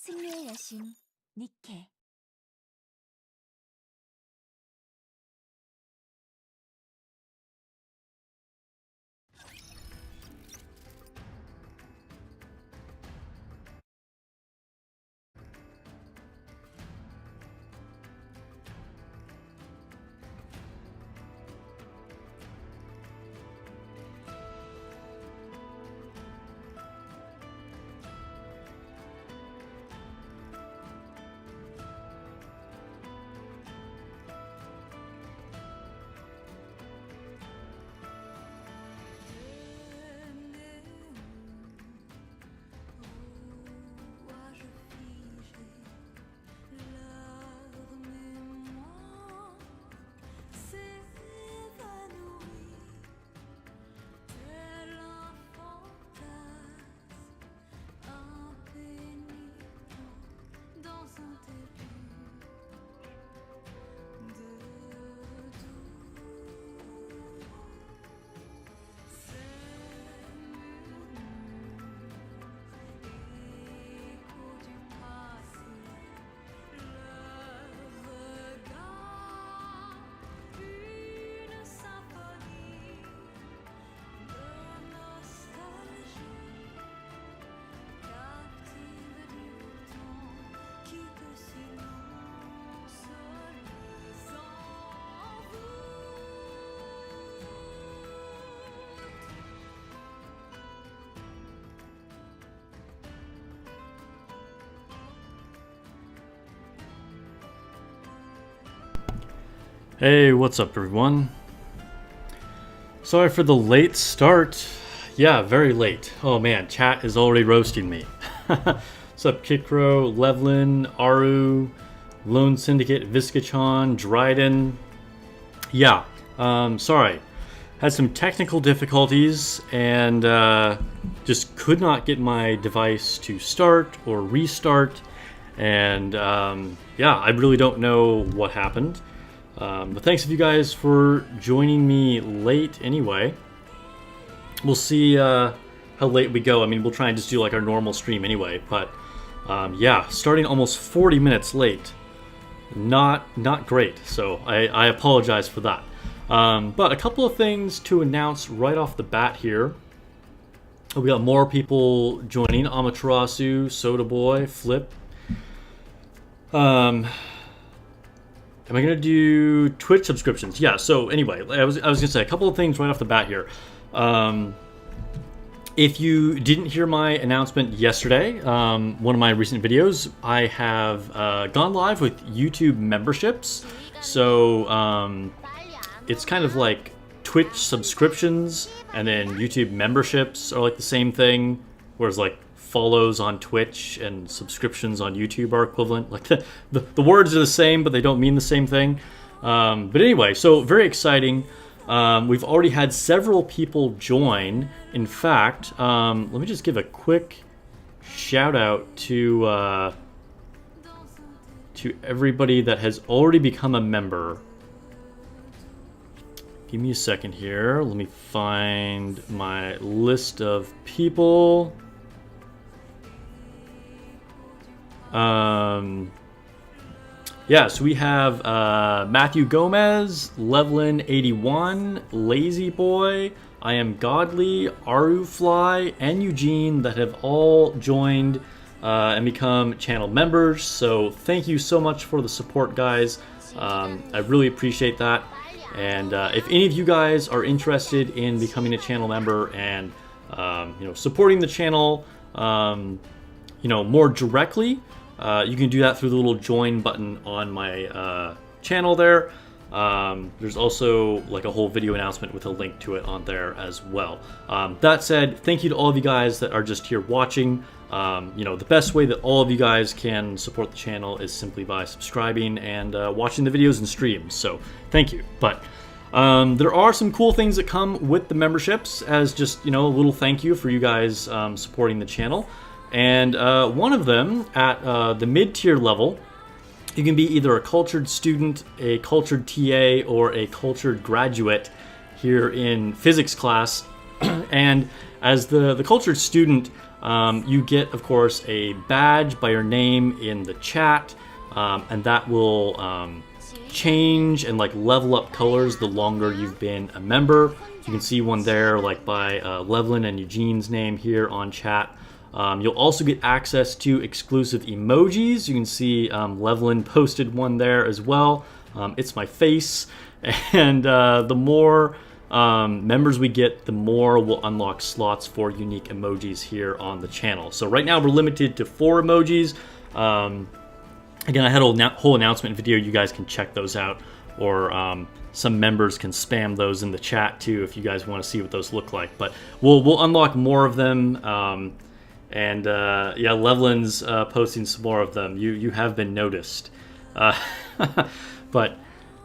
승리의 여신 니케. Hey, what's up everyone? Sorry for the late start. Yeah, very late. Oh man, chat is already roasting me. What's up Kikro, Levlin, Aru, Lone Syndicate, Viscachon, Dryden. Yeah, sorry. Had some technical difficulties and just could not get my device to start or restart. And yeah, I really don't know what happened. But thanks if you guys for joining me late anyway. We'll see how late we go. I mean, we'll try and just do like our normal stream anyway. But yeah, starting almost 40 minutes late. Not great. So I apologize for that. But a couple of things to announce right off the bat here. We got more people joining. Amaterasu, Soda Boy, Flip. Am I gonna do Twitch subscriptions? Yeah. So anyway, I was gonna say a couple of things right off the bat here. If you didn't hear my announcement yesterday, one of my recent videos, I have gone live with YouTube memberships. So it's kind of like Twitch subscriptions and then YouTube memberships are like the same thing, whereas like follows on Twitch and subscriptions on YouTube are equivalent. Like the words are the same, but they don't mean the same thing. But anyway, so very exciting. We've already had several people join. In fact, let me just give a quick shout out to everybody that has already become a member. Give me a second here. Let me find my list of people. Yeah, so we have Matthew Gomez, Levlin81, Lazy Boy, I Am Godly, Arufly, and Eugene that have all joined and become channel members. So thank you so much for the support, guys. I really appreciate that. And if any of you guys are interested in becoming a channel member and you know, supporting the channel, you know, more directly, you can do that through the little join button on my channel there. There's also like a whole video announcement with a link to it on there as well. That said, thank you to all of you guys that are just here watching. You know, the best way that all of you guys can support the channel is simply by subscribing and watching the videos and streams. So thank you. But there are some cool things that come with the memberships as just, you know, a little thank you for you guys supporting the channel. And one of them at the mid-tier level, you can be either a cultured student, a cultured TA, or a cultured graduate here in physics class. And as the cultured student, you get, of course, a badge by your name in the chat, and that will change and like level up colors the longer you've been a member. You can see one there like by Levlin and Eugene's name here on chat. You'll also get access to exclusive emojis. You can see Levlin posted one there as well. It's my face, and the more members we get, the more we'll unlock slots for unique emojis here on the channel. So right now we're limited to 4 emojis. Again, I had a whole announcement video. You guys can check those out, or some members can spam those in the chat too if you guys want to see what those look like. But we'll unlock more of them. And yeah, Levlin's posting some more of them. You have been noticed. But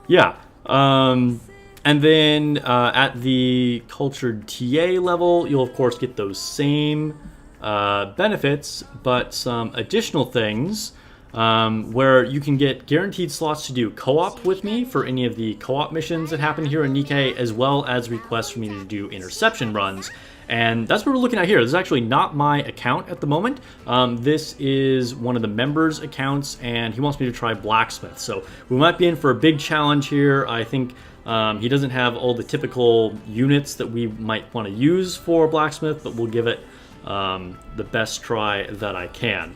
yeah. And then at the Cultured TA level, you'll of course get those same benefits, but some additional things where you can get guaranteed slots to do co-op with me for any of the co-op missions that happen here in Nikke, as well as requests for me to do interception runs. And that's what we're looking at here. This is actually not my account at the moment. This is one of the members' accounts, and he wants me to try Blacksmith. So we might be in for a big challenge here. I think he doesn't have all the typical units that we might want to use for Blacksmith, but we'll give it the best try that I can.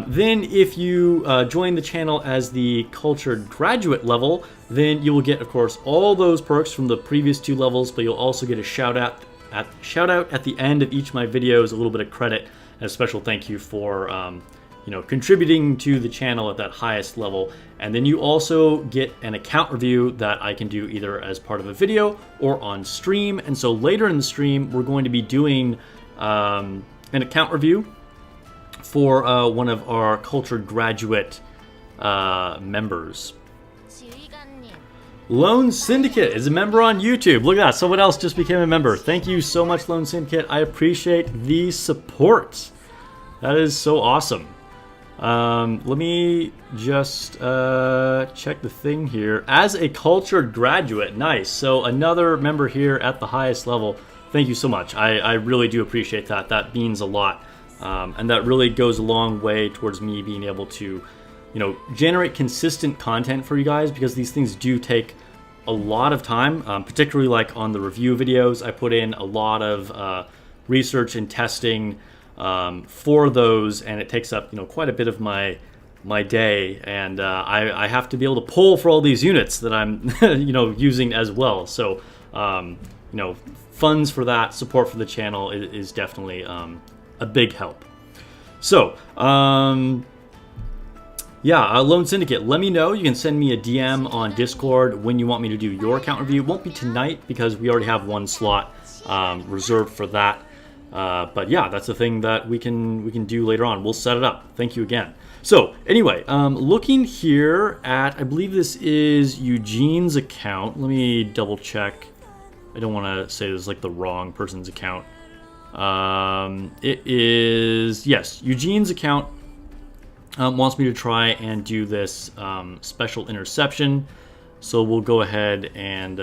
Then if you join the channel as the Cultured Graduate level, then you will get, of course, all those perks from the previous 2 levels, but you'll also get a shout out at the end of each of my videos, a little bit of credit, and a special thank you for you know, contributing to the channel at that highest level. And then you also get an account review that I can do either as part of a video or on stream. And so later in the stream, we're going to be doing an account review for one of our Cultured Graduate members. Lone Syndicate is a member on YouTube. Look at that, someone else just became a member. Thank you so much, Lone Syndicate. I appreciate the support. That is so awesome. Let me just check the thing here. As a Cultured Graduate, nice. So another member here at the highest level. Thank you so much. I really do appreciate that. That means a lot. And that really goes a long way towards me being able to, you know, generate consistent content for you guys, because these things do take a lot of time, particularly like on the review videos. I put in a lot of research and testing for those, and it takes up, you know, quite a bit of my day, and I have to be able to pull for all these units that I'm you know, using as well. So you know, funds for that, support for the channel is definitely a big help. So yeah, Lone Syndicate, let me know. You can send me a DM on Discord when you want me to do your account review. It won't be tonight because we already have 1 slot reserved for that. But yeah, that's a thing that we can do later on. We'll set it up. Thank you again. So anyway, looking here at, I believe this is Eugene's account. Let me double check. I don't want to say this is like the wrong person's account. It is, yes, Eugene's account wants me to try and do this special interception. So we'll go ahead and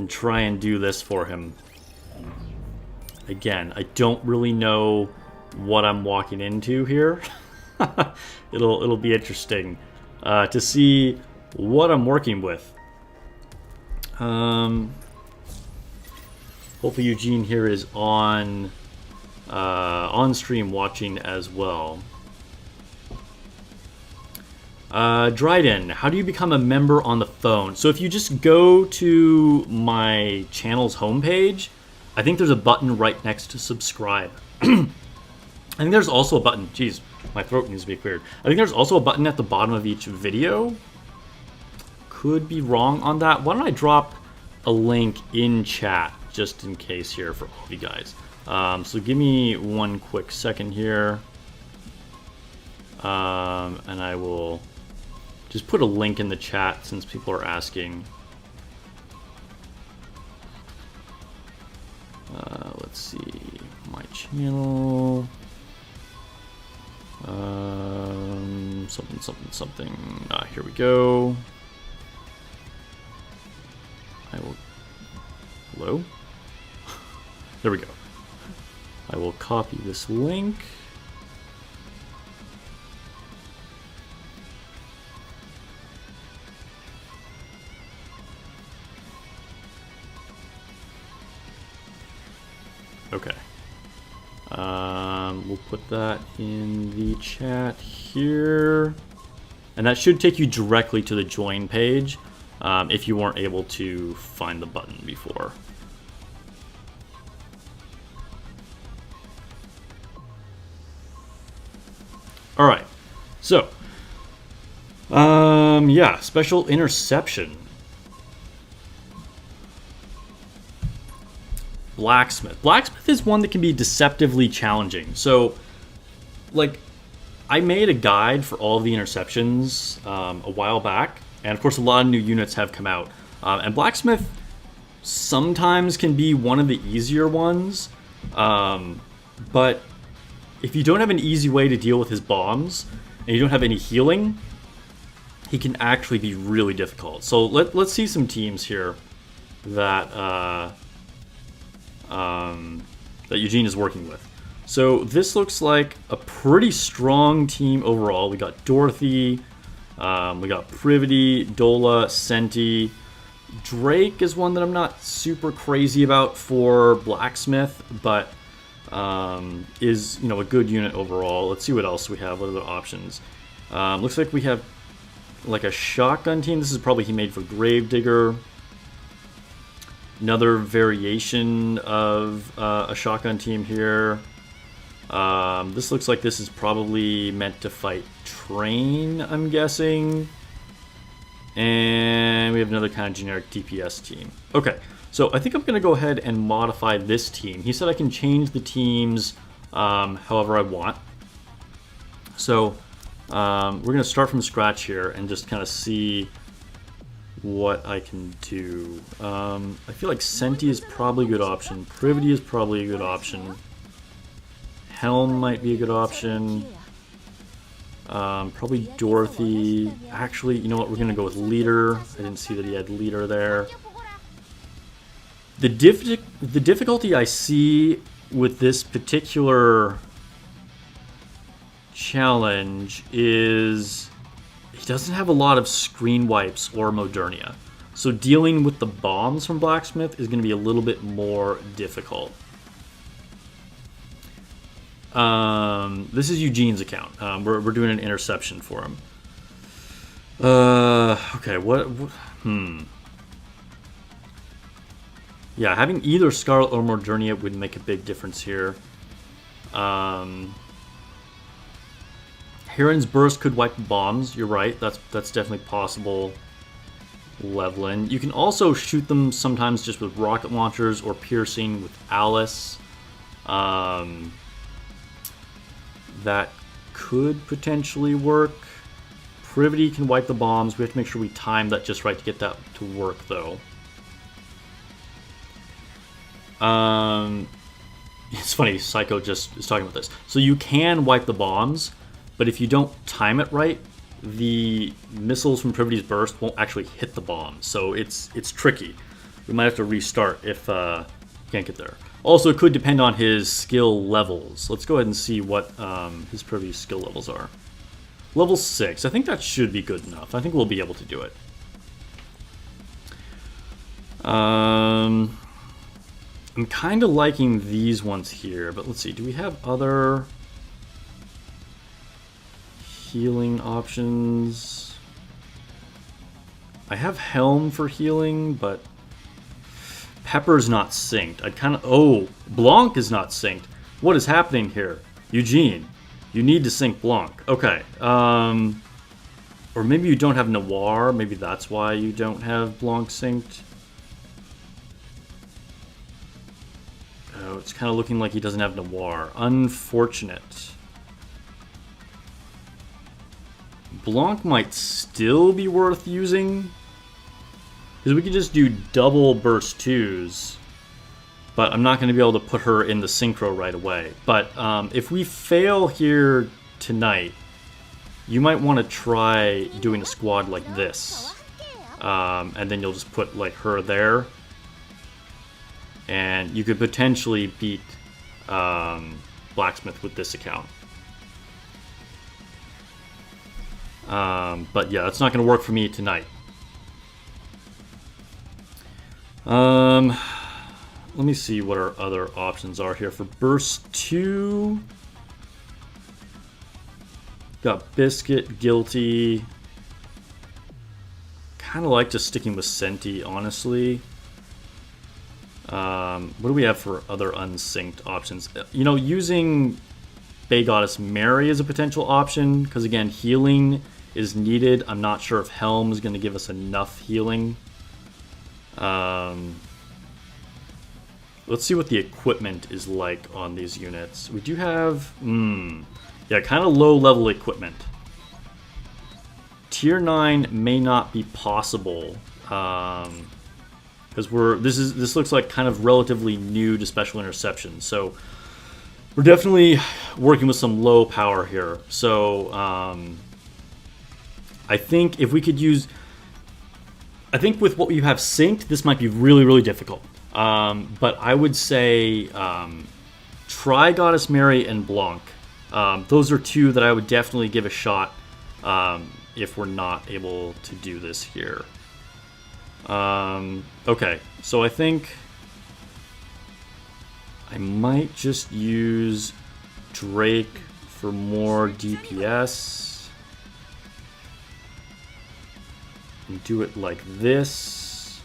try and do this for him. Again, I don't really know what I'm walking into here. It'll be interesting to see what I'm working with. Hopefully Eugene here is on stream watching as well. Dryden, how do you become a member on the phone? So if you just go to my channel's homepage, I think there's a button right next to subscribe. I think there's also a button, geez, my throat needs to be cleared. I think there's also a button at the bottom of each video. Could be wrong on that. Why don't I drop a link in chat just in case here for all of you guys. So give me 1 quick second here. And I will just put a link in the chat since people are asking. Let's see, my channel. Something. Here we go. I will. Hello? There we go. I will copy this link. Okay. We'll put that in the chat here. And that should take you directly to the join page if you weren't able to find the button before. All right. So, yeah, special interception. Blacksmith. Blacksmith is one that can be deceptively challenging. So, like, I made a guide for all of the interceptions a while back, and of course a lot of new units have come out. And Blacksmith sometimes can be one of the easier ones, but if you don't have an easy way to deal with his bombs, and you don't have any healing, he can actually be really difficult. So let's see some teams here that that Eugene is working with. So this looks like a pretty strong team overall. We got Dorothy, we got Privity, Dola, Senti. Drake is one that I'm not super crazy about for Blacksmith, but is, you know, a good unit overall. Let's see what else we have. What other options? Looks like we have like a shotgun team. This is probably he made for Gravedigger. Another variation of a shotgun team here. This looks like this is probably meant to fight Train, I'm guessing. And we have another kind of generic DPS team. Okay, so I think I'm going to go ahead and modify this team. He said I can change the teams however I want. So we're going to start from scratch here and just kind of see what I can do. I feel like Senti is probably a good option. Privity is probably a good option. Helm might be a good option. Probably Dorothy. Actually, you know what? We're going to go with Leader. I didn't see that he had Leader there. The difficulty I see with this particular challenge is he doesn't have a lot of screen wipes or Modernia. So dealing with the bombs from Blacksmith is going to be a little bit more difficult. This is Eugene's account. We're doing an interception for him. Okay, what yeah, having either Scarlet or Modernia would make a big difference here. Heron's Burst could wipe bombs. You're right. That's definitely possible. Levelin. You can also shoot them sometimes just with rocket launchers or piercing with Alice. That could potentially work. Privity can wipe the bombs. We have to make sure we time that just right to get that to work, though. It's funny, Psycho just is talking about this. So you can wipe the bombs, but if you don't time it right, the missiles from Privity's Burst won't actually hit the bomb. So it's tricky. We might have to restart if you can't get there. Also, it could depend on his skill levels. Let's go ahead and see what his Privity's skill levels are. Level 6. I think that should be good enough. I think we'll be able to do it. I'm kind of liking these ones here, but let's see. Do we have other healing options? I have Helm for healing, but Pepper's not synced. I'd kind of... Oh, Blanc is not synced. What is happening here? Eugene, you need to sync Blanc. Okay. Or maybe you don't have Noir. Maybe that's why you don't have Blanc synced. Oh, it's kind of looking like he doesn't have Noir. Unfortunate. Blanc might still be worth using, because we could just do double burst 2s, but I'm not going to be able to put her in the synchro right away. But if we fail here tonight, you might want to try doing a squad like this, and then you'll just put like her there, and you could potentially beat Blacksmith with this account. But yeah, it's not going to work for me tonight. Let me see what our other options are here for Burst 2. Got Biscuit, Guilty. Kind of like just sticking with Senti, honestly. What do we have for other unsynced options? You know, using Bay Goddess Mary is a potential option, because again, healing is needed. I'm not sure if Helm is going to give us enough healing. Let's see what the equipment is like on these units. We do have, yeah, kind of low level equipment. Tier 9 may not be possible, because this looks like kind of relatively new to special interception. So we're definitely working with some low power here. So I think if we could use, I think with what we have synced, this might be really, really difficult. But I would say try Goddess Mary and Blanc. Those are two that I would definitely give a shot if we're not able to do this here. Okay, so I think I might just use Drake for more DPS. And do it like this.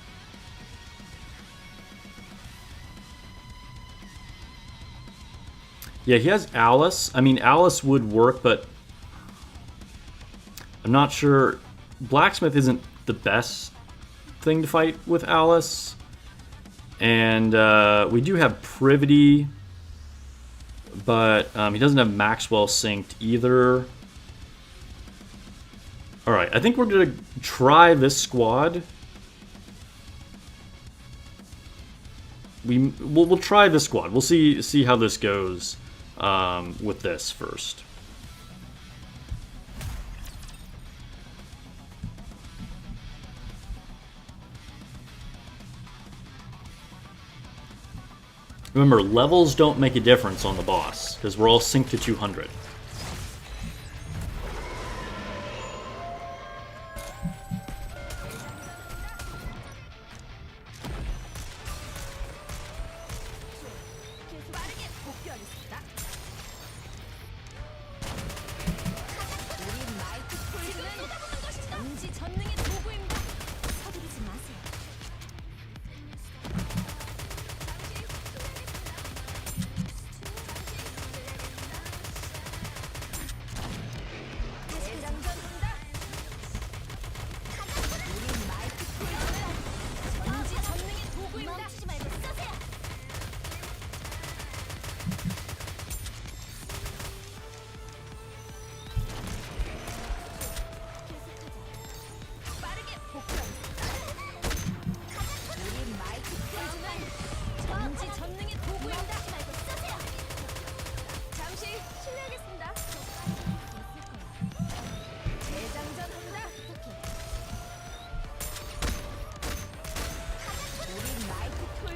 Yeah, he has Alice. I mean, Alice would work, but I'm not sure. Blacksmith isn't the best thing to fight with Alice. And we do have Privity, but he doesn't have Maxwell synced either. Alright, I think we're going to try this squad. We'll try this squad. We'll see how this goes with this first. Remember, levels don't make a difference on the boss, because we're all synced to 200.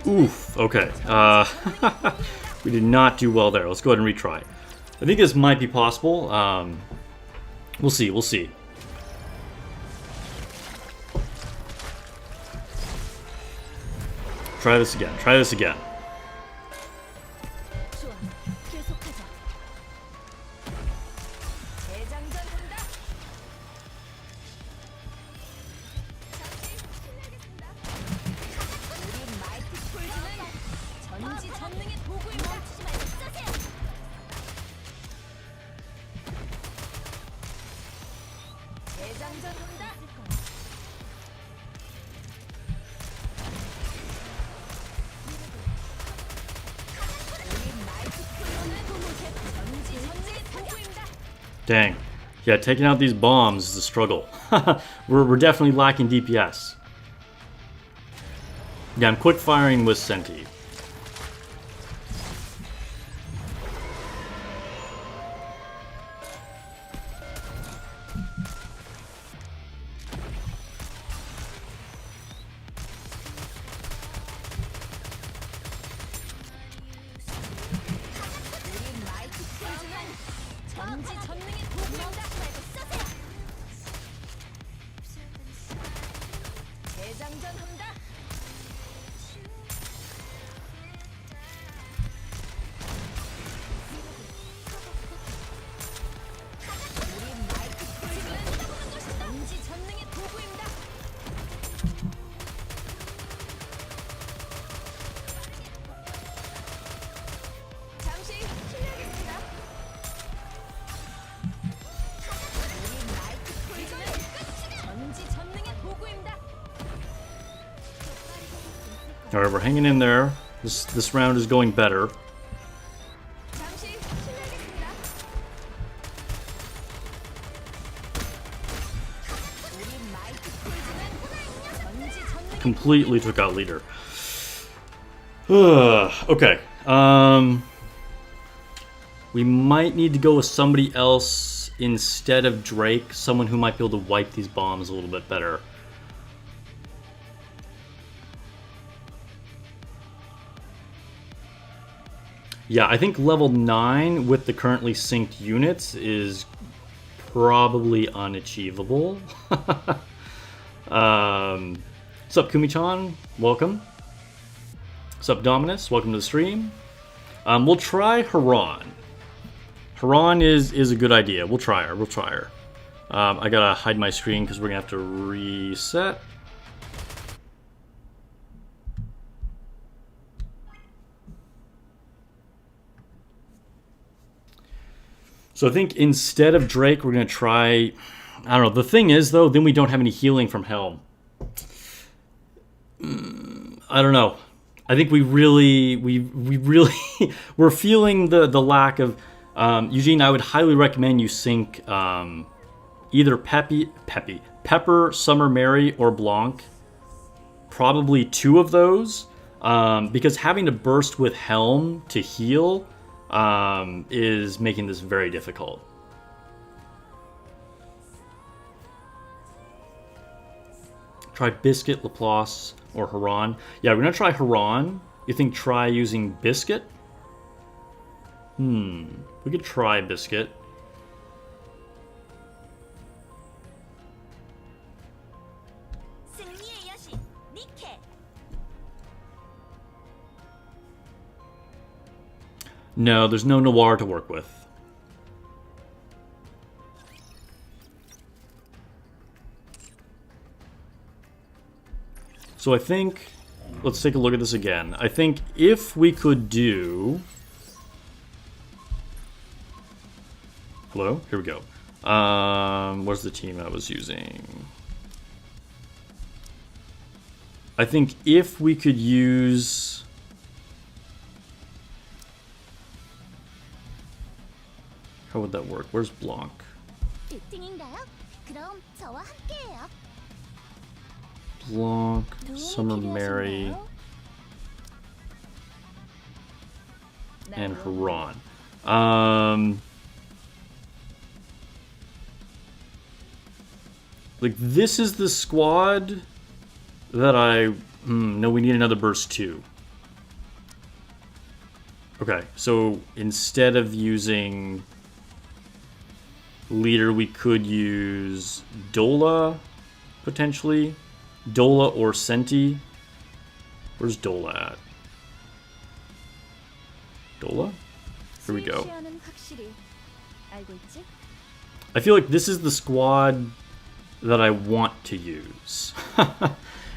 Oof, okay. We did not do well there. Let's go ahead and retry. I think this might be possible. We'll see, we'll see. Try this again, try this again. Dang. Yeah, taking out these bombs is a struggle. we're definitely lacking DPS. Yeah, I'm quick firing with Senti. Alright, we're hanging in there. This round is going better. Completely took out leader. Okay. We might need to go with somebody else instead of Drake. Someone who might be able to wipe these bombs a little bit better. Yeah, I think level 9 with the currently synced units is probably unachievable. What's up, Kumi-chan? Welcome. What's up, Dominus? Welcome to the stream. We'll try Haran. Haran is a good idea. We'll try her. We'll try her. I gotta hide my screen because we're gonna have to reset. So I think instead of Drake, we're going to try... I don't know. The thing is, though, then we don't have any healing from Helm. I don't know. I think we really... we're feeling the lack of... Eugene, I would highly recommend you sync either Pepper, Summer Mary, or Blanc. Probably 2 of those. Because having to burst with Helm to heal... is making this very difficult. Try Biscuit, Laplace, or Haran. Yeah, we're gonna try Haran. You think try using Biscuit? We could try Biscuit. No, there's no Noir to work with. So I think... let's take a look at this again. I think if we could do... Hello? Here we go. What's the team I was using? I think if we could use... how would that work? Where's Blanc? Blanc, Summer Mary, and Haran. Like, this is the squad that I... no, we need another burst too. Okay, so instead of using... leader, we could use Dola, potentially. Dola or Senti. Where's Dola at? Dola? Here we go. I feel like this is the squad that I want to use.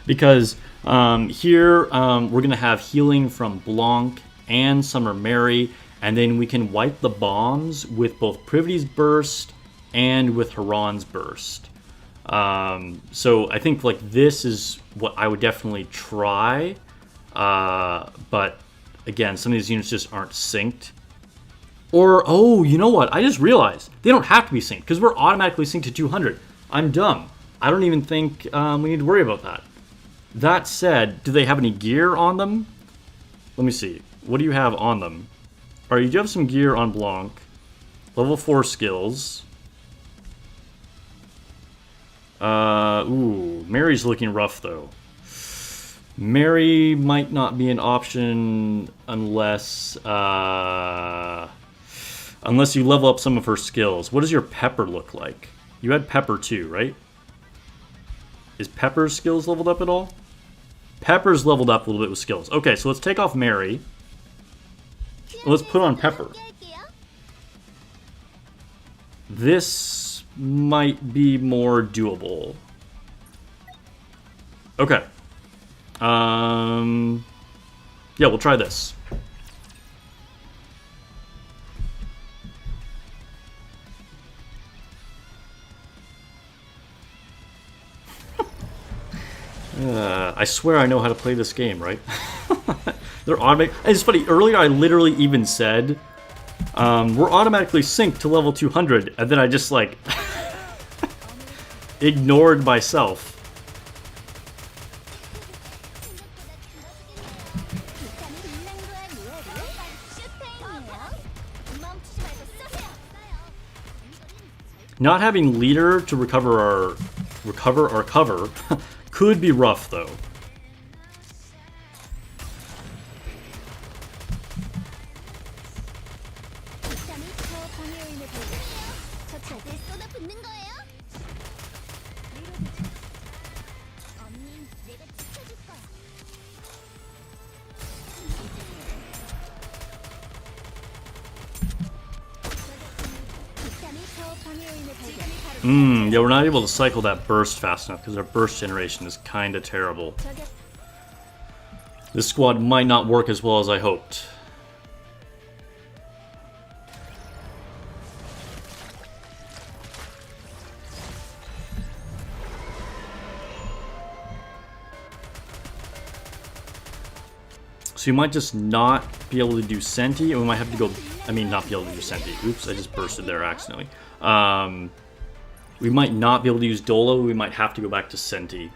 Because here we're going to have healing from Blanc and Summer Mary, and then we can wipe the bombs with both Privity's Burst and with Haran's Burst. So I think like this is what I would definitely try, but again, some of these units just aren't synced. Or, oh, you know what? I just realized they don't have to be synced because we're automatically synced to 200. I'm dumb. I don't even think we need to worry about that. That said, do they have any gear on them? Let me see. What do you have on them? Alright, you do have some gear on Blanc. Level 4 skills. Ooh, Mary's looking rough though. Mary might not be an option unless, Unless you level up some of her skills. What does your Pepper look like? You had Pepper too, right? Is Pepper's skills leveled up at all? Pepper's leveled up a little bit with skills. Okay, so let's take off Mary. Let's put on Pepper. This might be more doable. Okay. Yeah, we'll try this. I swear I know how to play this game, right? They're automatic. It's funny, earlier I literally even said, we're automatically synced to level 200, and then I just, like, ignored myself. Not having leader to recover our cover could be rough, though. Yeah, we're not able to cycle that burst fast enough because our burst generation is kind of terrible. This squad might not work as well as I hoped. So you might just not be able to do Senti, and we might have to go... I mean, not be able to do Senti. Oops, I just bursted there accidentally. We might not be able to use Dolo. We might have to go back to Senti.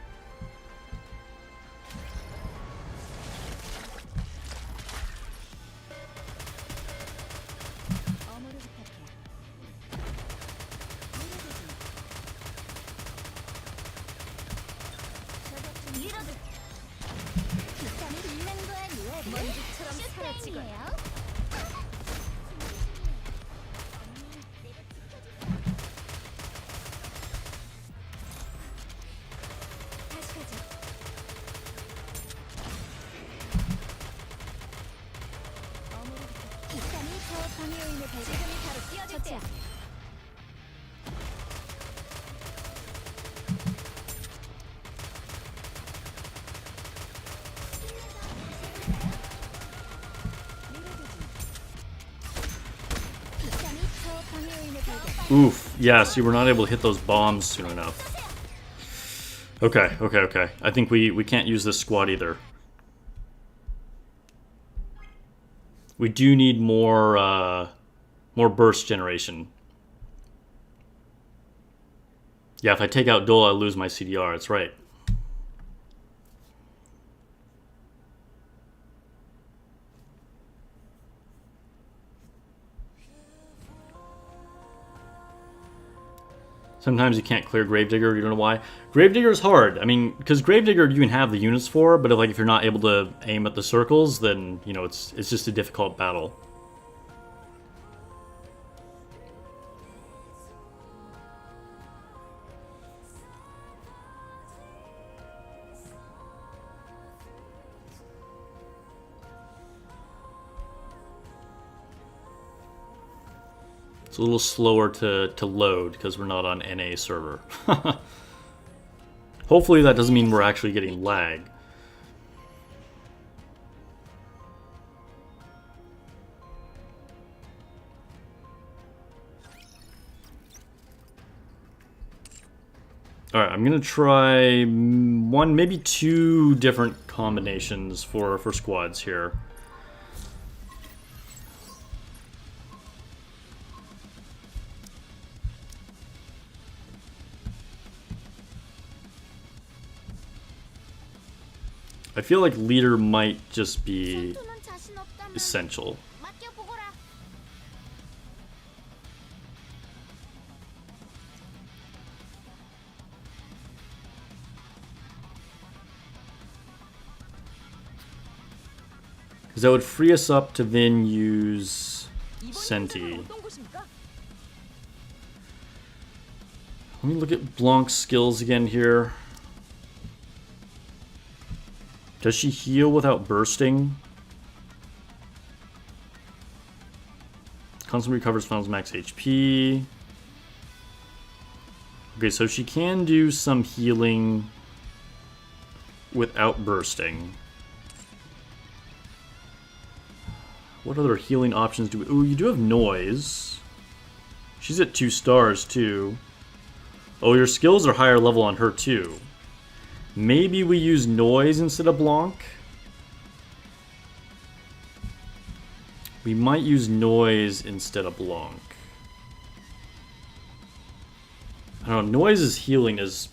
Oof. Yeah, see, we're not able to hit those bombs soon enough. Okay. I think we can't use this squad either. We do need more burst generation. Yeah, if I take out Dole, I lose my CDR. That's right. Sometimes you can't clear Gravedigger, you don't know why. Gravedigger is hard. I mean, because Gravedigger you can have the units for, but if you're not able to aim at the circles, then, you know, it's just a difficult battle. It's a little slower to load because we're not on NA server. Hopefully that doesn't mean we're actually getting lag. Alright, I'm gonna try one, maybe two different combinations for squads here. I feel like leader might just be essential. Because that would free us up to then use Senti. Let me look at Blanc's skills again here. Does she heal without bursting? Constantly recovers finals max HP. Okay, so she can do some healing without bursting. What other healing options do we... Ooh, you do have noise. She's at 2 stars, too. Oh, your skills are higher level on her, too. Maybe we use noise instead of Blanc? We might use noise instead of Blanc. I don't know, noise's healing is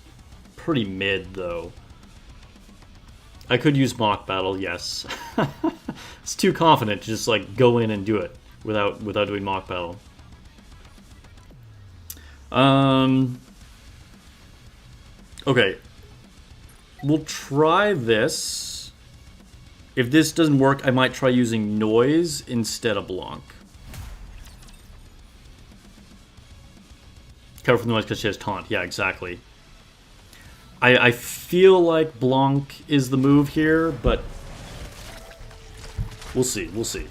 pretty mid, though. I could use mock battle, yes. It's too confident to just like go in and do it without doing mock battle. Okay. We'll try this. If this doesn't work, I might try using noise instead of Blanc. Cover from the noise because she has taunt. Yeah, exactly. I feel like Blanc is the move here, but we'll see. We'll see.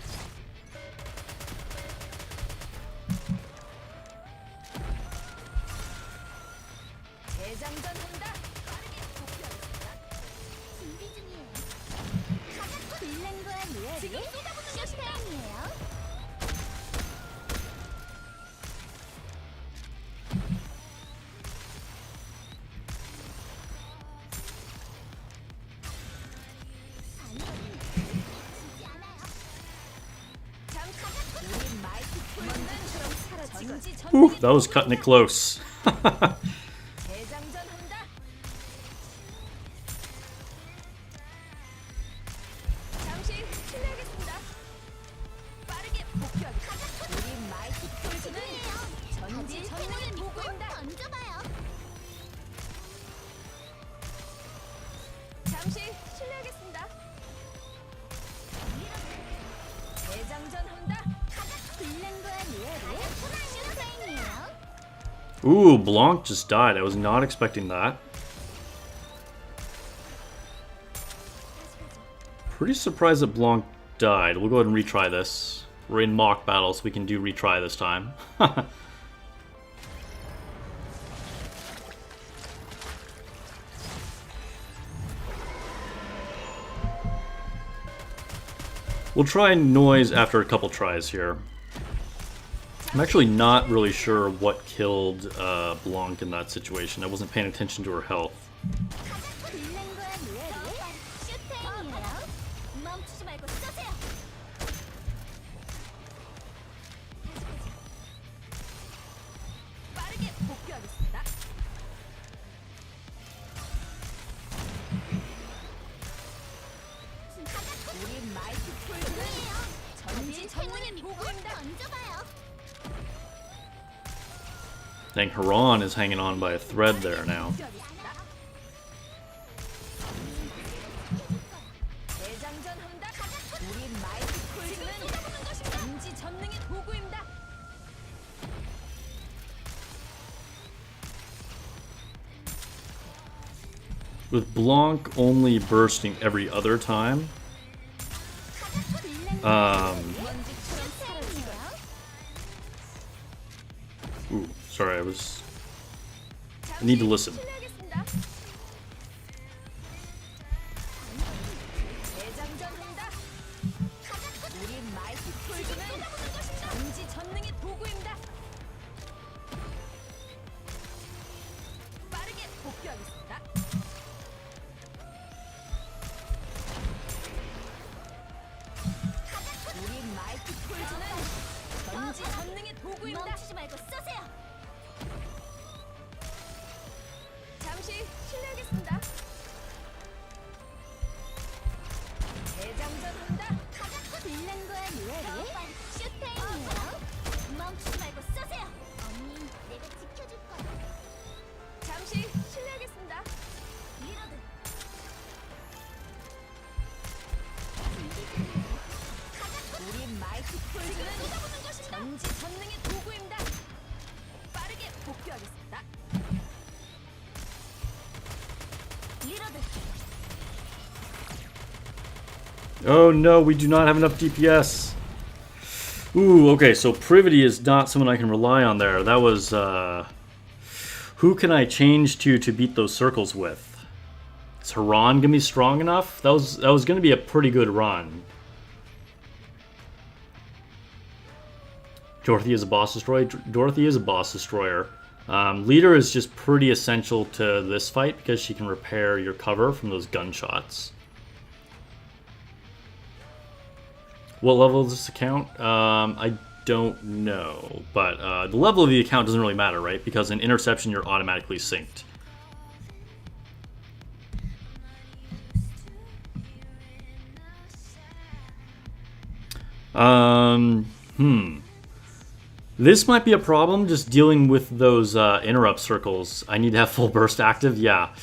Whew, that was cutting it close. Ooh, Blanc just died. I was not expecting that. Pretty surprised that Blanc died. We'll go ahead and retry this. We're in mock battle, so we can do retry this time. We'll try noise after a couple tries here. I'm actually not really sure what killed Blanc in that situation. I wasn't paying attention to her health. Dang, Haran is hanging on by a thread there now. With Blanc only bursting every other time, ooh, sorry, I need to listen. Oh no, we do not have enough DPS. Ooh, okay, so Privity is not someone I can rely on there. That was, who can I change to beat those circles with? Is Haran gonna be strong enough? That was gonna be a pretty good run. Dorothy is a boss destroyer. Dorothy is a boss destroyer. Leader is just pretty essential to this fight because she can repair your cover from those gunshots. What level is this account? I don't know, but the level of the account doesn't really matter, right? Because in interception, you're automatically synced. This might be a problem, just dealing with those interrupt circles. I need to have full burst active, yeah.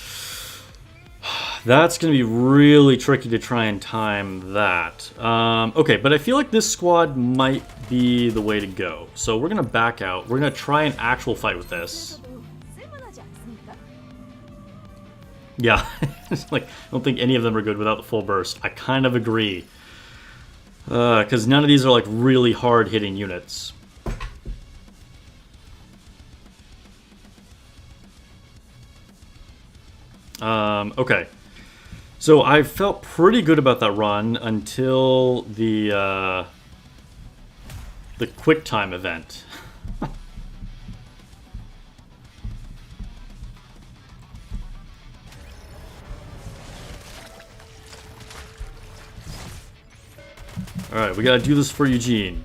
That's going to be really tricky to try and time that. Okay, but I feel like this squad might be the way to go. So we're going to back out. We're going to try an actual fight with this. Yeah, it's like, I don't think any of them are good without the full burst. I kind of agree. Because none of these are like really hard hitting units. Okay. So I felt pretty good about that run until the quick time event. Alright, we gotta do this for Eugene.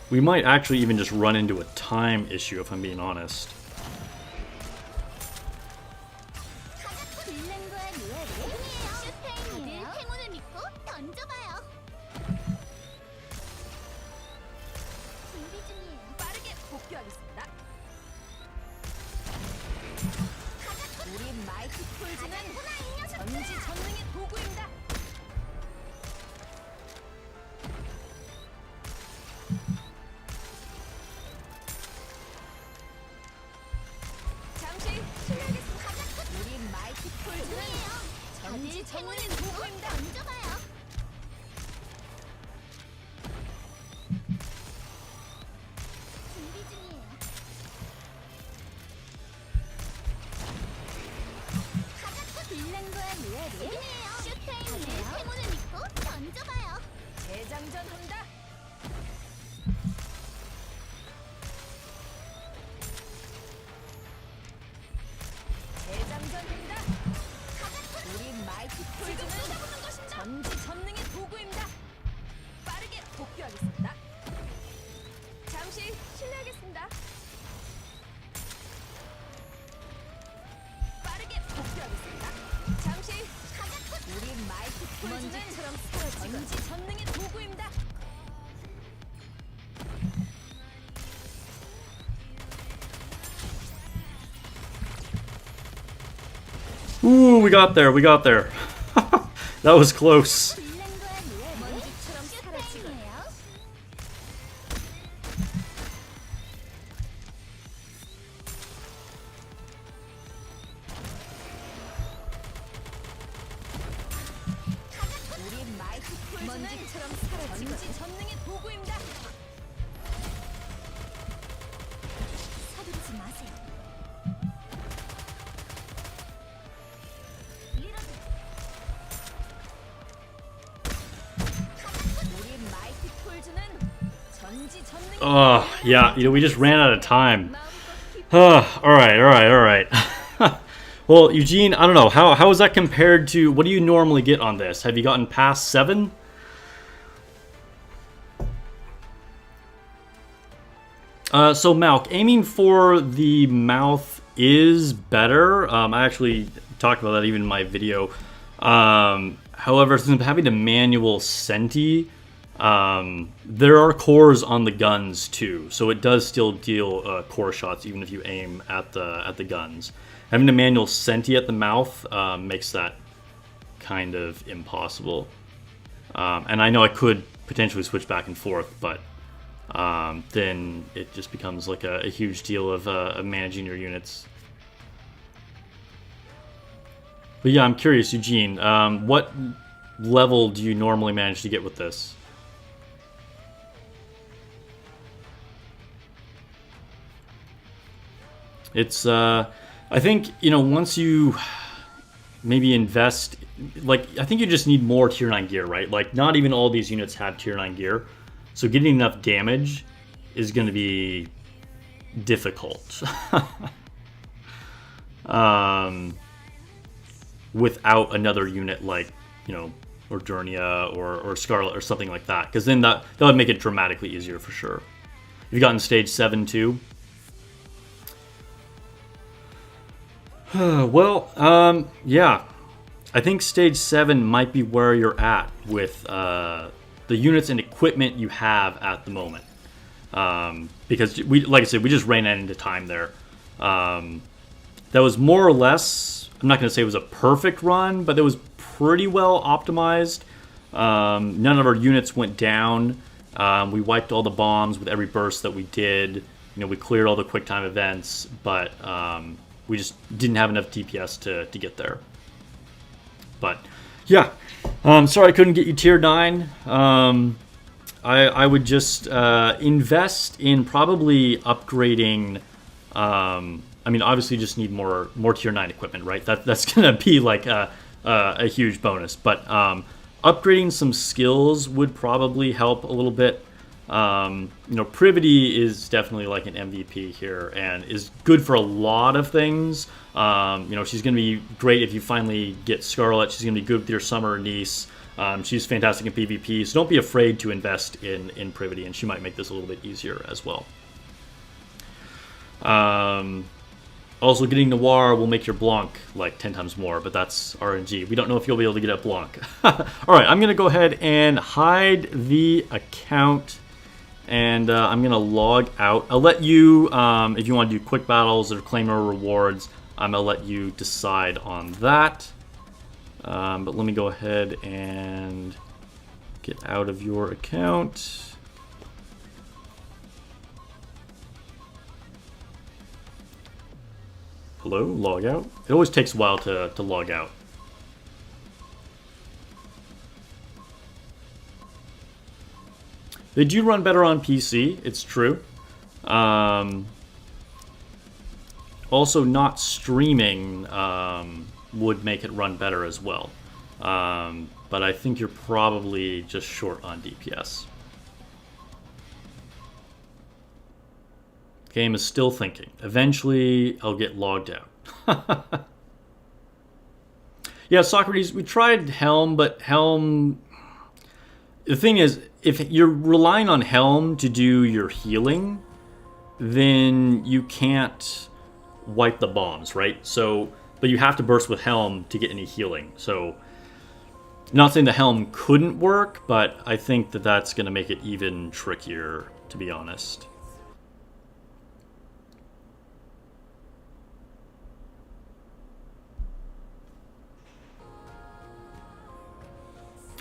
We might actually even just run into a time issue if I'm being honest. Ooh, we got there, we got there. That was close. Yeah, you know, we just ran out of time. Alright. Well, Eugene, I don't know. How is that compared to what do you normally get on this? Have you gotten past 7? So Malk, aiming for the mouth is better. I actually talked about that even in my video. However, since I'm having a manual Senti, there are cores on the guns too, so it does still deal core shots even if you aim at the guns. Having a manual Senti at the mouth makes that kind of impossible. And I know I could potentially switch back and forth, but then it just becomes like a huge deal of managing your units. But yeah, I'm curious, Eugene, what level do you normally manage to get with this? It's, I think, you know, once you maybe invest, like, I think you just need more tier 9 gear, right? Like, not even all these units have tier 9 gear. So getting enough damage is going to be difficult. Without another unit like, you know, or Durnia or Scarlet or something like that. Because then that would make it dramatically easier for sure. You've gotten stage 7 too. Well, yeah. I think stage 7 might be where you're at with the units and equipment you have at the moment. Because, like I said, we just ran out into time there. That was more or less, I'm not going to say it was a perfect run, but it was pretty well optimized. None of our units went down. We wiped all the bombs with every burst that we did. You know, we cleared all the quick time events, but we just didn't have enough DPS to get there. But yeah, sorry I couldn't get you tier 9. I would just invest in probably upgrading. I mean, obviously, you just need more tier 9 equipment, right? That's gonna be like a huge bonus. But upgrading some skills would probably help a little bit. You know, Privity is definitely like an MVP here and is good for a lot of things. You know, she's going to be great if you finally get Scarlet. She's going to be good with your Summer Niece. She's fantastic in PvP, so don't be afraid to invest in Privity, and she might make this a little bit easier as well. Also, getting Noir will make your Blanc like 10 times more, but that's RNG. We don't know if you'll be able to get a Blanc. Alright, I'm going to go ahead and hide the account. And I'm going to log out. I'll let you, if you want to do quick battles or claim more rewards, I'm going to let you decide on that. But let me go ahead and get out of your account. Hello, log out. It always takes a while to log out. They do run better on PC, it's true. Also, not streaming would make it run better as well. But I think you're probably just short on DPS. Game is still thinking. Eventually, I'll get logged out. Yeah, Socrates, we tried Helm, but Helm... The thing is, if you're relying on Helm to do your healing, then you can't wipe the bombs, right? So, but you have to burst with Helm to get any healing. So, not saying the Helm couldn't work, but I think that that's going to make it even trickier, to be honest.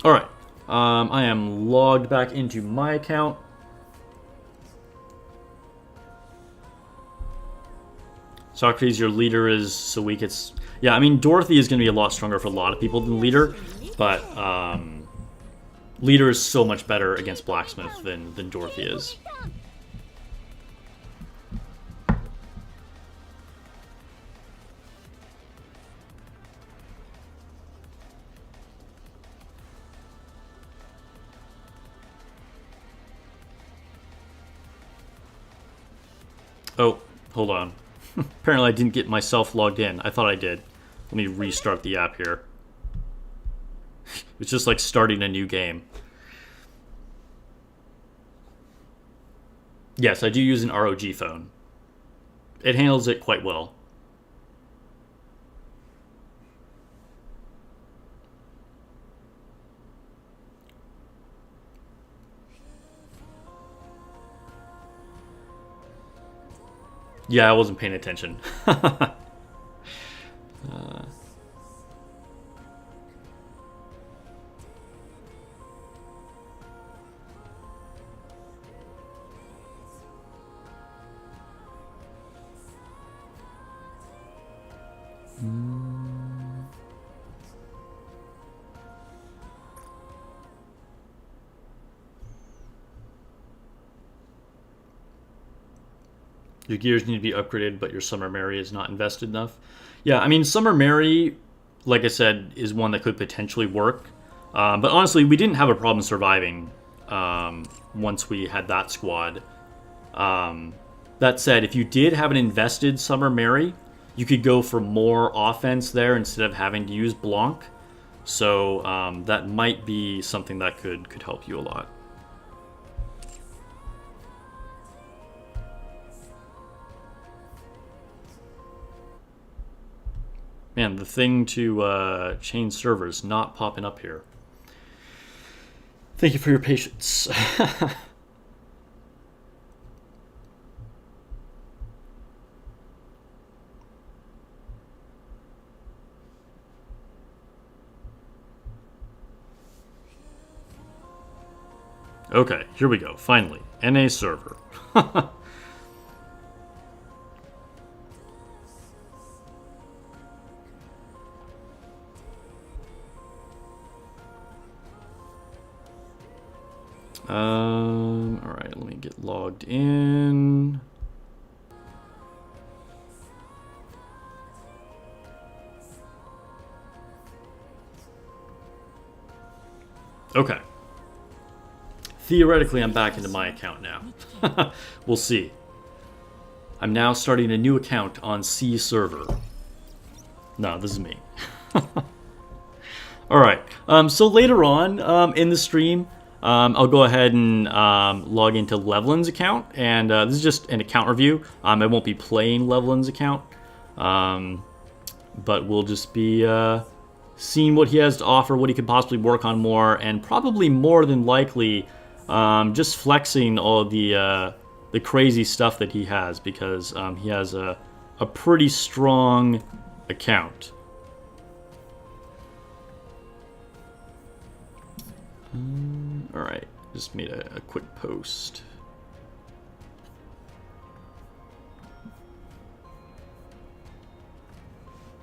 All right. I am logged back into my account. Socrates, your leader is so weak. It's yeah. I mean, Dorothy is going to be a lot stronger for a lot of people than leader, but leader is so much better against Blacksmith than Dorothy is. Oh, hold on. Apparently I didn't get myself logged in. I thought I did. Let me restart the app here. It's just like starting a new game. Yes, I do use an ROG phone. It handles it quite well. Yeah, I wasn't paying attention. Your gears need to be upgraded, but your Summer Mary is not invested enough. Yeah, I mean, Summer Mary, like I said, is one that could potentially work. But honestly, we didn't have a problem surviving once we had that squad. That said, if you did have an invested Summer Mary, you could go for more offense there instead of having to use Blanc. So that might be something that could help you a lot. Man, the thing to change servers not popping up here. Thank you for your patience. Okay, here we go. Finally, NA server. All right, let me get logged in. Okay. Theoretically, I'm back into my account now. We'll see. I'm now starting a new account on C server. No, this is me. All right. So later on in the stream, I'll go ahead and log into Levlin's account, and this is just an account review. I won't be playing Levlin's account, but we'll just be seeing what he has to offer, what he could possibly work on more, and probably more than likely just flexing all of the crazy stuff that he has, because he has a pretty strong account. Alright, just made a quick post.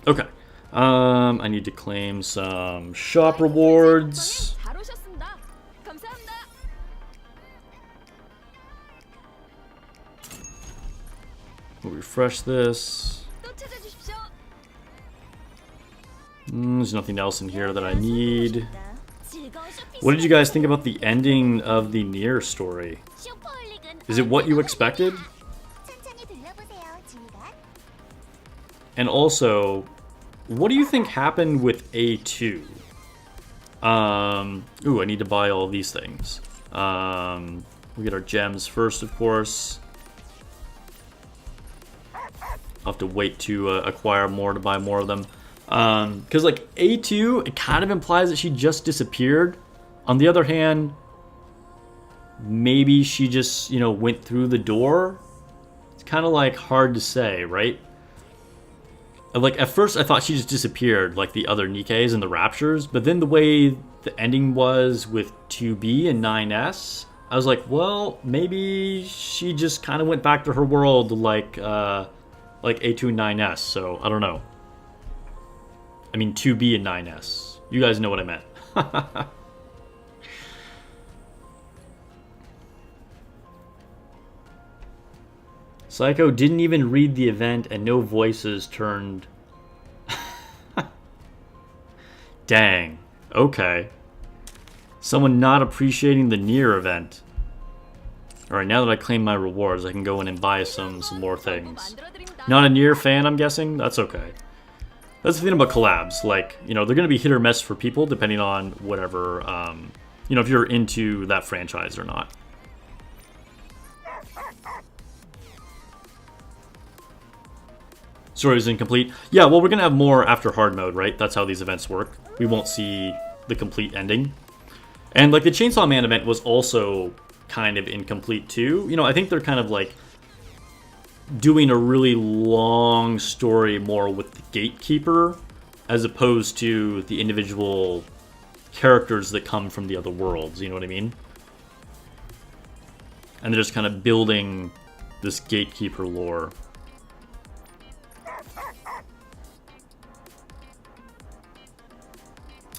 Okay, I need to claim some shop rewards. We'll refresh this. There's nothing else in here that I need. What did you guys think about the ending of the Nier story? Is it what you expected? And also, what do you think happened with A2? Ooh, I need to buy all these things. We get our gems first, of course. I'll have to wait to acquire more to buy more of them. Because, like, A2, it kind of implies that she just disappeared. On the other hand, maybe she just, you know, went through the door. It's kind of, like, hard to say, right? Like, at first I thought she just disappeared, like the other Nikkes and the Raptures. But then the way the ending was with 2B and 9S, I was like, well, maybe she just kind of went back to her world like A2 and 9S. So, I don't know. I mean 2B and 9S. You guys know what I meant. Psycho didn't even read the event and no voices turned. Dang. Okay. Someone not appreciating the Nier event. Alright, now that I claim my rewards, I can go in and buy some more things. Not a Nier fan, I'm guessing? That's okay. That's the thing about collabs. Like, you know, they're going to be hit or miss for people depending on whatever, you know, if you're into that franchise or not. Story is incomplete. Yeah, well, we're going to have more after hard mode, right? That's how these events work. We won't see the complete ending. And, like, the Chainsaw Man event was also kind of incomplete, too. You know, I think they're kind of, like, doing a really long story more with the Gatekeeper as opposed to the individual characters that come from the other worlds, you know what I mean? And they're just kind of building this Gatekeeper lore.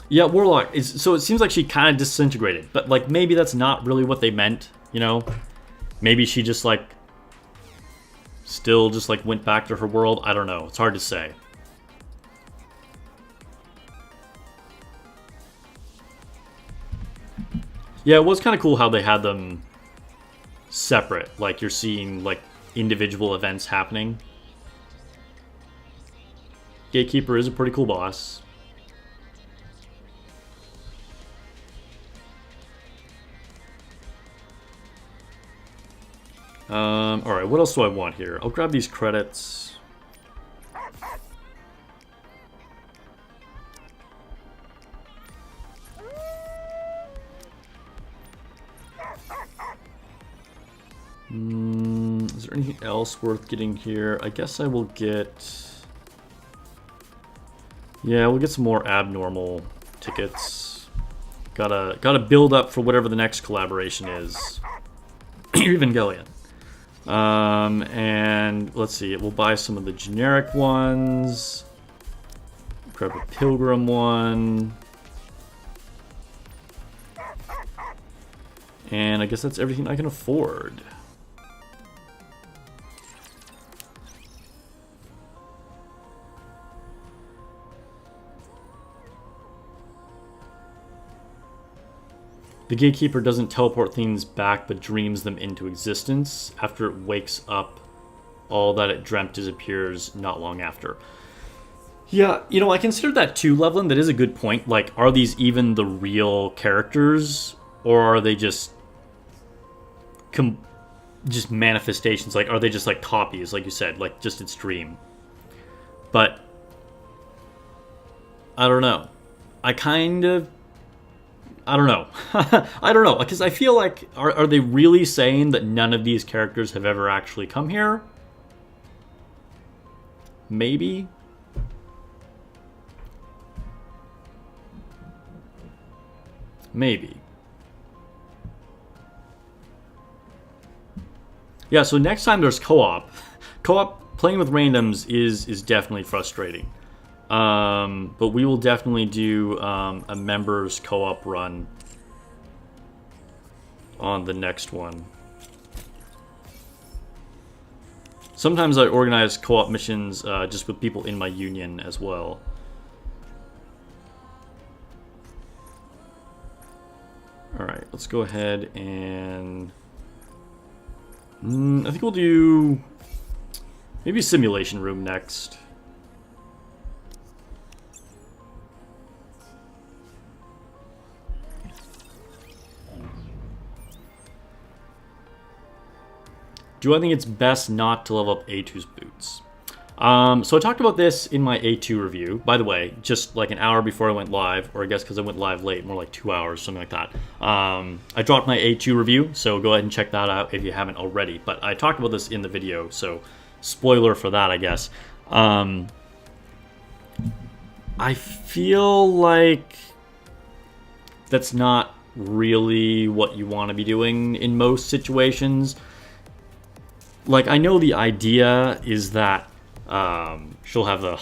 Yeah, Warlock is, so it seems like she kind of disintegrated, but like maybe that's not really what they meant, you know? Maybe she just like still just like went back to her world. I don't know. It's hard to say. Yeah, it was kind of cool how they had them separate. Like you're seeing like individual events happening. Gatekeeper is a pretty cool boss. Alright, what else do I want here? I'll grab these credits. Is there anything else worth getting here? I guess I will get... Yeah, we'll get some more abnormal tickets. Gotta build up for whatever the next collaboration is. Evangelion. And let's see, we'll buy some of the generic ones. Grab a Pilgrim one. And I guess that's everything I can afford. The Gatekeeper doesn't teleport things back, but dreams them into existence. After it wakes up, all that it dreamt disappears not long after. Yeah, you know, I considered that too, Loveland. That is a good point. Like, are these even the real characters? Or are they just manifestations? Like, are they just, like, copies, like you said? Like, just its dream? But, I don't know. I don't know. I don't know, because I feel like, are they really saying that none of these characters have ever actually come here? Maybe? Maybe. Yeah, so next time there's co-op. Co-op, playing with randoms is definitely frustrating. But we will definitely do a members co-op run on the next one. Sometimes I organize co-op missions just with people in my union as well. Alright, let's go ahead and... I think we'll do maybe Simulation Room next. Do I think it's best not to level up A2's boots? So I talked about this in my A2 review. By the way, just like an hour before I went live, or I guess because I went live late, more like 2 hours, something like that. I dropped my A2 review, so go ahead and check that out if you haven't already. But I talked about this in the video, so spoiler for that, I guess. I feel like that's not really what you want to be doing in most situations. Like, I know the idea is that she'll have a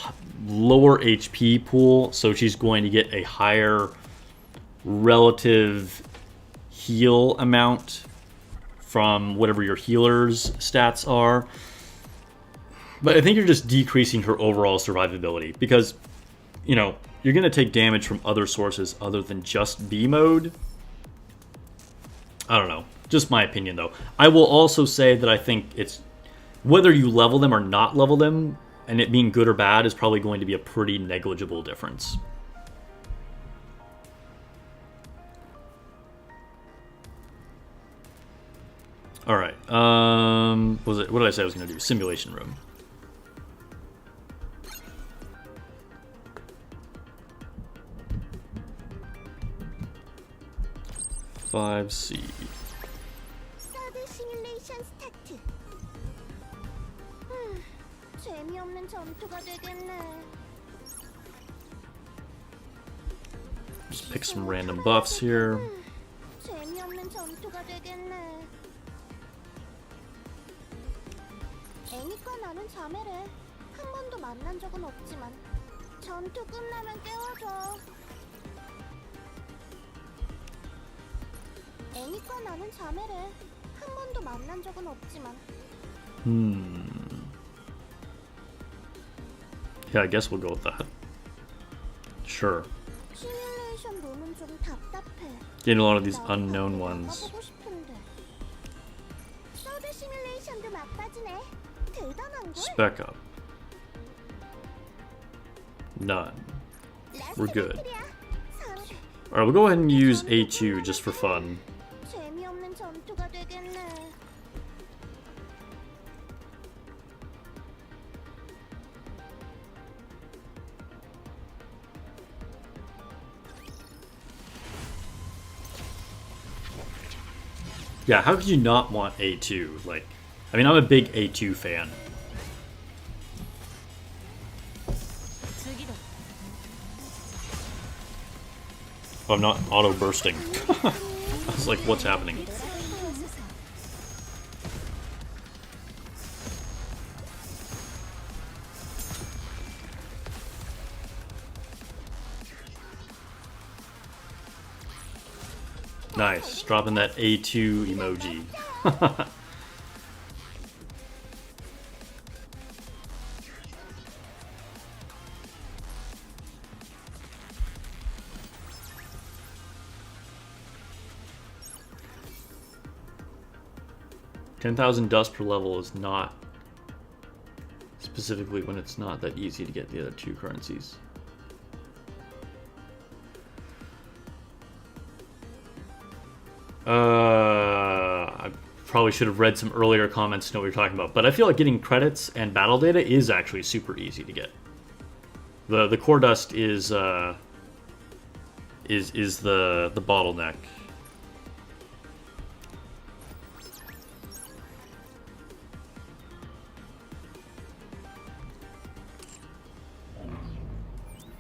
lower HP pool, so she's going to get a higher relative heal amount from whatever your healer's stats are. But I think you're just decreasing her overall survivability because, you know, you're going to take damage from other sources other than just B mode. I don't know. Just my opinion, though. I will also say that I think it's... whether you level them or not level them, and it being good or bad is probably going to be a pretty negligible difference. All right. What did I say I was going to do? Simulation room. (5C). 서드 시뮬레이션 스타트. 재미없는 전투가 되겠네. Just pick some random buffs here. 재미없는 전투가 되겠네. 애니과 나는 자매래. 한 번도 만난 적은 없지만 전투 끝나면 깨워줘. 애니과 나는 자매래. 한 번도 만난 적은 없지만. Yeah, I guess we'll go with that. Sure. 시뮬레이션 룸은 좀 답답해. Getting a lot of these unknown ones. 가보고 싶은데. 서드 시뮬레이션도 막바지네. 대단한 걸. Spec up. None. We're good. Alright, we'll go ahead and use A2 just for fun. 재미없는 전투가 되겠네. Yeah, how could you not want A2? Like, I mean, I'm a big A2 fan. Oh, I'm not auto bursting. I was like, what's happening? Nice, dropping that A2 emoji. $10,000 dust per level is not, specifically when it's not that easy to get the other two currencies. I probably should have read some earlier comments to know what you're talking about, but I feel like getting credits and battle data is actually super easy to get. The core dust is the bottleneck.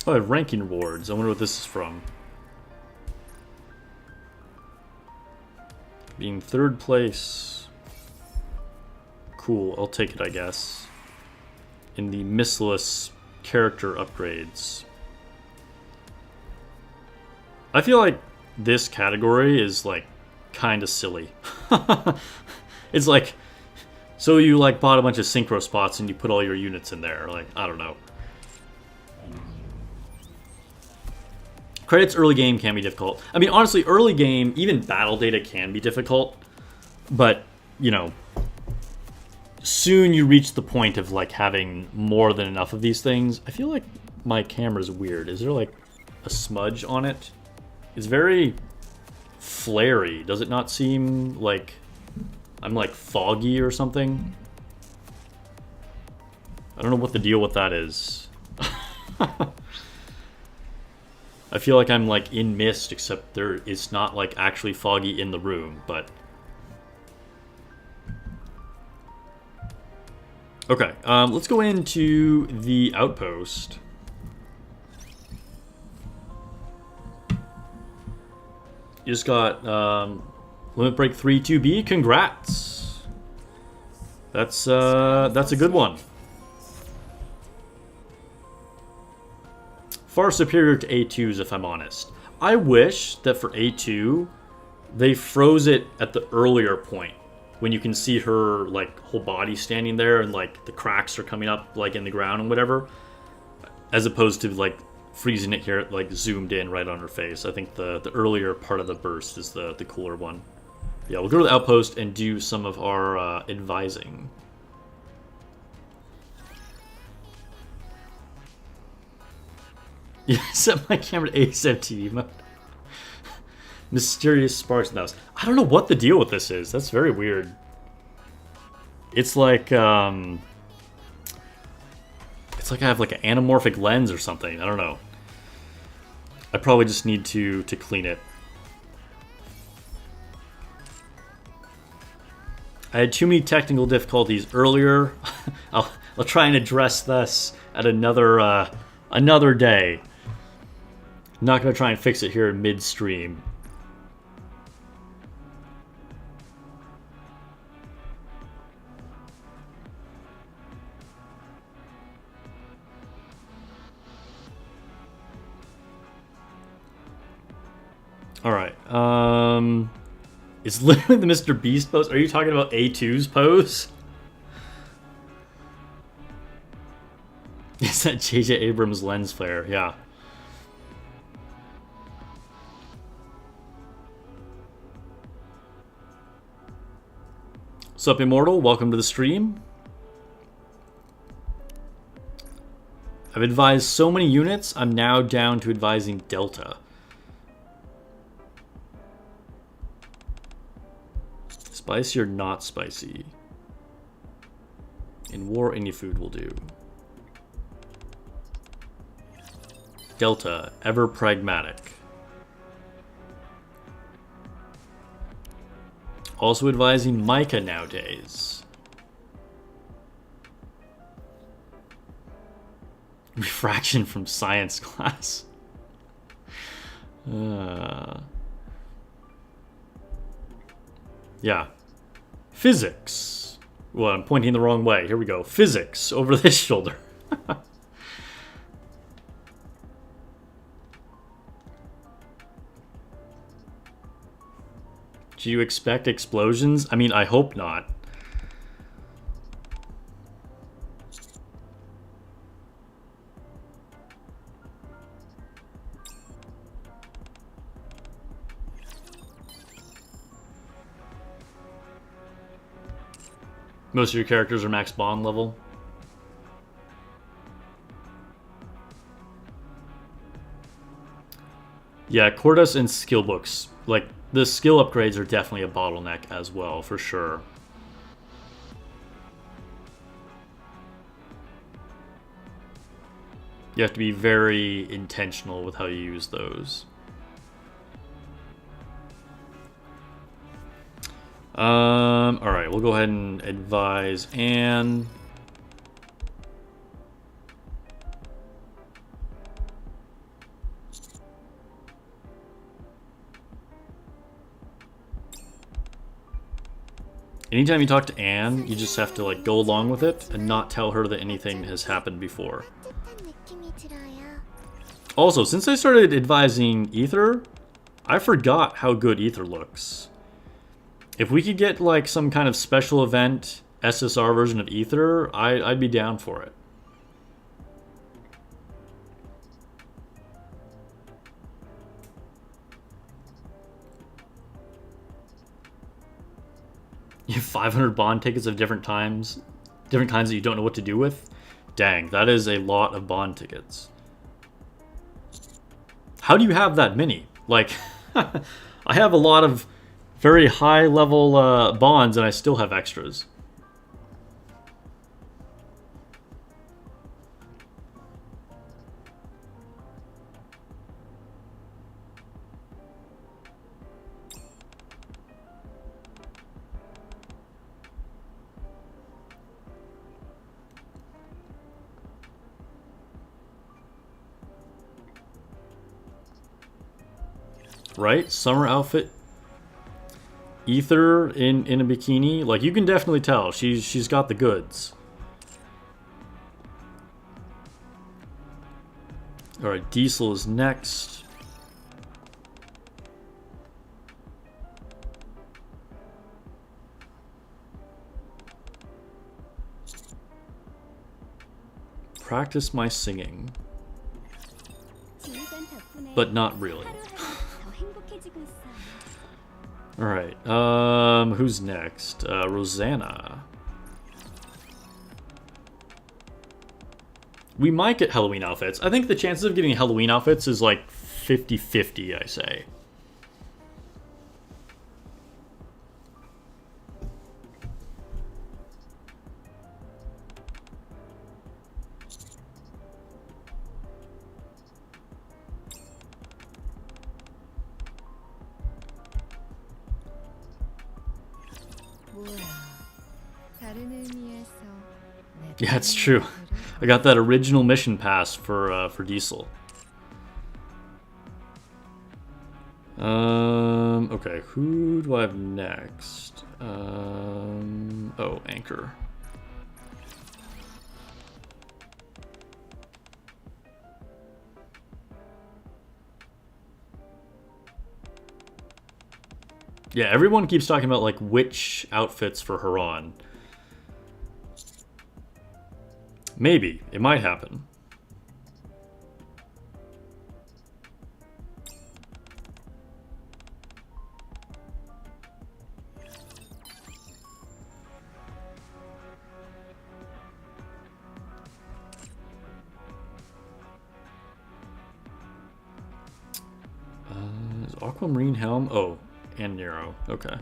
Oh, I have ranking rewards. I wonder what this is from. Being third place. Cool, I'll take it, I guess. In the missless character upgrades. I feel like this category is, like, kind of silly. It's like, so you, like, bought a bunch of synchro spots and you put all your units in there. Like, I don't know. Credits early game can be difficult. I mean, honestly, early game, even battle data can be difficult. But, you know, soon you reach the point of, like, having more than enough of these things. I feel like my camera's weird. Is there, like, a smudge on it? It's very flary. Does it not seem like I'm, like, foggy or something? I don't know what the deal with that is. I feel like I'm, like, in mist, except it's not, like, actually foggy in the room, but... Okay, let's go into the Outpost. You just got Limit Break 3 2B. Congrats! That's a good one. Far superior to A2s, if I'm honest. I wish that for A2, they froze it at the earlier point, when you can see her, like, whole body standing there and, like, the cracks are coming up, like, in the ground and whatever, as opposed to, like, freezing it here, like, zoomed in right on her face. I think the earlier part of the burst is the cooler one. Yeah, we'll go to the Outpost and do some of our advising. Yeah, set my camera to ASMTV mode. Mysterious sparks in the house. I don't know what the deal with this is. That's very weird. It's like I have like an anamorphic lens or something. I don't know. I probably just need to clean it. I had too many technical difficulties earlier. I'll try and address this at another day. I'm not gonna try and fix it here in midstream. All right. It's literally the Mr. Beast pose. Are you talking about A2's pose? Is that J.J. Abrams' lens flare? Yeah. What's up, Immortal? Welcome to the stream. I've advised so many units, I'm now down to advising Delta. Spicy or not spicy? In war, any food will do. Delta, ever pragmatic. Also advising Micah nowadays. Refraction from science class. Yeah. Physics. Well, I'm pointing the wrong way. Here we go. Physics over this shoulder. Do you expect explosions? I mean, I hope not. Most of your characters are max bond level. Yeah, Cortus and skill books. Like, the skill upgrades are definitely a bottleneck as well, for sure. You have to be very intentional with how you use those. Alright, we'll go ahead and advise Anne. Anytime you talk to Anne, you just have to like go along with it and not tell her that anything has happened before. Also, since I started advising Ether, I forgot how good Ether looks. If we could get like some kind of special event SSR version of Ether, I'd be down for it. You have 500 bond tickets of different kinds that you don't know what to do with? Dang, that is a lot of bond tickets. How do you have that many? Like, I have a lot of very high level bonds and I still have extras. Right? Summer outfit. Ether in a bikini. Like, you can definitely tell. She's got the goods. Alright, Diesel is next. Practice my singing. But not really. Alright, who's next? Rosanna. We might get Halloween outfits. I think the chances of getting Halloween outfits is like 50-50, I say. Yeah, it's true. I got that original mission pass for Diesel. Okay, who do I have next? Oh, Anchor. Yeah, everyone keeps talking about like which outfits for Haran. Maybe. It might happen. Is Aquamarine Helm? Oh, and Nero. Okay.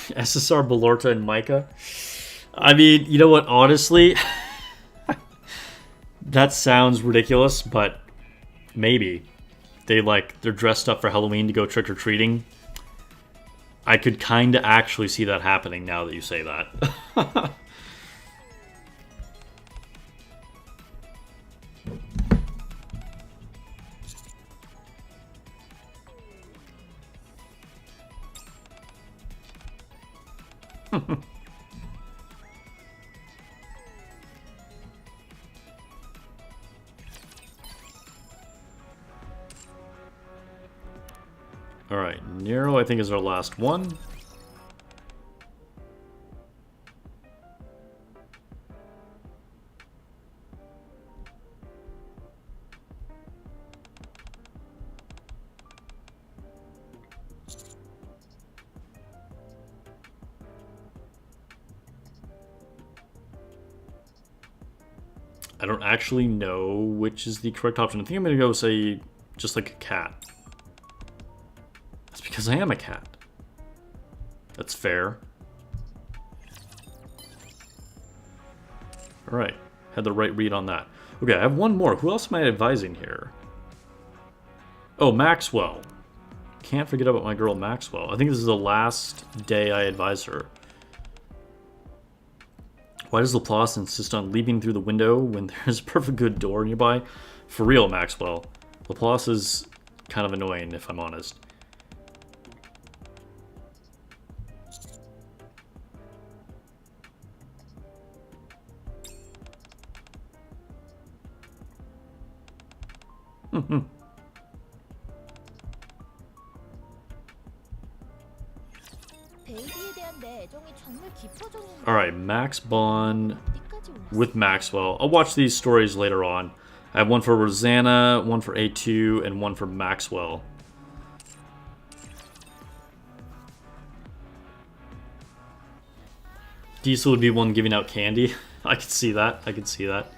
SSR Belorta and Micah. I mean, you know what? Honestly, that sounds ridiculous, but maybe they're dressed up for Halloween to go trick or treating. I could kind of actually see that happening now that you say that. Alright, Nero I think is our last one. I don't actually know which is the correct option. I think I'm going to go say just like a cat. That's because I am a cat. That's fair. Alright, had the right read on that. Okay, I have one more. Who else am I advising here? Oh, Maxwell. Can't forget about my girl Maxwell. I think this is the last day I advise her. Why does Laplace insist on leaping through the window when there's a perfect good door nearby? For real, Maxwell. Laplace is kind of annoying, if I'm honest. Alright, Max Bond with Maxwell. I'll watch these stories later on. I have one for Rosanna, one for A2, and one for Maxwell. Diesel would be one giving out candy. I could see that. I could see that.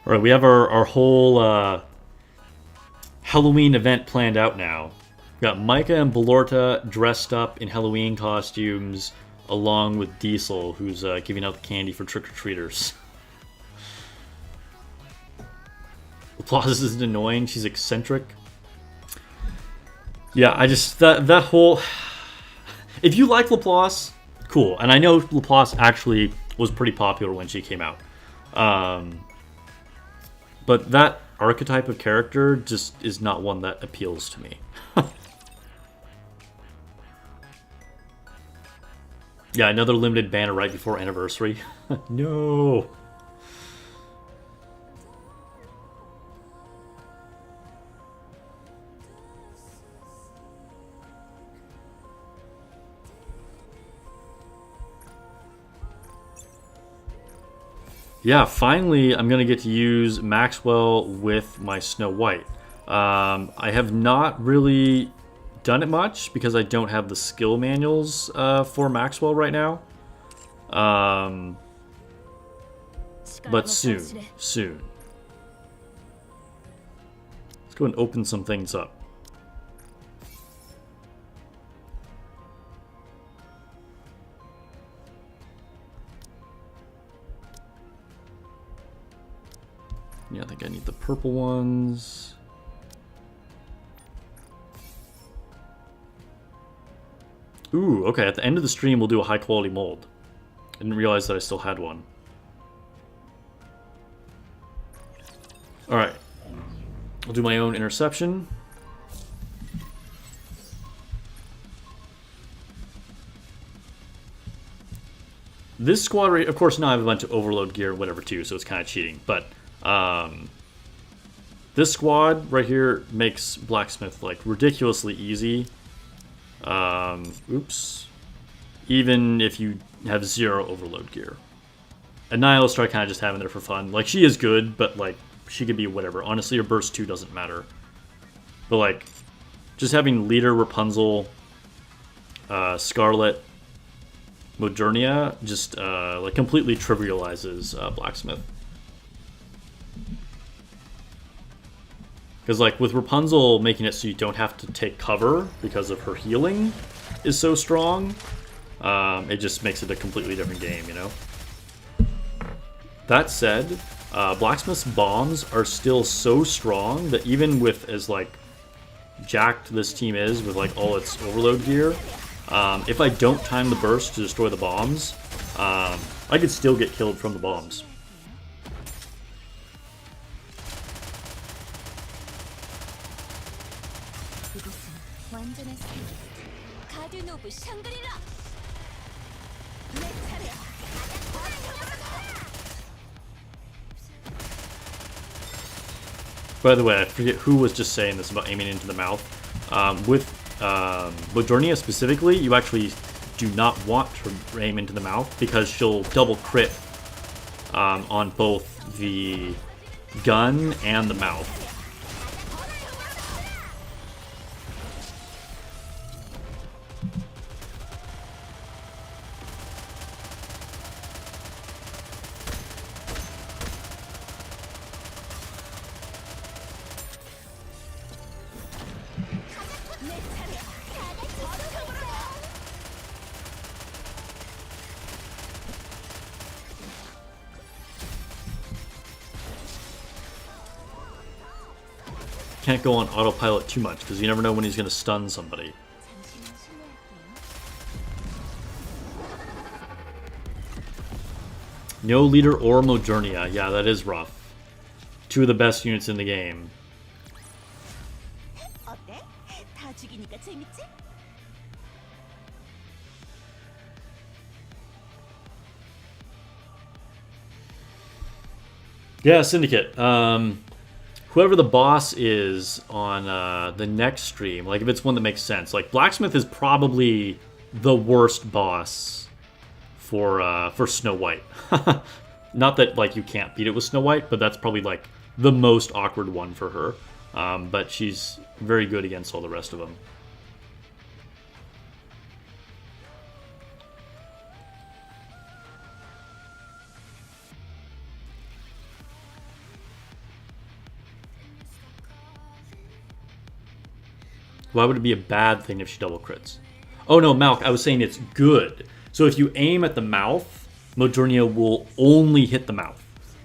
Alright, we have our whole Halloween event planned out now. We got Micah and Belorta dressed up in Halloween costumes, along with Diesel, who's giving out the candy for trick-or-treaters. Laplace isn't annoying, she's eccentric. Yeah, I just, that whole... If you like Laplace, cool. And I know Laplace actually was pretty popular when she came out. But that archetype of character just is not one that appeals to me. Yeah, another limited banner right before anniversary. No. Yeah, finally I'm going to get to use Maxwell with my Snow White. I have not really done it much because I don't have the skill manuals for Maxwell right now. But soon. Soon. Let's go and open some things up. Yeah, I think I need the purple ones. Ooh, okay, at the end of the stream we'll do a high quality mold. I didn't realize that I still had one. Alright. I'll do my own interception. This squad, of course, now I have a bunch of overload gear, whatever, too, so it's kind of cheating. But this squad right here makes Blacksmith like ridiculously easy. Oops. Even if you have 0 overload gear. And Nihilist I kind of just having there for fun. Like, she is good, but like she could be whatever. Honestly, her burst 2 doesn't matter. But like, just having Leader, Rapunzel, Scarlet, Modernia just like completely trivializes Blacksmith. Because like with Rapunzel making it so you don't have to take cover because of her healing is so strong, it just makes it a completely different game, you know? That said, Blacksmith's bombs are still so strong that even with as like jacked this team is with like all its overload gear, if I don't time the burst to destroy the bombs, I could still get killed from the bombs. By the way, I forget who was just saying this about aiming into the mouth. With Modernia specifically, you actually do not want to aim into the mouth because she'll double crit on both the gun and the mouth. Can't go on autopilot too much because you never know when he's going to stun somebody. No Leader or Modernia. Yeah, that is rough. 2 of the best units in the game. Yeah, Syndicate. Whoever the boss is on the next stream, like if it's one that makes sense, like Blacksmith is probably the worst boss for Snow White. Not that like you can't beat it with Snow White, but that's probably like the most awkward one for her. But she's very good against all the rest of them. Why would it be a bad thing if she double crits? Oh no, Malk, I was saying it's good. So if you aim at the mouth, Modernia will only hit the mouth.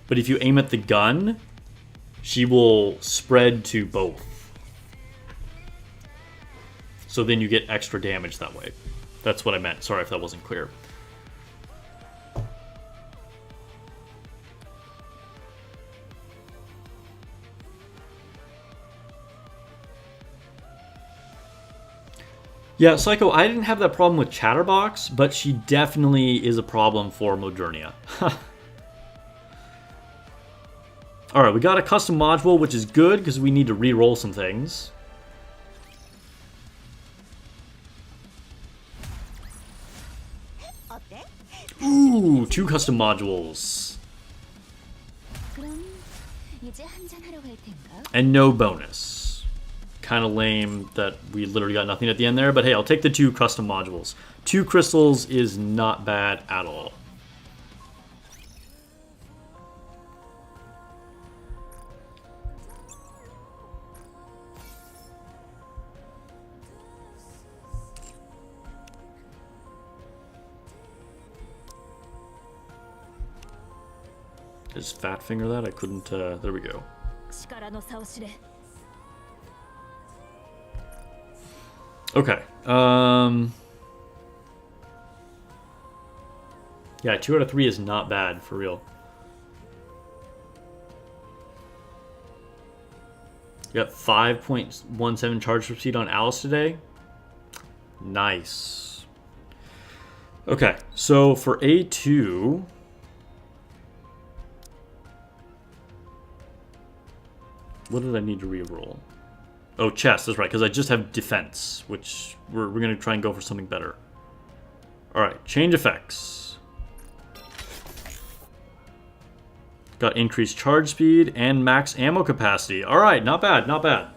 But if you aim at the gun, she will spread to both. So then you get extra damage that way. That's what I meant. Sorry if that wasn't clear. Yeah, Psycho, I didn't have that problem with Chatterbox, but she definitely is a problem for Modernia. Alright, we got a custom module, which is good because we need to re-roll some things. Ooh, 2 custom modules. And no bonus. Kind of lame that we literally got nothing at the end there, but hey, I'll take the 2 custom modules. 2 crystals is not bad at all. Just fat finger that? I couldn't, there we go. 力の差を知れ。 Okay, yeah, 2 out of 3 is not bad, for real. You got 5.17 charge per speed on Alice today. Nice. Okay, so for A2... What did I need to re-roll? Oh, chest, that's right, because I just have defense, which we're going to try and go for something better. Alright, change effects. Got increased charge speed and max ammo capacity. Alright, not bad, not bad.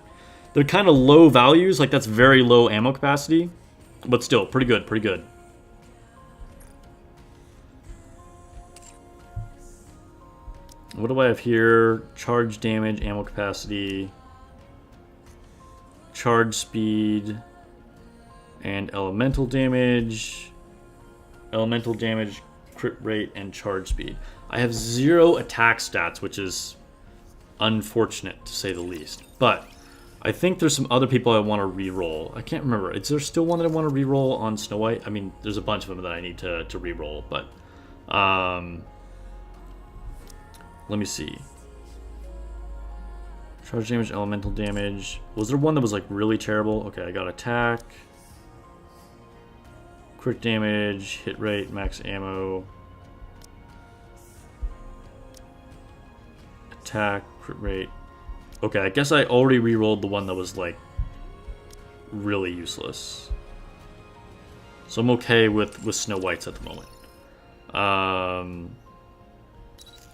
They're kind of low values, like that's very low ammo capacity. But still, pretty good, pretty good. What do I have here? Charge damage, ammo capacity, charge speed, and elemental damage. Elemental damage, crit rate, and charge speed. I have 0 attack stats, which is unfortunate to say the least. But I think there's some other people I want to re-roll. I can't remember. Is there still one that I want to re-roll on Snow White? I mean, there's a bunch of them that I need to re-roll, but let me see. Charge damage, elemental damage. Was there one that was like really terrible? Okay, I got attack, crit damage, hit rate, max ammo, attack, crit rate. Okay, I guess I already re-rolled the one that was like really useless. So I'm okay with Snow White's at the moment.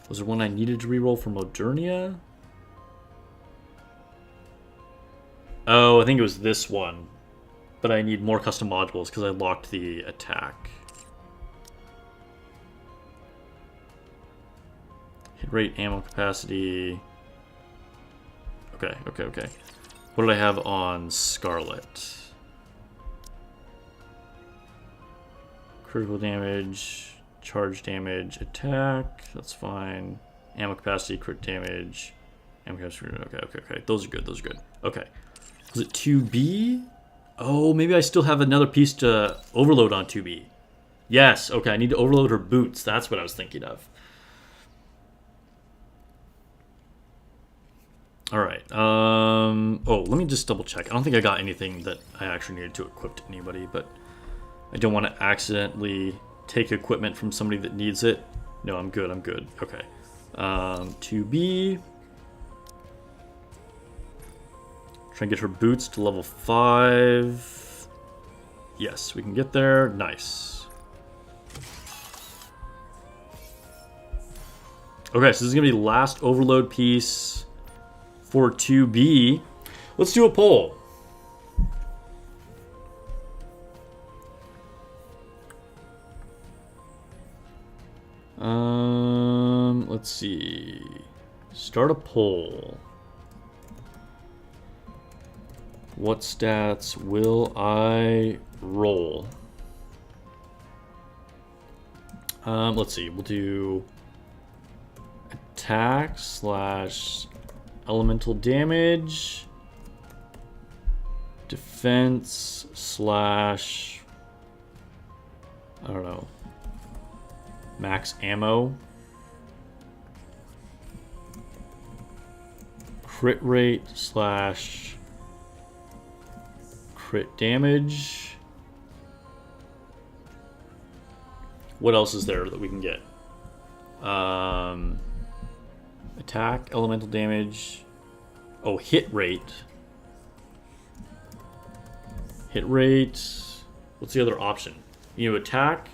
Was there one I needed to re-roll for Modernia? Oh, I think it was this one. But I need more custom modules because I locked the attack. Hit rate, ammo capacity. Okay, okay, okay. What did I have on Scarlet? Critical damage, charge damage, attack. That's fine. Ammo capacity, crit damage. Ammo capacity. Okay, okay, okay. Those are good. Those are good. Okay. Was it 2B? Oh, maybe I still have another piece to overload on 2B. Yes. Okay, I need to overload her boots. That's what I was thinking of. All right. Oh, let me just double check. I don't think I got anything that I actually needed to equip to anybody, but I don't want to accidentally take equipment from somebody that needs it. No, I'm good. I'm good. Okay. 2B. Try and get her boots to level 5. Yes, we can get there. Nice. Okay, so this is going to be the last overload piece for 2B. Let's do a poll. Let's see. Start a poll. What stats will I roll? Let's see. We'll do attack / elemental damage, defense / I don't know, max ammo, crit rate / crit damage. What else is there that we can get? Attack, elemental damage. Oh, hit rate. Hit rate. What's the other option? You know, attack,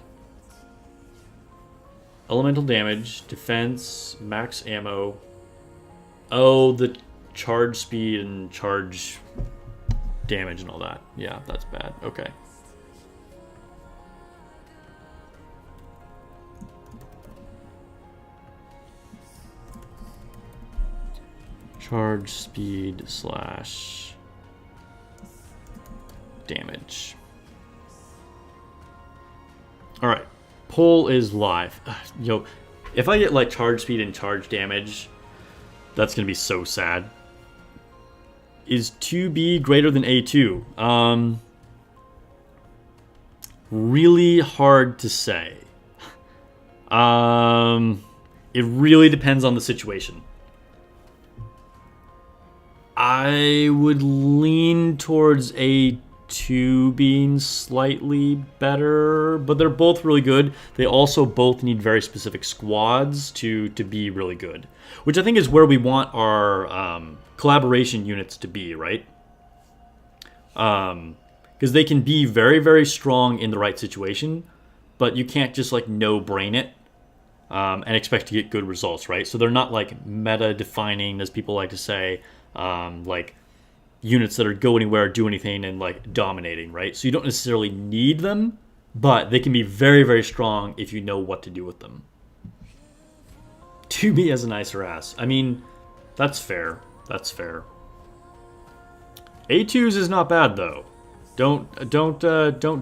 elemental damage, defense, max ammo. Oh, the charge speed and charge damage and all that. Yeah, that's bad. Okay. Charge speed / damage. All right, poll is live. Yo, If I get like charge speed and charge damage, that's gonna be so sad. Is 2B greater than A2? Really hard to say. It really depends on the situation. I would lean towards A2 being slightly better, but they're both really good. They also both need very specific squads to be really good, which I think is where we want our collaboration units to be, right? Because they can be very, very strong in the right situation, but you can't just like no-brain it and expect to get good results, right? So they're not like meta-defining, as people like to say, like units that are go anywhere, do anything, and like dominating, right? So you don't necessarily need them, but they can be very, very strong if you know what to do with them. 2B has a nicer ass. I mean, that's fair. That's fair. A2s is not bad though. Don't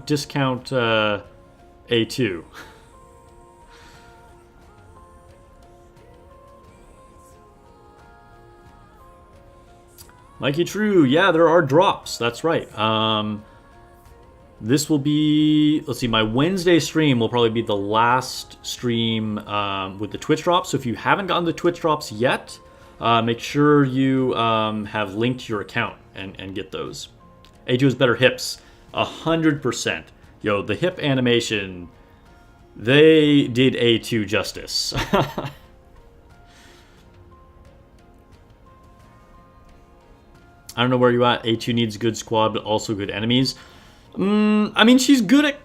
discount A2. Mikey True, yeah, there are drops. That's right. This will be, let's see, my Wednesday stream will probably be the last stream with the Twitch drops. So if you haven't gotten the Twitch drops yet, make sure you have linked your account and get those. A2 has better hips, 100%. Yo, the hip animation, they did A2 justice. I don't know where you at. A2 needs good squad, but also good enemies. I mean, she's good at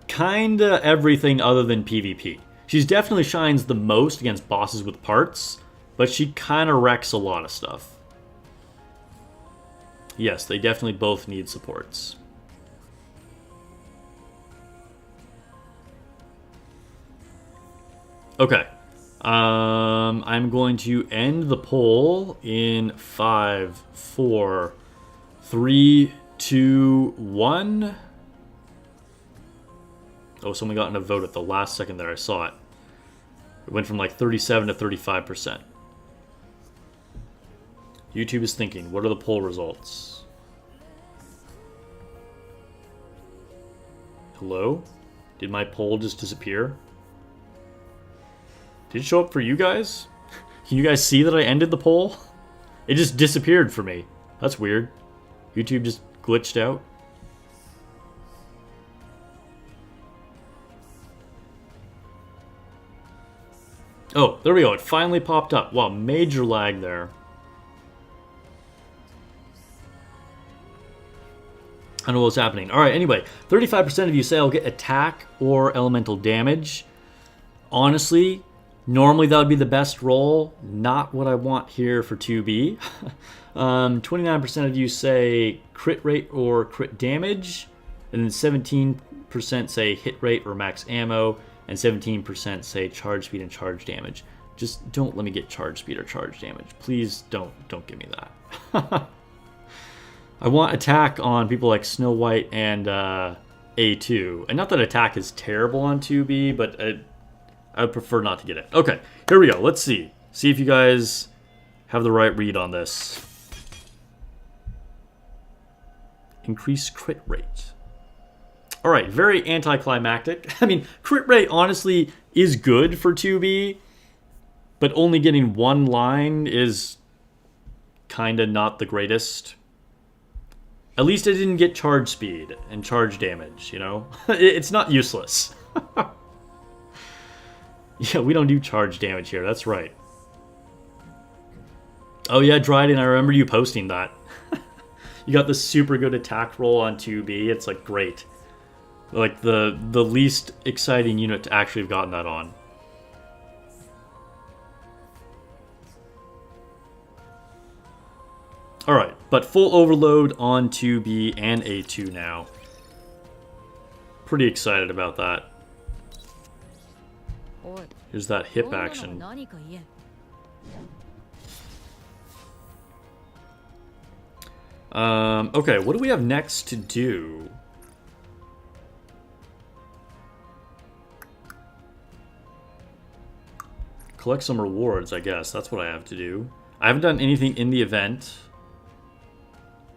kinda everything other than PvP. She's definitely shines the most against bosses with parts, but she kinda wrecks a lot of stuff. Yes, they definitely both need supports. Okay. I'm going to end the poll in 5, 4, 3, 2, 1. Oh, someone got in a vote at the last second there. I saw it. It went from like 37 to 35%. YouTube is thinking, what are the poll results? Hello? Did my poll just disappear? Did it show up for you guys? Can you guys see that I ended the poll? It just disappeared for me. That's weird. YouTube just glitched out. Oh, there we go. It finally popped up. Wow, major lag there. I don't know what's happening. Alright, anyway. 35% of you say I'll get attack or elemental damage. Honestly, normally that would be the best roll. Not what I want here for 2B. 29% of you say crit rate or crit damage. And then 17% say hit rate or max ammo. And 17% say charge speed and charge damage. Just don't let me get charge speed or charge damage. Please don't give me that. I want attack on people like Snow White and A2. And not that attack is terrible on 2B, but I would prefer not to get it. Okay, here we go. Let's see. See if you guys have the right read on this. Increase crit rate. All right, very anticlimactic. I mean, crit rate honestly is good for 2B, but only getting one line is kind of not the greatest. At least I didn't get charge speed and charge damage, you know? It's not useless. Yeah, we don't do charge damage here, that's right. Oh yeah, Dryden, I remember you posting that. You got this super good attack roll on 2B, it's like great. Like the least exciting unit to actually have gotten that on. Alright, but full overload on 2B and A2 now. Pretty excited about that. Here's that hip action. Okay, what do we have next to do? collect some rewards, I guess. That's what I have to do. I haven't done anything in the event.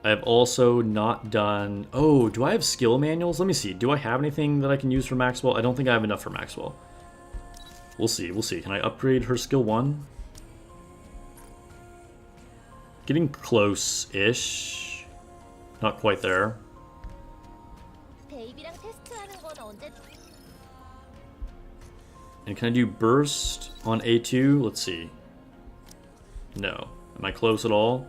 I have also not done... Oh, do I have skill manuals? Let me see. Do I have anything that I can use for Maxwell? I don't think I have enough for Maxwell. We'll see. We'll see. Can I upgrade her skill 1? Getting close-ish. Not quite there. 베이비랑 테스트하는 건 언제? And can I do burst on A2? Let's see. No. Am I close at all?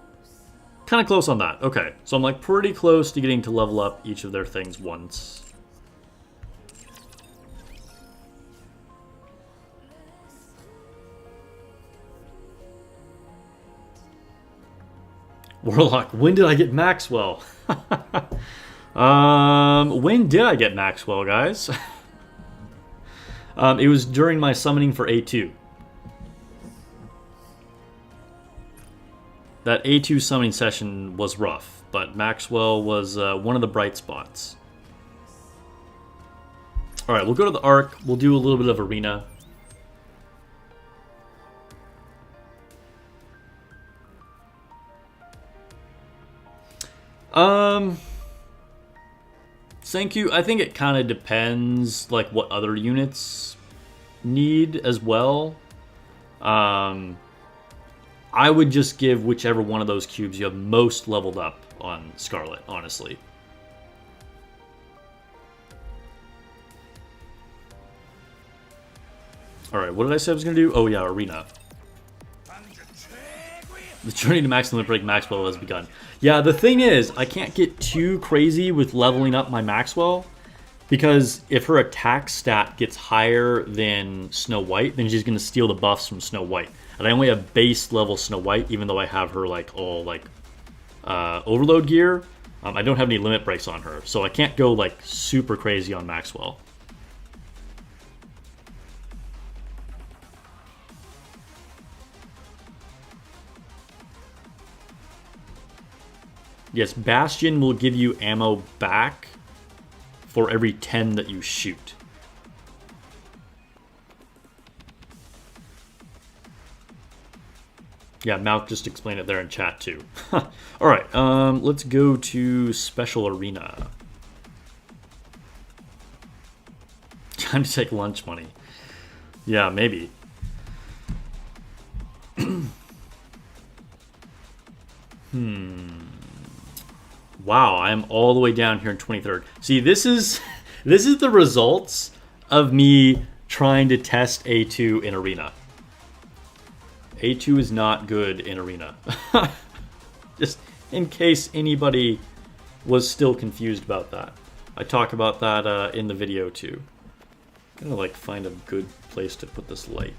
Kind of close on that. Okay. So I'm like pretty close to getting to level up each of their things once. Warlock, when did I get Maxwell? When did I get Maxwell, guys? It was during my summoning for A2. That A2 summoning session was rough, but Maxwell was one of the bright spots. Alright, we'll go to the Arc. We'll do a little bit of Arena. Thank you. I think it kind of depends, like, what other units need as well. I would just give whichever one of those cubes you have most leveled up on Scarlet, honestly. Alright, what did I say I was going to do? Oh yeah, Arena. The journey to Max Limit Break Maxwell has begun. Yeah, the thing is, I can't get too crazy with leveling up my Maxwell, because if her attack stat gets higher than Snow White, then she's going to steal the buffs from Snow White. And I only have base level Snow White, even though I have her like all like overload gear. I don't have any limit breaks on her, so I can't go like super crazy on Maxwell. Yes, Bastion will give you ammo back for every 10 that you shoot. Yeah, Malk just explained it there in chat too. Alright, let's go to Special Arena. Time to take lunch money. Yeah, maybe. Wow, I'm all the way down here in 23rd. See, this is the results of me trying to test A2 in Arena. A2 is not good in Arena. Just in case anybody was still confused about that. I talk about that in the video too. I'm gonna like find a good place to put this light.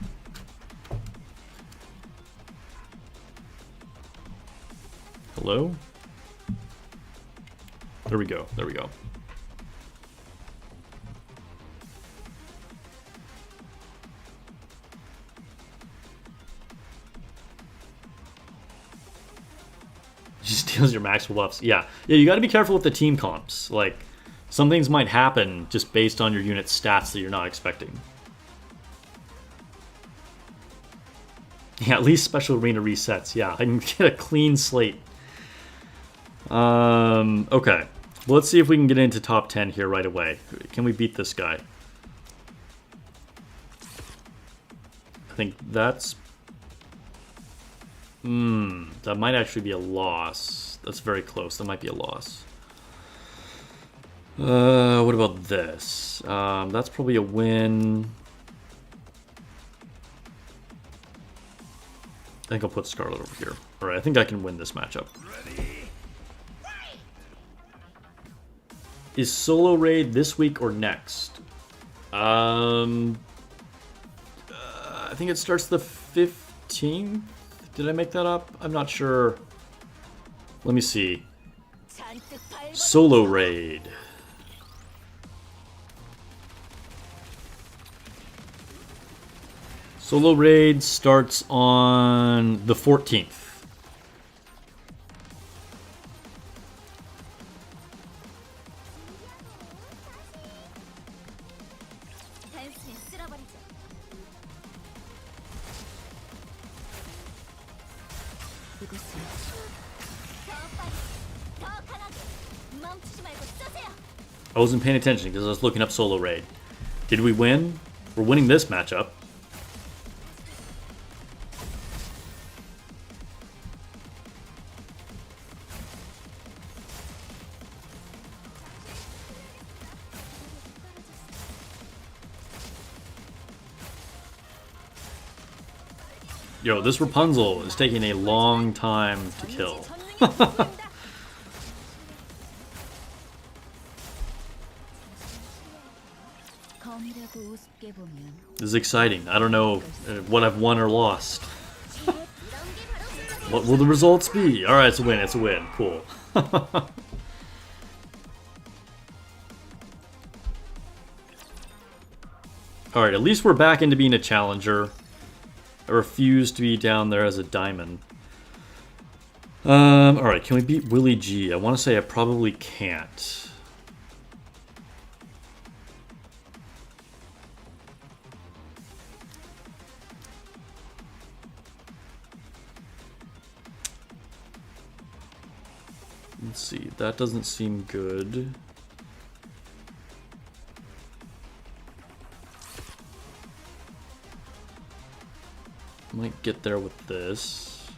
Hello? There we go. There we go. She steals your Maxwell buffs. Yeah. Yeah, you got to be careful with the team comps. Like, some things might happen just based on your unit's stats that you're not expecting. Yeah, at least Special Arena resets. Yeah, I can get a clean slate. Okay. Well, let's see if we can get into top 10 here right away. Can we beat this guy? I think that's... that might actually be a loss. That's very close. That might be a loss. What about this? That's probably a win. I think I'll put Scarlet over here. Alright, I think I can win this matchup. Is solo raid this week or next? I think it starts the 15th. Did I make that up? I'm not sure. Let me see. Solo raid. Solo raid starts on the 14th. I wasn't paying attention because I was looking up solo raid. Did we win? We're winning this matchup. Yo, this Rapunzel is taking a long time to kill. This is exciting. I don't know what I've won or lost. What will the results be? Alright, it's a win. It's a win. Cool. Alright, at least we're back into being a challenger. I refuse to be down there as a diamond. Alright, can we beat Willie G? I want to say I probably can't. Let's see, that doesn't seem good. Might get there with this.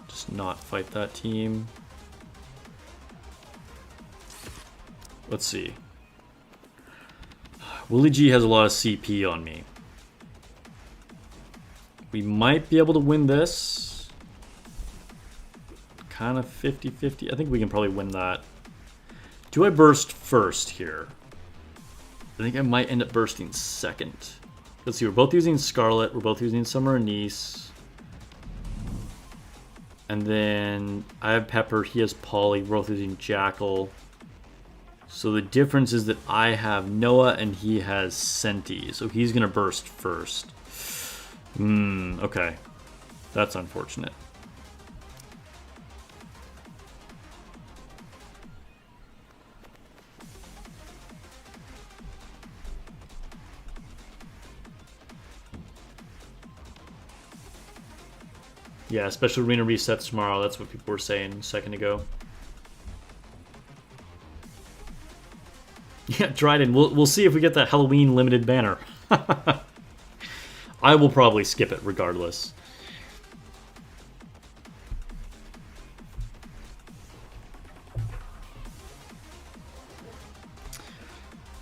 Just not fight that team. Let's see. Willie G has a lot of CP on me. We might be able to win this. Kind of 50-50. I think we can probably win that. Do I burst first here? I think I might end up bursting second. Let's see, we're both using Scarlet, we're both using Summer Anise. And then I have Pepper, he has Polly, we're both using Jackal. So the difference is that I have Noah and he has Senti, so he's gonna burst first. Okay. That's unfortunate. Yeah, special arena resets tomorrow. That's what people were saying a second ago. Yeah, Dryden. We'll see if we get that Halloween limited banner. I will probably skip it regardless.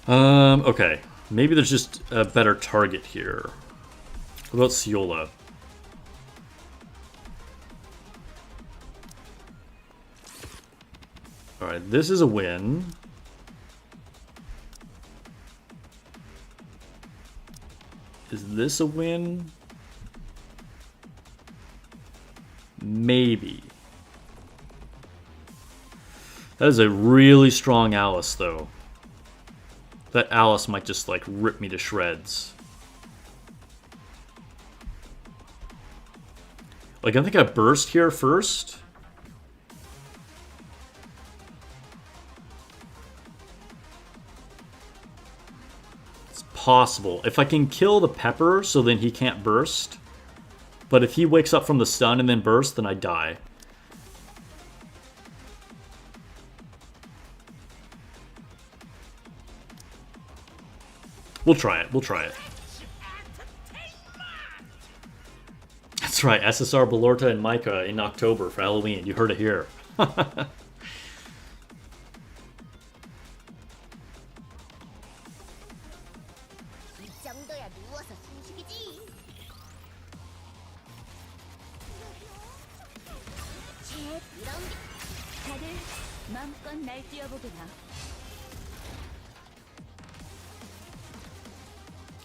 Okay. Maybe there's just a better target here. What about Ciola? Alright, this is a win. Is this a win? Maybe. That is a really strong Alice, though. That Alice might just, like, rip me to shreds. Like, I think I burst here first. Possible. If I can kill the Pepper so then he can't burst. But if he wakes up from the stun and then bursts, then I die. We'll try it. We'll try it. That's right. SSR, Balorta, and Micah in October for Halloween. You heard it here.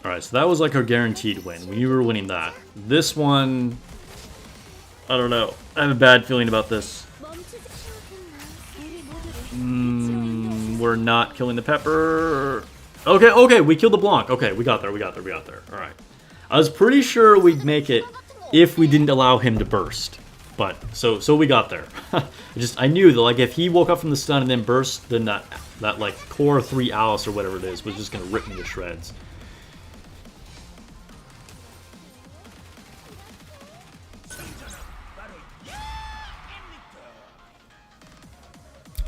Alright, so that was like our guaranteed win. We were winning that. This one, I don't know. I have a bad feeling about this. We're not killing the Pepper. Okay, we killed the Blanc. Okay, we got there. Alright. I was pretty sure we'd make it if we didn't allow him to burst. But, so we got there. I knew that, like, if he woke up from the stun and then burst, then that like, core 3 Alice or whatever it is was just gonna rip me to shreds.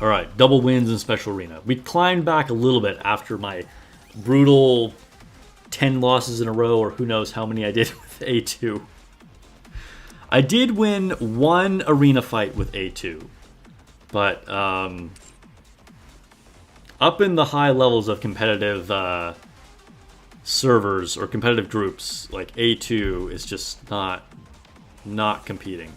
Alright, double wins in Special Arena. We climbed back a little bit after my brutal 10 losses in a row, or who knows how many I did with A2. I did win one arena fight with A2, but up in the high levels of competitive servers or competitive groups, like A2 is just not competing.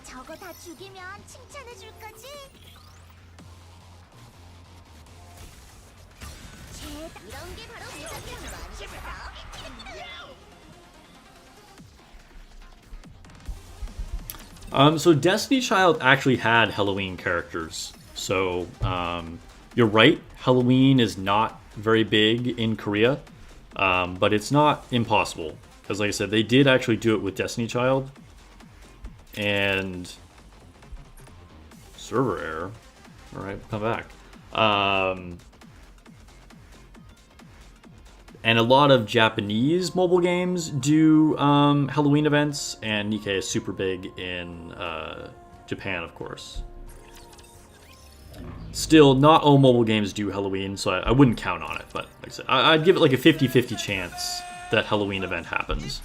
저거 다 죽이면 칭찬해 줄 거지? 이런 게 바로 무섭다는 거 아니겠어? So Destiny Child actually had Halloween characters. So you're right, Halloween is not very big in Korea, but it's not impossible. Because like I said, they did actually do it with Destiny Child. And server error. Alright, come back. And a lot of Japanese mobile games do Halloween events, and Nikke is super big in Japan, of course. Still, not all mobile games do Halloween, so I wouldn't count on it, but like I said, I'd give it like a 50-50 chance that Halloween event happens.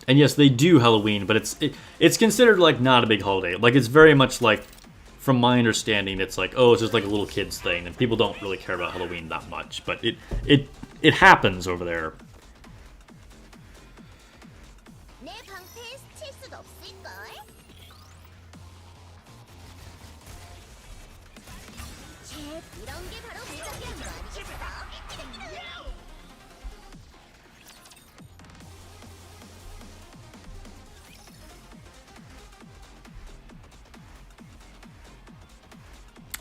And yes, they do Halloween, but it's considered like not a big holiday. Like it's very much like, from my understanding, it's like, oh, it's just like a little kid's thing, and people don't really care about Halloween that much. But it happens over there. 내 방패에 스칠 순 없을걸? 이런 게 바로 무섭다는 거 아니겠어?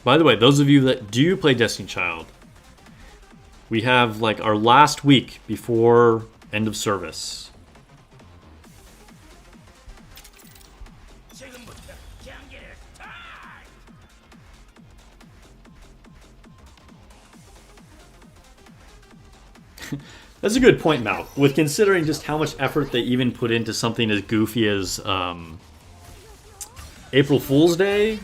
By the way, those of you that do play Destiny Child, we have like our last week before end of service. That's a good point, Mal. With considering just how much effort they even put into something as goofy as April Fool's Day,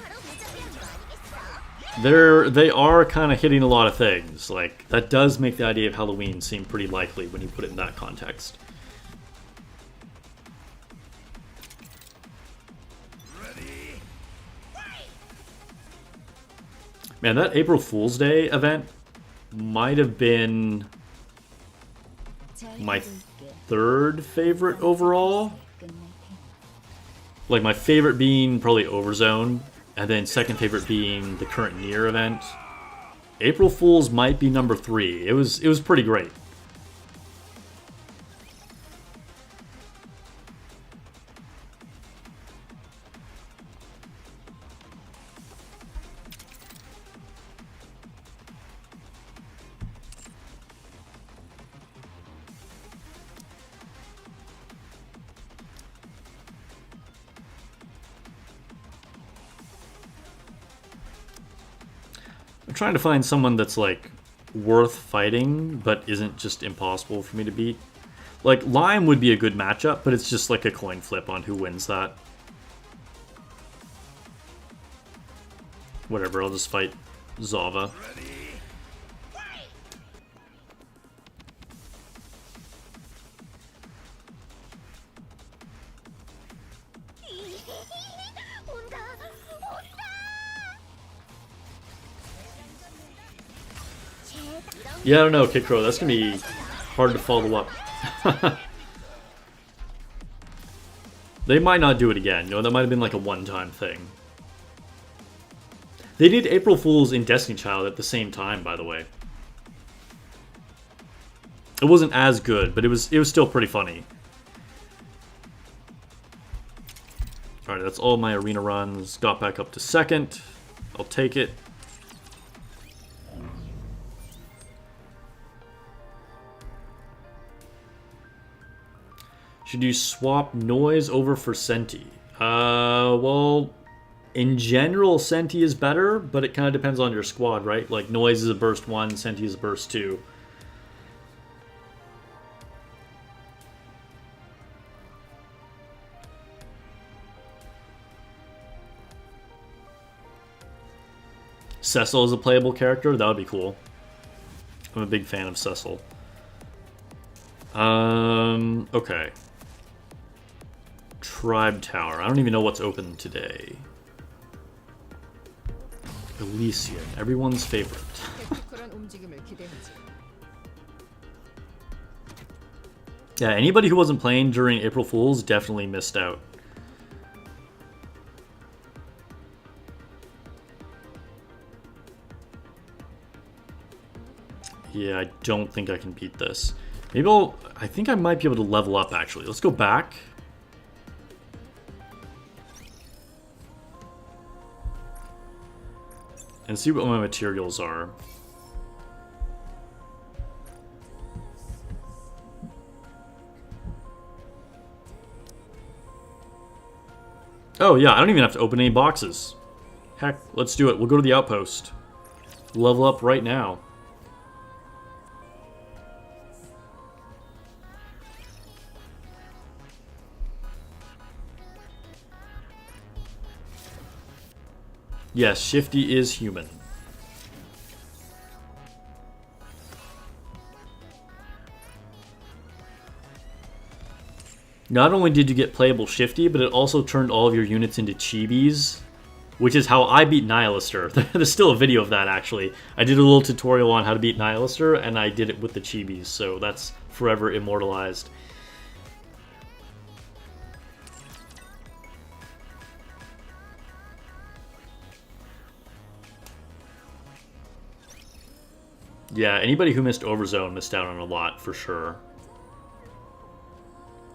they are kind of hitting a lot of things. Like, that does make the idea of Halloween seem pretty likely when you put it in that context. Man, that April Fool's Day event might have been my third favorite overall. Like, my favorite being probably Overzone, and then second favorite being the current Nier event. April Fool's might be number 3. It was pretty great. I'm trying to find someone that's like worth fighting, but isn't just impossible for me to beat. Like, Lime would be a good matchup, but it's just like a coin flip on who wins that. Whatever, I'll just fight Zava. Yeah, I don't know, Kid Crow. That's gonna be hard to follow up. They might not do it again. You know, that might have been like a one-time thing. They did April Fool's in Destiny Child at the same time, by the way. It wasn't as good, but it was still pretty funny. Alright, that's all my arena runs. Got back up to second. I'll take it. Should you swap noise over for Senti? Well, in general, Senti is better, but it kind of depends on your squad, right? Like, noise is a burst 1, Senti is a burst 2. Cecil is a playable character? That would be cool. I'm a big fan of Cecil. Okay. Tribe Tower. I don't even know what's open today. Elysian, everyone's favorite. Yeah, anybody who wasn't playing during April Fools definitely missed out. Yeah, I don't think I can beat this. Maybe I think I might be able to level up, actually. Let's go back. And see what my materials are. Oh yeah, I don't even have to open any boxes. Heck, let's do it. We'll go to the Outpost. Level up right now. Yes, Shifty is human. Not only did you get playable Shifty, but it also turned all of your units into chibis, which is how I beat Nihilister. There's still a video of that, actually. I did a little tutorial on how to beat Nihilister, and I did it with the chibis, so that's forever immortalized. Yeah, anybody who missed Overzone missed out on a lot, for sure.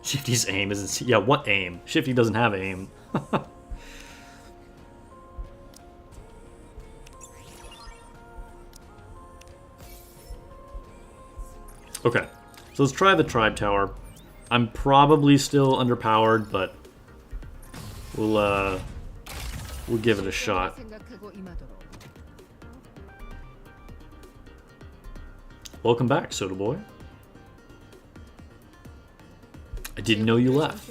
Shifty's aim isn't... Yeah, what aim? Shifty doesn't have aim. Okay, so let's try the Tribe Tower. I'm probably still underpowered, but we'll give it a shot. Welcome back, Soda Boy. I didn't know you left.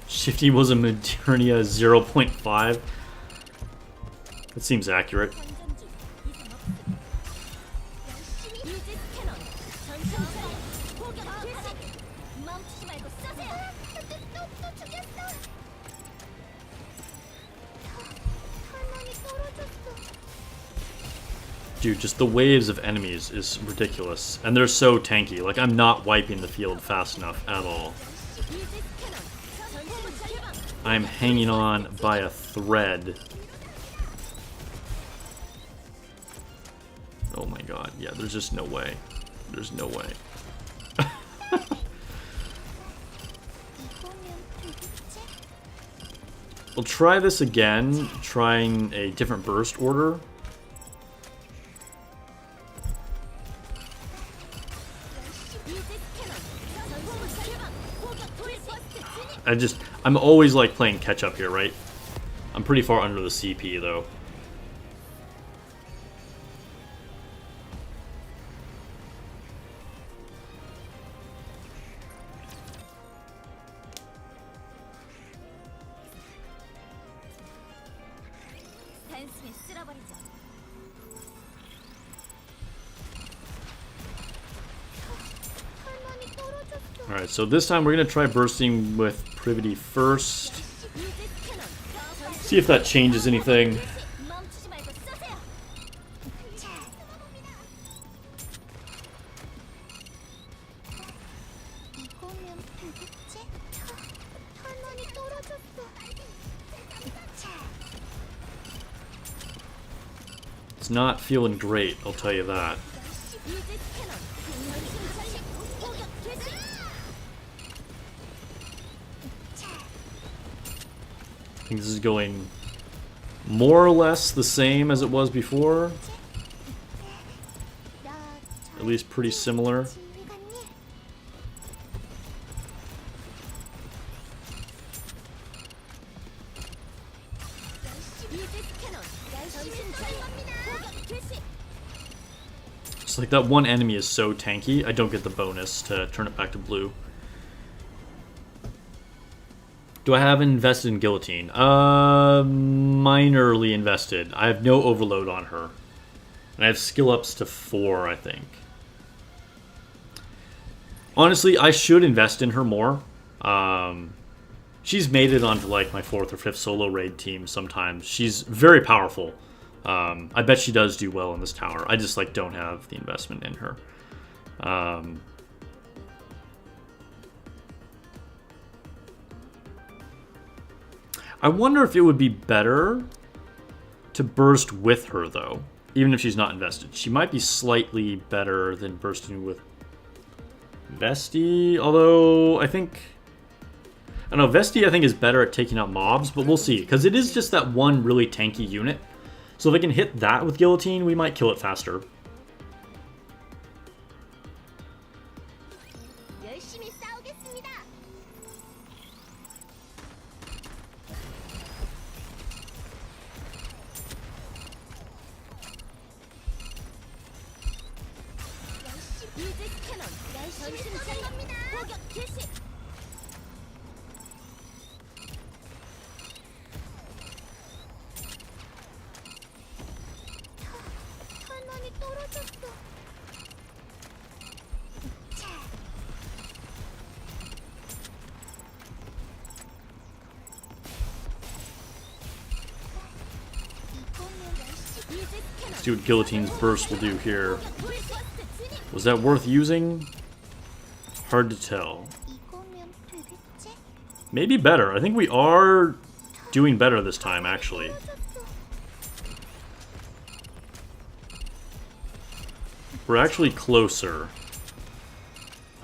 Shifty was a Maternia 0.5. That seems accurate. Dude, just the waves of enemies is ridiculous. And they're so tanky. Like, I'm not wiping the field fast enough at all. I'm hanging on by a thread. Oh my god. Yeah, there's just no way. There's no way. We'll try this again, trying a different burst order. I'm always like playing catch up here, right? I'm pretty far under the CP though. Alright, so this time we're going to try bursting with Privity first. See if that changes anything. It's not feeling great, I'll tell you that. I think this is going more or less the same as it was before. At least pretty similar. It's like that one enemy is so tanky, I don't get the bonus to turn it back to blue. Do I have invested in Guillotine? Minorly invested. I have no overload on her. And I have skill ups to 4, I think. Honestly, I should invest in her more. She's made it onto like my 4th or 5th solo raid team sometimes. She's very powerful. I bet she does do well in this tower. I just like don't have the investment in her. I wonder if it would be better to burst with her though, even if she's not invested. She might be slightly better than bursting with Vesti, although I don't know, Vesti I think is better at taking out mobs, but we'll see, because it is just that one really tanky unit. So if I can hit that with Guillotine, we might kill it faster. Let's see what Guillotine's burst will do here. Was that worth using? Hard to tell. Maybe better. I think we are doing better this time, actually. We're actually closer.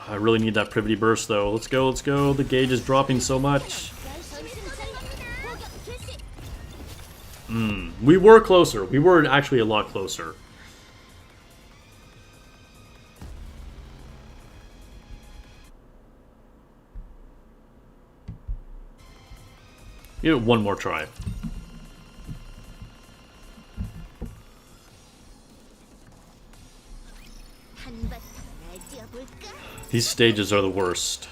I really need that Privity Burst, though. Let's go, let's go. The gauge is dropping so much. We were closer. We were actually a lot closer. Give it one more try. These stages are the worst.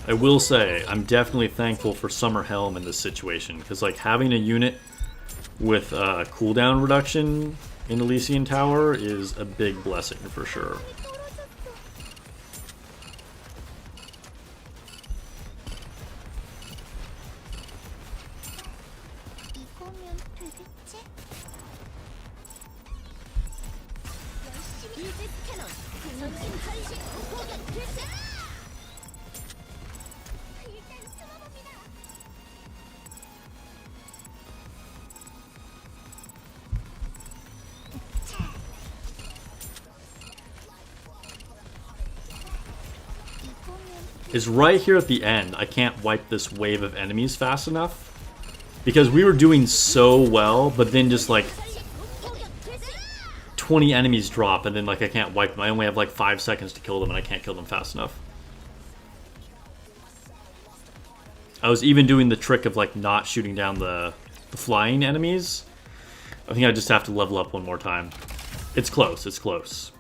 I will say, I'm definitely thankful for Summer Helm in this situation, because like having a unit with cooldown reduction in Elysian Tower is a big blessing for sure. Is right here at the end. I can't wipe this wave of enemies fast enough. Because we were doing so well, but then just like 20 enemies drop and then like I can't wipe them. I only have like 5 seconds to kill them and I can't kill them fast enough. I was even doing the trick of like not shooting down the flying enemies. I think I just have to level up one more time. It's close, it's close.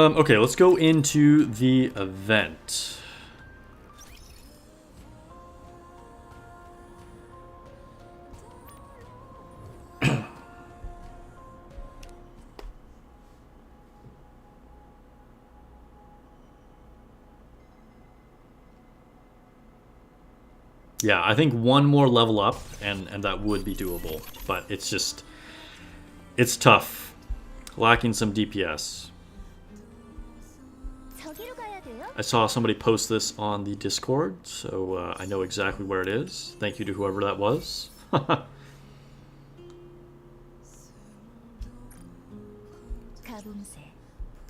Okay, let's go into the event. Yeah, I think one more level up and that would be doable, but it's just, it's tough. Lacking some DPS. 저기로 가야 돼요? I saw somebody post this on the Discord, so I know exactly where it is. Thank you to whoever that was. 가봄새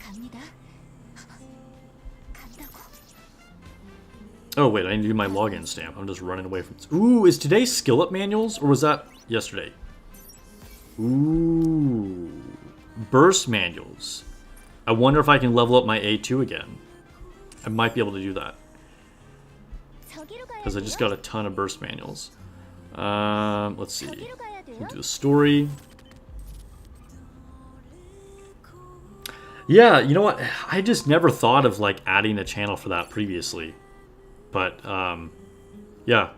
갑니다. 간다고. Oh wait, I need to do my login stamp. I'm just running away from this. Ooh, is today skill up manuals, or was that yesterday? Ooh, burst manuals. I wonder if I can level up my A2 again. I might be able to do that. 저기로 가야 Because I 돼요? just got a ton of burst manuals. Let's see. 저기로 가야 돼요? We'll do the story. Yeah, you know what? I just never thought of like adding a channel for that previously. But yeah,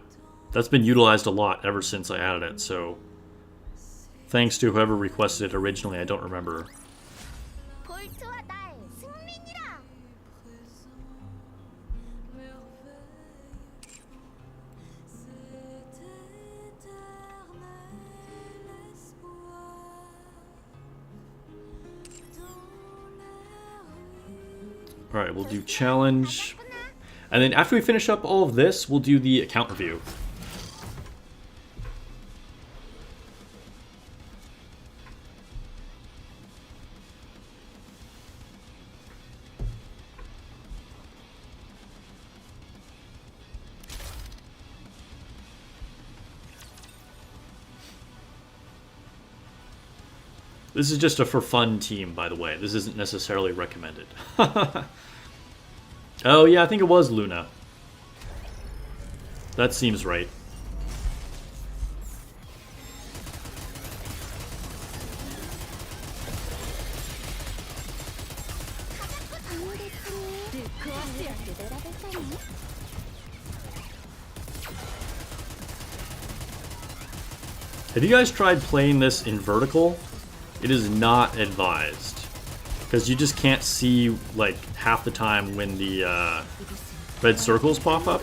that's been utilized a lot ever since I added it. So thanks to whoever requested it originally. I don't remember. 볼트와 나의 승리니라. All right, we'll do challenge. And then after we finish up all of this, we'll do the account review. This is just a for fun team, by the way. This isn't necessarily recommended. Oh, yeah, I think it was Luna. That seems right. Have you guys tried playing this in vertical? It is not advised. Because you just can't see, like, half the time when the red circles pop up.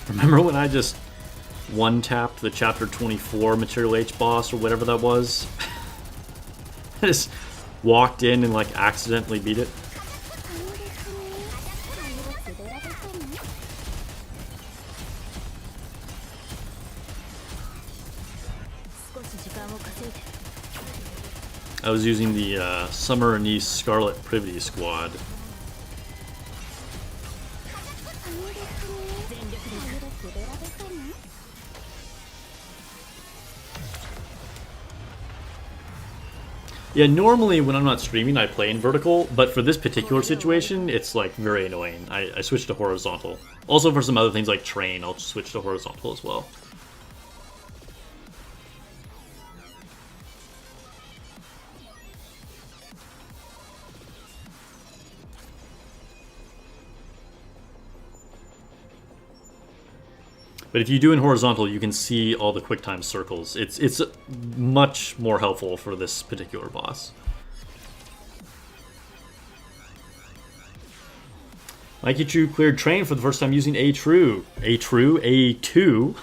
Remember when I just one-tapped the Chapter 24 Material H boss or whatever that was? I just walked in and like accidentally beat it. I was using the Summer Anise Scarlet Privity Squad. Yeah, normally when I'm not streaming, I play in vertical, but for this particular situation, it's like very annoying. I switched to horizontal. Also for some other things like train, I'll switch to horizontal as well. But if you do in horizontal, you can see all the QuickTime circles. It's much more helpful for this particular boss. Mikey True cleared train for the first time using A2. A2?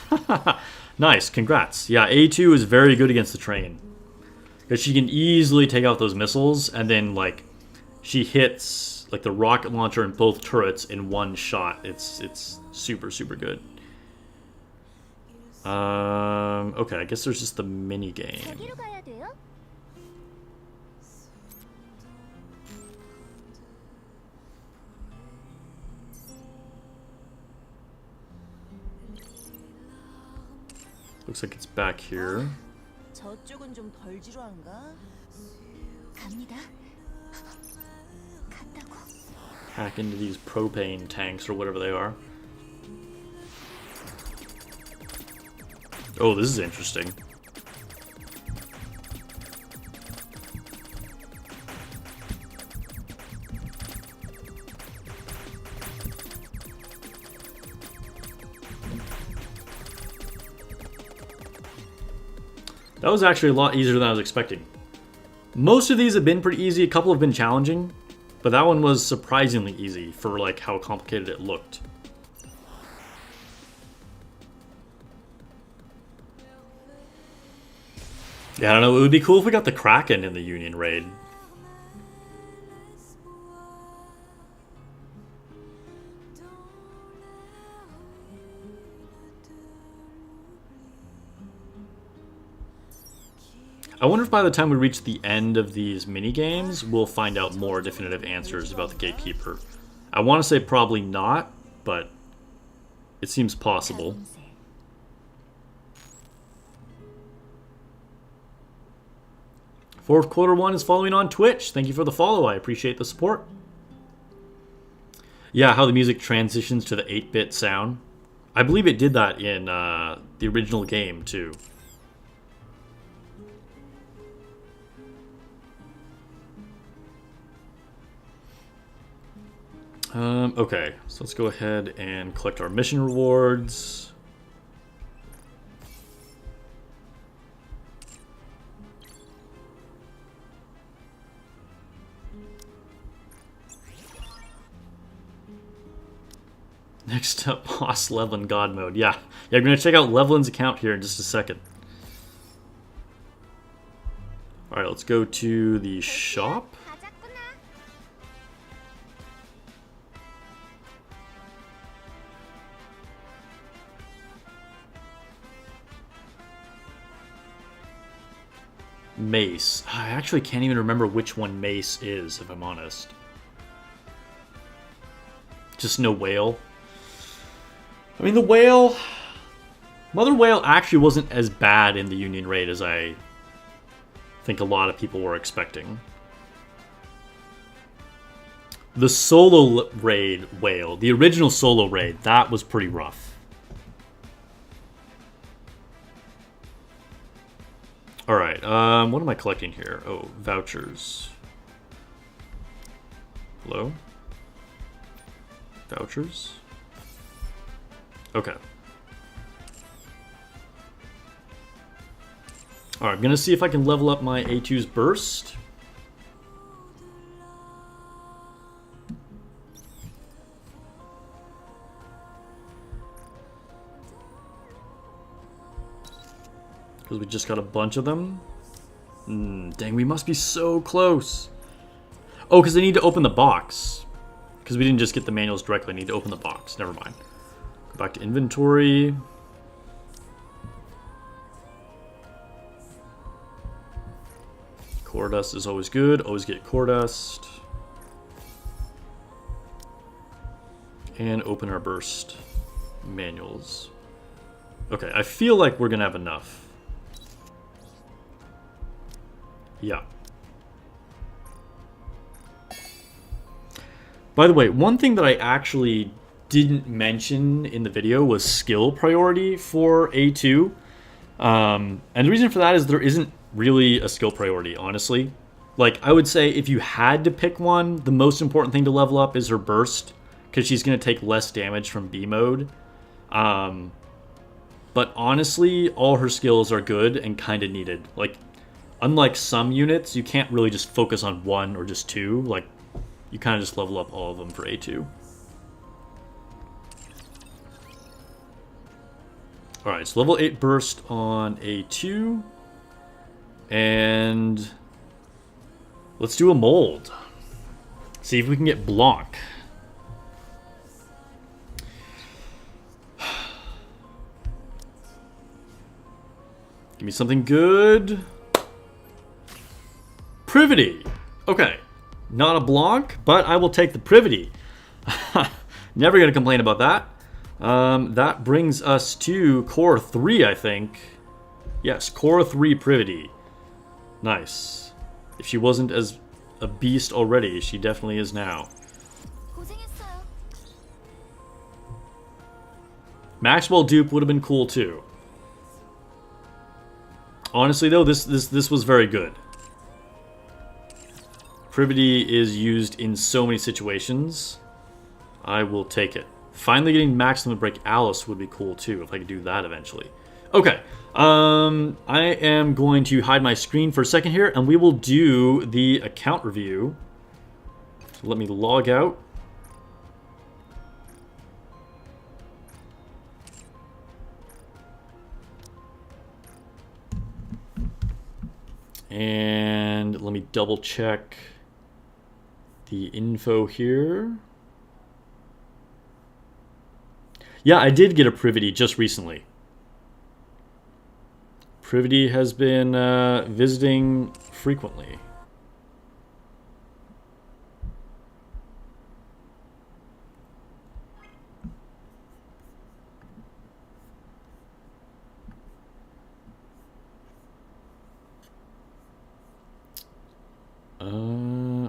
Nice, congrats. Yeah, A2 is very good against the train. Because she can easily take out those missiles, and then, like, she hits, like, the rocket launcher and both turrets in one shot. It's super, super good. Okay, I guess there's just the mini game. 저기로 가야 돼요? Looks like it's back here. 저쪽은 좀 덜 지루한가? 갑니다. 간다고. Hack into these propane tanks or whatever they are. Oh, this is interesting. That was actually a lot easier than I was expecting. Most of these have been pretty easy. A couple have been challenging, but that one was surprisingly easy for like how complicated it looked. Yeah, I don't know. It would be cool if we got the Kraken in the Union raid. I wonder if by the time we reach the end of these mini-games, we'll find out more definitive answers about the Gatekeeper. I want to say probably not, but it seems possible. Fourth Quarter One is following on Twitch. Thank you for the follow. I appreciate the support. Yeah, how the music transitions to the 8-bit sound. I believe it did that in the original game, too. Okay, so let's go ahead and collect our mission rewards. Next up, Boss Levlin God Mode. Yeah, I'm going to check out Levlin's account here in just a second. Alright, let's go to the shop. Mace. I actually can't even remember which one Mace is, if I'm honest. Just no whale. I mean, the whale... Mother Whale actually wasn't as bad in the Union raid as I think a lot of people were expecting. The solo raid whale, the original solo raid, that was pretty rough. Alright, what am I collecting here? Oh, vouchers. Hello? Vouchers? Okay. Alright, I'm gonna see if I can level up my A2's burst. Because we just got a bunch of them. Dang, we must be so close. Oh, because I need to open the box. Because we didn't just get the manuals directly. I need to open the box. Never mind. Go back to inventory. Core dust is always good. Always get core dust. And open our burst manuals. Okay, I feel like we're going to have enough. Yeah. By the way, one thing that I actually didn't mention in the video was skill priority for A2. And the reason for that is there isn't really a skill priority, honestly. Like, I would say if you had to pick one, the most important thing to level up is her burst, because she's going to take less damage from B mode. But honestly, all her skills are good and kind of needed. Like, unlike some units, you can't really just focus on one or just two. Like, you kind of just level up all of them for A2. Alright, so level 8 burst on A2. And let's do a mold. See if we can get Blanc. Give me something good. Privity. Okay. Not a Blanc, but I will take the Privity. Never going to complain about that. That brings us to Core 3, I think. Yes, Core 3 Privity. Nice. If she wasn't as a beast already, she definitely is now. Maxwell dupe would have been cool too. Honestly though, this was very good. Privity is used in so many situations. I will take it. Finally getting Maximum Break Alice would be cool too, if I could do that eventually. Okay. I am going to hide my screen for a second here, and we will do the account review. So let me log out. And let me double check the info here. Yeah, I did get a privity just recently. Privity has been visiting frequently.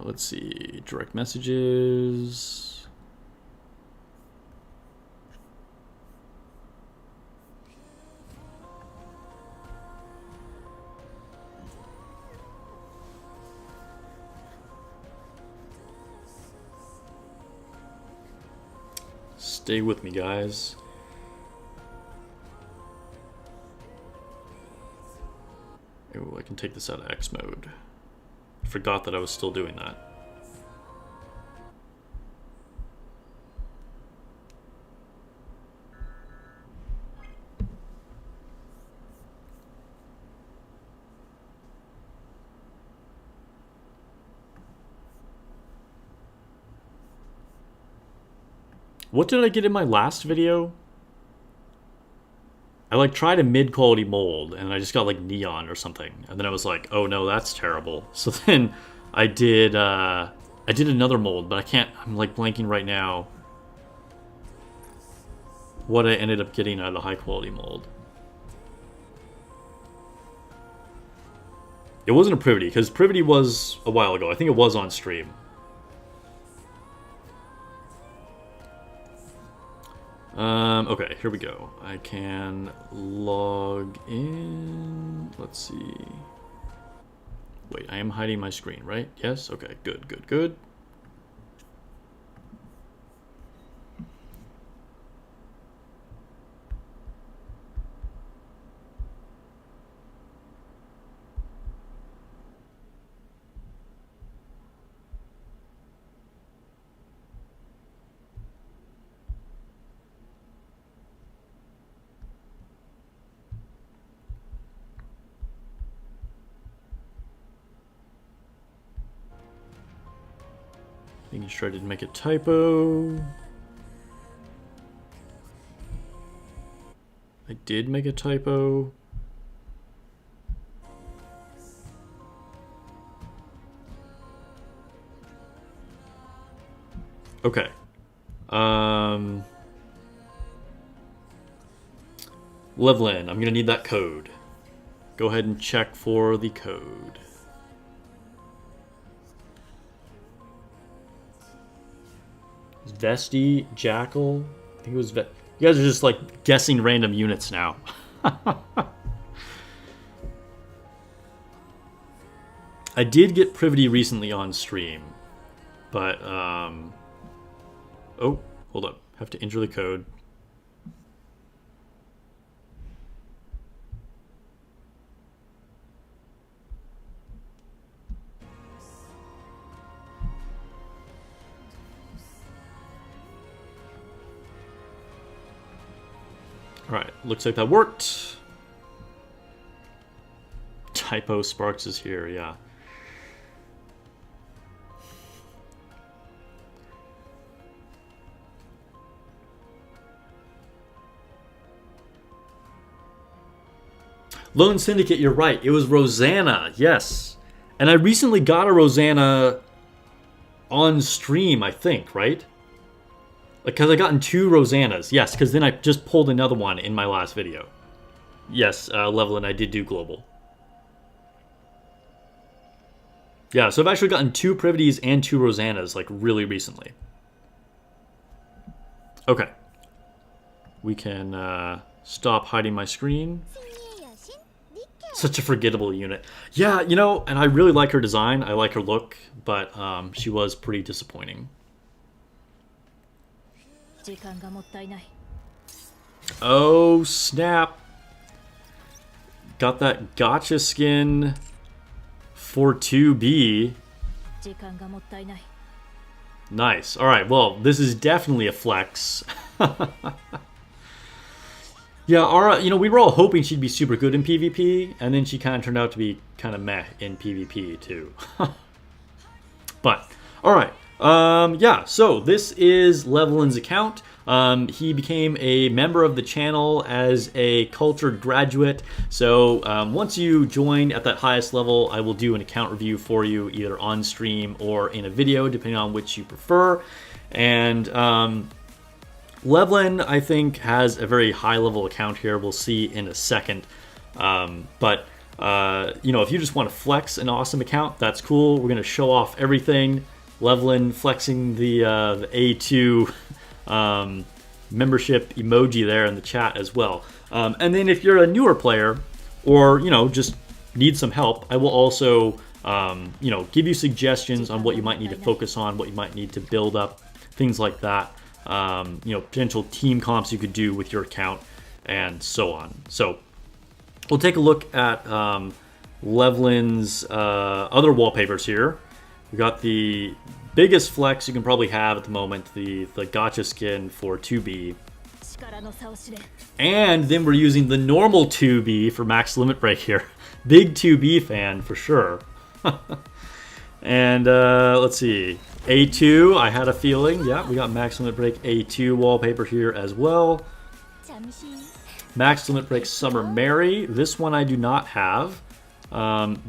Let's see, direct messages. Stay with me, guys. Oh, I can take this out of X mode. Forgot that I was still doing that. What did I get in my last video? I like tried a mid-quality mold and I just got like neon or something, and then I was like, oh no, that's terrible. So then I did another mold, but I'm like blanking right now what I ended up getting out of the high quality mold. It wasn't a privity, because privity was a while ago. I think it was on stream. Okay, here we go. I can log in. Let's see. Wait, I am hiding my screen, right? Yes? Okay, good, good, good. Making sure I didn't make a typo. I did make a typo. Okay. Levlin, I'm gonna need that code. Go ahead and check for the code. Vesti, Jackal. I think it was You guys are just like guessing random units now. I did get Privity recently on stream, but oh, hold up. Have to enter the code. Alright, looks like that worked. Typo Sparks is here, yeah. Lone Syndicate, you're right. It was Rosanna, yes. And I recently got a Rosanna on stream, I think, right? Because I gotten 2 Rosannas. Yes, because then I just pulled another one in my last video. Yes, Levelin, I did do global. Yeah, so I've actually gotten 2 Privities and 2 Rosannas, like, really recently. Okay. We can stop hiding my screen. Such a forgettable unit. Yeah, you know, and I really like her design. I like her look, but she was pretty disappointing. Oh, snap. Got that gotcha skin for 2B. 時間がもったいない Nice. All right. Well, this is definitely a flex. Yeah, Ara, we were all hoping she'd be super good in PvP, and then she kind of turned out to be kind of meh in PvP too. But, all right. Yeah, so this is Levelin's account. He became a member of the channel as a cultured graduate. So once you join at that highest level, I will do an account review for you either on stream or in a video, depending on which you prefer. And Levelin, I think, has a very high level account here. We'll see in a second. But if you just want to flex an awesome account, that's cool. We're going to show off everything. Levelin flexing the A2 membership emoji there in the chat as well. And then if you're a newer player or, just need some help, I will also, give you suggestions on what you might need to focus on, what you might need to build up, things like that. Potential team comps you could do with your account and so on. So we'll take a look at Levelin's other wallpapers here. We got the biggest flex you can probably have at the moment, the gotcha skin for 2B. 力の差を知れ And then we're using the normal 2B for max limit break here. Big 2B fan for sure. And let's see. A2, I had a feeling. Yeah, we got max limit break A2 wallpaper here as well. 잠시 Max limit break Summer Mary. This one I do not have.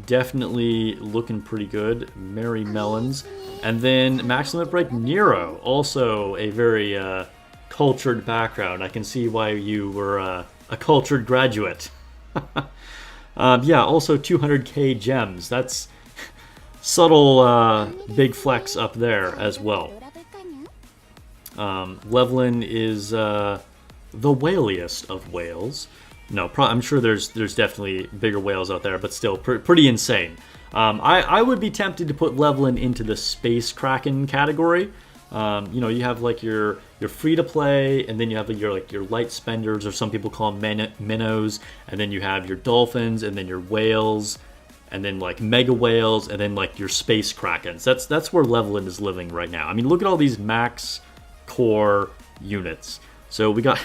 Definitely looking pretty good. Mary Melons. And then Max Limit Break Nero. Also a very cultured background. I can see why you were a cultured graduate. Yeah, also 200k gems. That's subtle big flex up there as well. ドラブかな Levelin is the whaliest of whales. No, I'm sure there's definitely bigger whales out there, but still pretty insane. I would be tempted to put Levelin into the Space Kraken category. You have like your free to play, and then you have your light spenders, or some people call them minnows, and then you have your dolphins, and then your whales, and then like mega whales, and then like your Space Krakens. That's where Levelin is living right now. I mean, look at all these max core units. So we got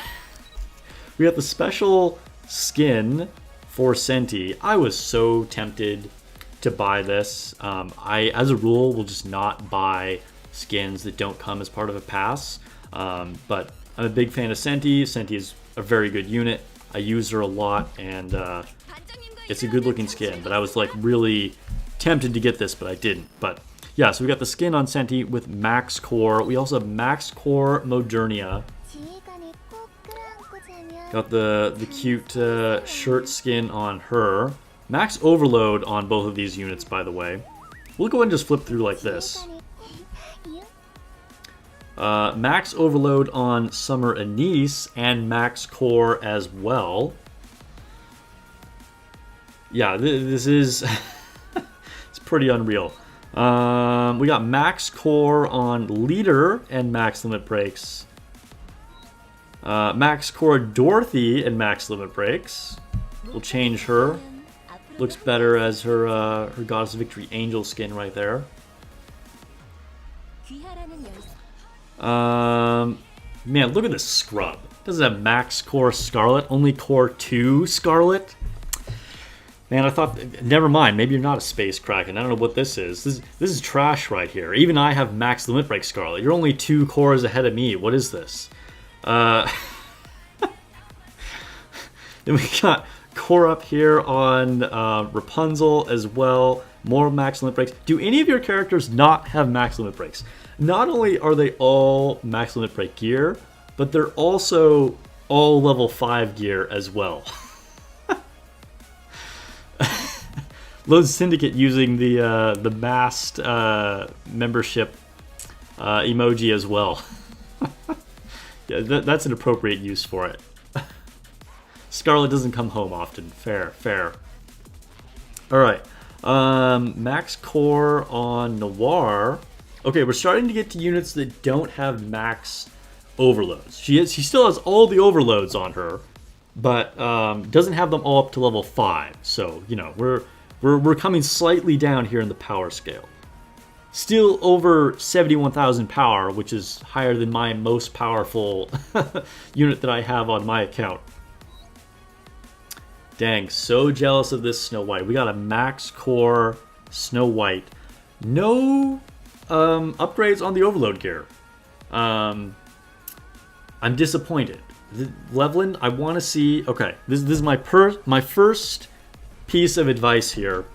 the special skin for Senti. I was so tempted to buy this. I, as a rule, will just not buy skins that don't come as part of a pass. But I'm a big fan of Senti. Senti is a very good unit. I use her a lot, and it's a good looking skin. But I was like really tempted to get this, but I didn't. But yeah, so we got the skin on Senti with max core. We also have max core Modernia. 知恵が根っこクランクじゃにゃ Got the cute shirt skin on her. Max overload on both of these units, by the way. We'll go ahead and just flip through like this. ゆ Max overload on Summer Anise and max core as well. Yeah, this is it's pretty unreal. We got max core on Leader and max limit breaks. Max core Dorothy and max limit breaks. We'll change her. Looks better as her Goddess of Victory Angel skin right there. 木原のよ Man, look at this scrub. Doesn't have max core Scarlet, only core 2 Scarlet. Man, I thought, never mind, maybe you're not a Space Kraken. I don't know what this is. This is trash right here. Even I have max limit break Scarlet. You're only 2 cores ahead of me. What is this? Then we got core up here on Rapunzel as well. More max limit breaks. Do any of your characters not have max limit breaks? Not only are they all max limit break gear, but they're also all level 5 gear as well. Lone Syndicate using the masked membership emoji as well. Yeah, that's an appropriate use for it. Scarlet doesn't come home often. Fair. Alright. Max core on Noir. Okay, we're starting to get to units that don't have max overloads. She still has all the overloads on her. but doesn't have them all up to level 5. So, you know, we're coming slightly down here in the power scale. Still over 71,000 power, which is higher than my most powerful unit that I have on my account. Dang, so jealous of this Snow White. We got a max core Snow White. No upgrades on the overload gear. I'm disappointed. Leveland, I want to see... Okay, this is my first piece of advice here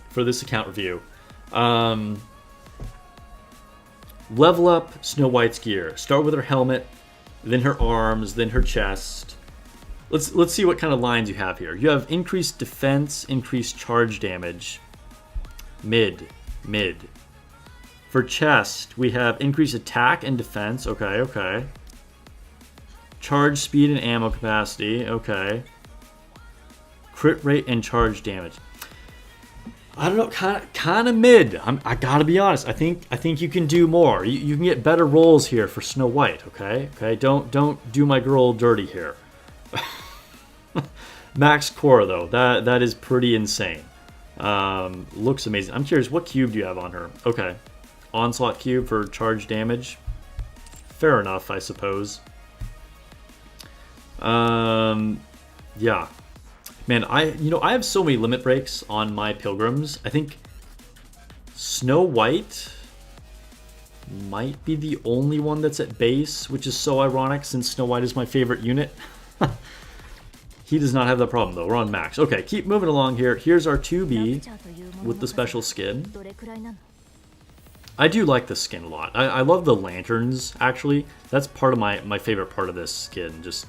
for this account review. Level up Snow White's gear. Start with her helmet, then her arms, then her chest. Let's see what kind of lines you have here. You have increased defense, increased charge damage. Mid. For chest, we have increased attack and defense. Okay. Charge speed and ammo capacity. Okay. Crit rate and charge damage. I don't know, kind of mid. I gotta be honest. I think you can do more. You can get better rolls here for Snow White. Okay. Don't do my girl dirty here. Max core though, that is pretty insane. Looks amazing. I'm curious, what cube do you have on her? Okay, onslaught cube for charge damage. Fair enough, I suppose. Yeah. Man, I have so many limit breaks on my pilgrims. I think Snow White might be the only one that's at base, which is so ironic since Snow White is my favorite unit. He does not have that problem though. We're on max. Okay, keep moving along here. Here's our 2B with the special skin. I do like this skin a lot. I love the lanterns, actually. That's part of my favorite part of this skin. Just,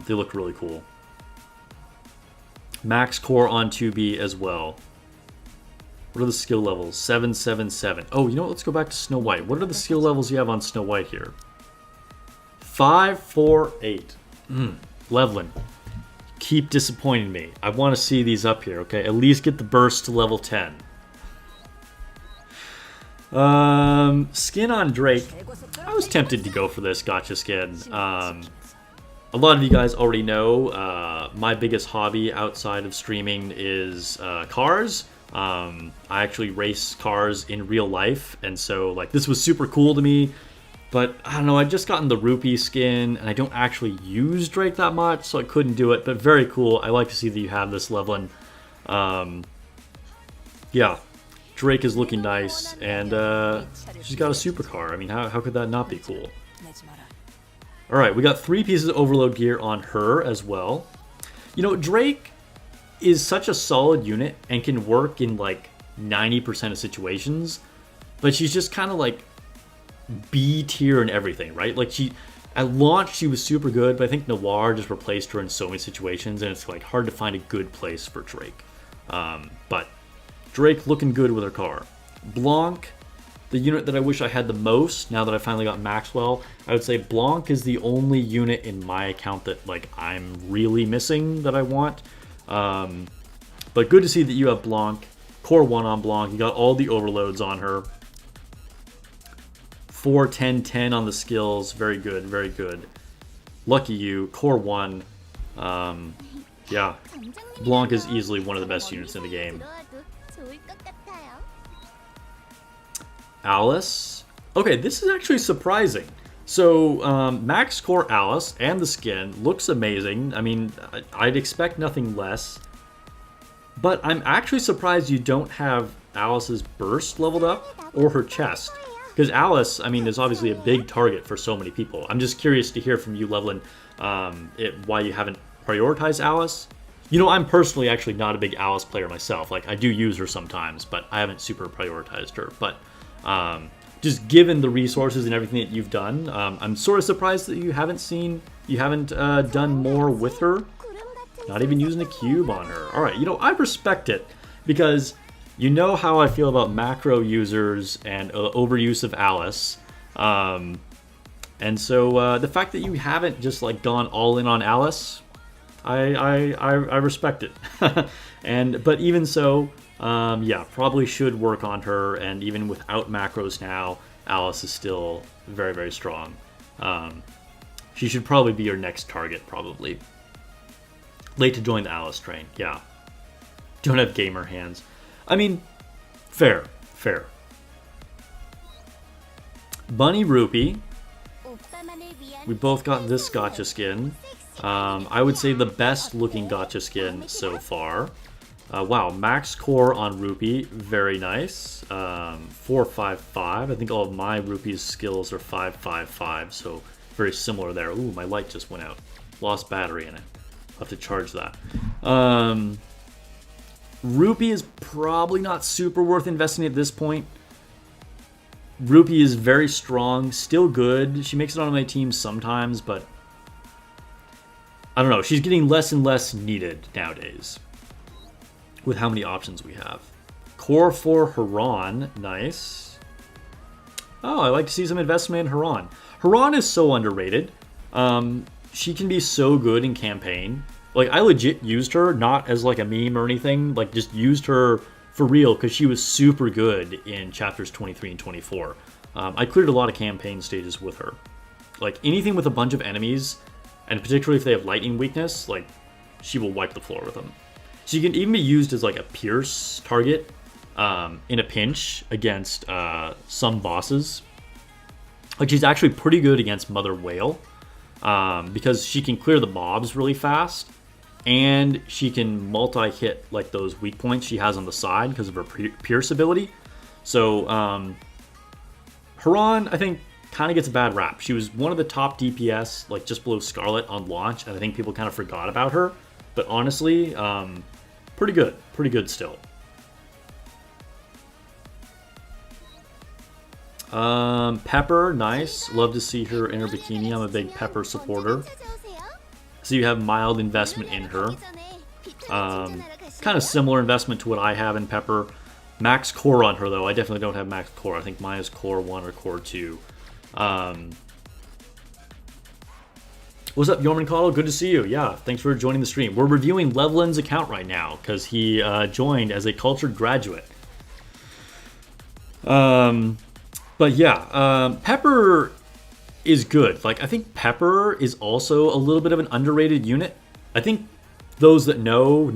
they look really cool. Max core on 2B as well. What are the skill levels? 777. Oh, you know what? Let's go back to Snow White. What are the skill levels you have on Snow White here? 5, 4, 8. Leveling. Keep disappointing me. I want to see these up here, okay? At least get the burst to level 10. Skin on Drake. I was tempted to go for this gotcha skin. A lot of you guys already know my biggest hobby outside of streaming is cars. I actually race cars in real life, and so like this was super cool to me. But I don't know, I just gotten the rupee skin, and I don't actually use Drake that much, so I couldn't do it. But very cool. I like to see that you have this leveling. Yeah, Drake is looking nice, and she's got a supercar. I mean, how could that not be cool? All right, we got 3 pieces of overload gear on her as well. You know, Drake is such a solid unit and can work in like 90% of situations, but she's just kind of like B tier and everything, right? Like at launch she was super good, but I think Noir just replaced her in so many situations, and it's like hard to find a good place for Drake. But Drake looking good with her car. Blanc, the unit that I wish I had the most now that I finally got Maxwell, I would say Blanc is the only unit in my account that like I'm really missing that I want. But good to see that you have Blanc. Core 1 on Blanc. You got all the overloads on her. 4, 10, 10 on the skills. Very good, very good. Lucky you. Core 1. Yeah. Blanc is easily one of the best units in the game. Alice. Okay, this is actually surprising. So, Max Core Alice and the skin looks amazing. I mean, I'd expect nothing less. But I'm actually surprised you don't have Alice's burst leveled up or her chest. Because Alice, I mean, is obviously a big target for so many people. I'm just curious to hear from you, Levelin, why you haven't prioritized Alice. You know, I'm personally actually not a big Alice player myself. Like, I do use her sometimes, but I haven't super prioritized her. But just given the resources and everything that you've done, I'm sort of surprised that you haven't done more with her. Not even using a cube on her. All right, you know, I respect it because you know how I feel about macro users and overuse of Alice. And so the fact that you haven't just like gone all in on Alice, I respect it. But even so, yeah, probably should work on her. And even without macros now, Alice is still very, very strong. She should probably be your next target, probably. Late to join the Alice train. Yeah. Don't have gamer hands. I mean, fair. Fair. Bunny Rupee. We both got this gotcha skin. I would say the best looking gotcha skin so far. Wow, max core on Rupee, very nice. 455. I think all of my Rupee's skills are 555, so very similar there. Ooh, my light just went out. Lost battery in it. I'll have to charge that. Rupee is probably not super worth investing at this point. Rupee is very strong, still good. She makes it on my team sometimes, but I don't know. She's getting less and less needed nowadays with how many options we have. Core for Haran, nice. Oh, I like to see some investment in Haran. Haran is so underrated. She can be so good in campaign. Like, I legit used her, not as like a meme or anything, like just used her for real because she was super good in chapters 23 and 24. I cleared a lot of campaign stages with her. Like, anything with a bunch of enemies, and particularly if they have lightning weakness, like, she will wipe the floor with them. She can even be used as like a pierce target in a pinch against some bosses. Like, she's actually pretty good against Mother Whale because she can clear the mobs really fast, and she can multi-hit like those weak points she has on the side because of her pierce ability. So Haran, I think, kind of gets a bad rap. She was one of the top DPS, like just below Scarlet on launch, and I think people kind of forgot about her. But honestly, pretty good still. Pepper, nice. Love to see her in her bikini. I'm a big Pepper supporter. So you have mild investment in her. Kind of similar investment to what I have in Pepper. Max core on her, though. I definitely don't have max core. I think mine is core 1 or core 2. What's up, Yorman Cottle? Good to see you. Yeah, thanks for joining the stream. We're reviewing Levlin's account right now because he joined as a cultured graduate. But yeah, Pepper is good. Like, I think Pepper is also a little bit of an underrated unit. I think those that know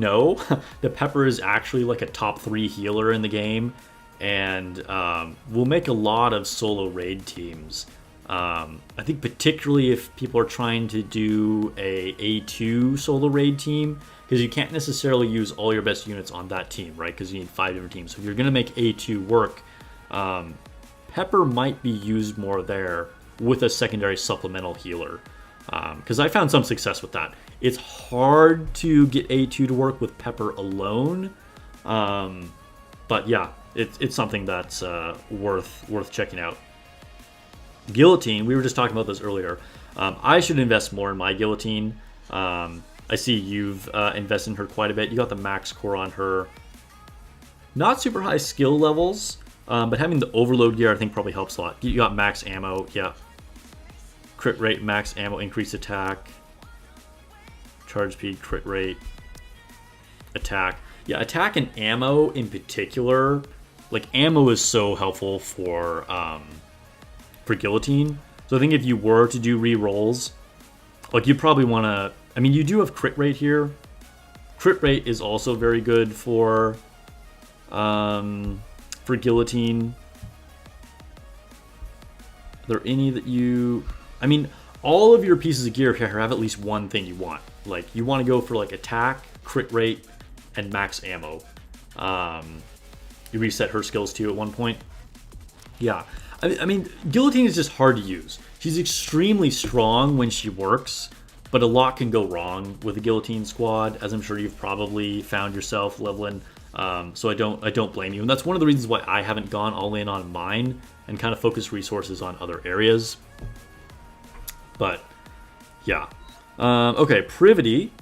that Pepper is actually like a top 3 healer in the game, and will make a lot of solo raid teams. I think particularly if people are trying to do a A2 solo raid team, because you can't necessarily use all your best units on that team, right? Because you need 5 different teams. So if you're going to make A2 work, Pepper might be used more there with a secondary supplemental healer. Because I found some success with that. It's hard to get A2 to work with Pepper alone. But yeah, it's something that's worth checking out. Guillotine, we were just talking about this earlier. I should invest more in my Guillotine. I see you've invested in her quite a bit. You got the max core on her. Not super high skill levels, but having the overload gear I think probably helps a lot. You got max ammo, yeah. Crit rate, max ammo, increased attack. Charge speed, crit rate, attack. Yeah, attack and ammo in particular. Like, ammo is so helpful for Guillotine. So I think if you were to do re-rolls, like, you probably want to... I mean, you do have crit rate here. Crit rate is also very good for Guillotine. Are there any that you... I mean, all of your pieces of gear here have at least one thing you want. Like, you want to go for, like, attack, crit rate, and max ammo. You reset her skills too at one point. Yeah. I mean, Guillotine is just hard to use. She's extremely strong when she works, but a lot can go wrong with the Guillotine squad, as I'm sure you've probably found yourself, Levlin. So I don't blame you. And that's one of the reasons why I haven't gone all in on mine and kind of focused resources on other areas. But, yeah. Okay, Privity.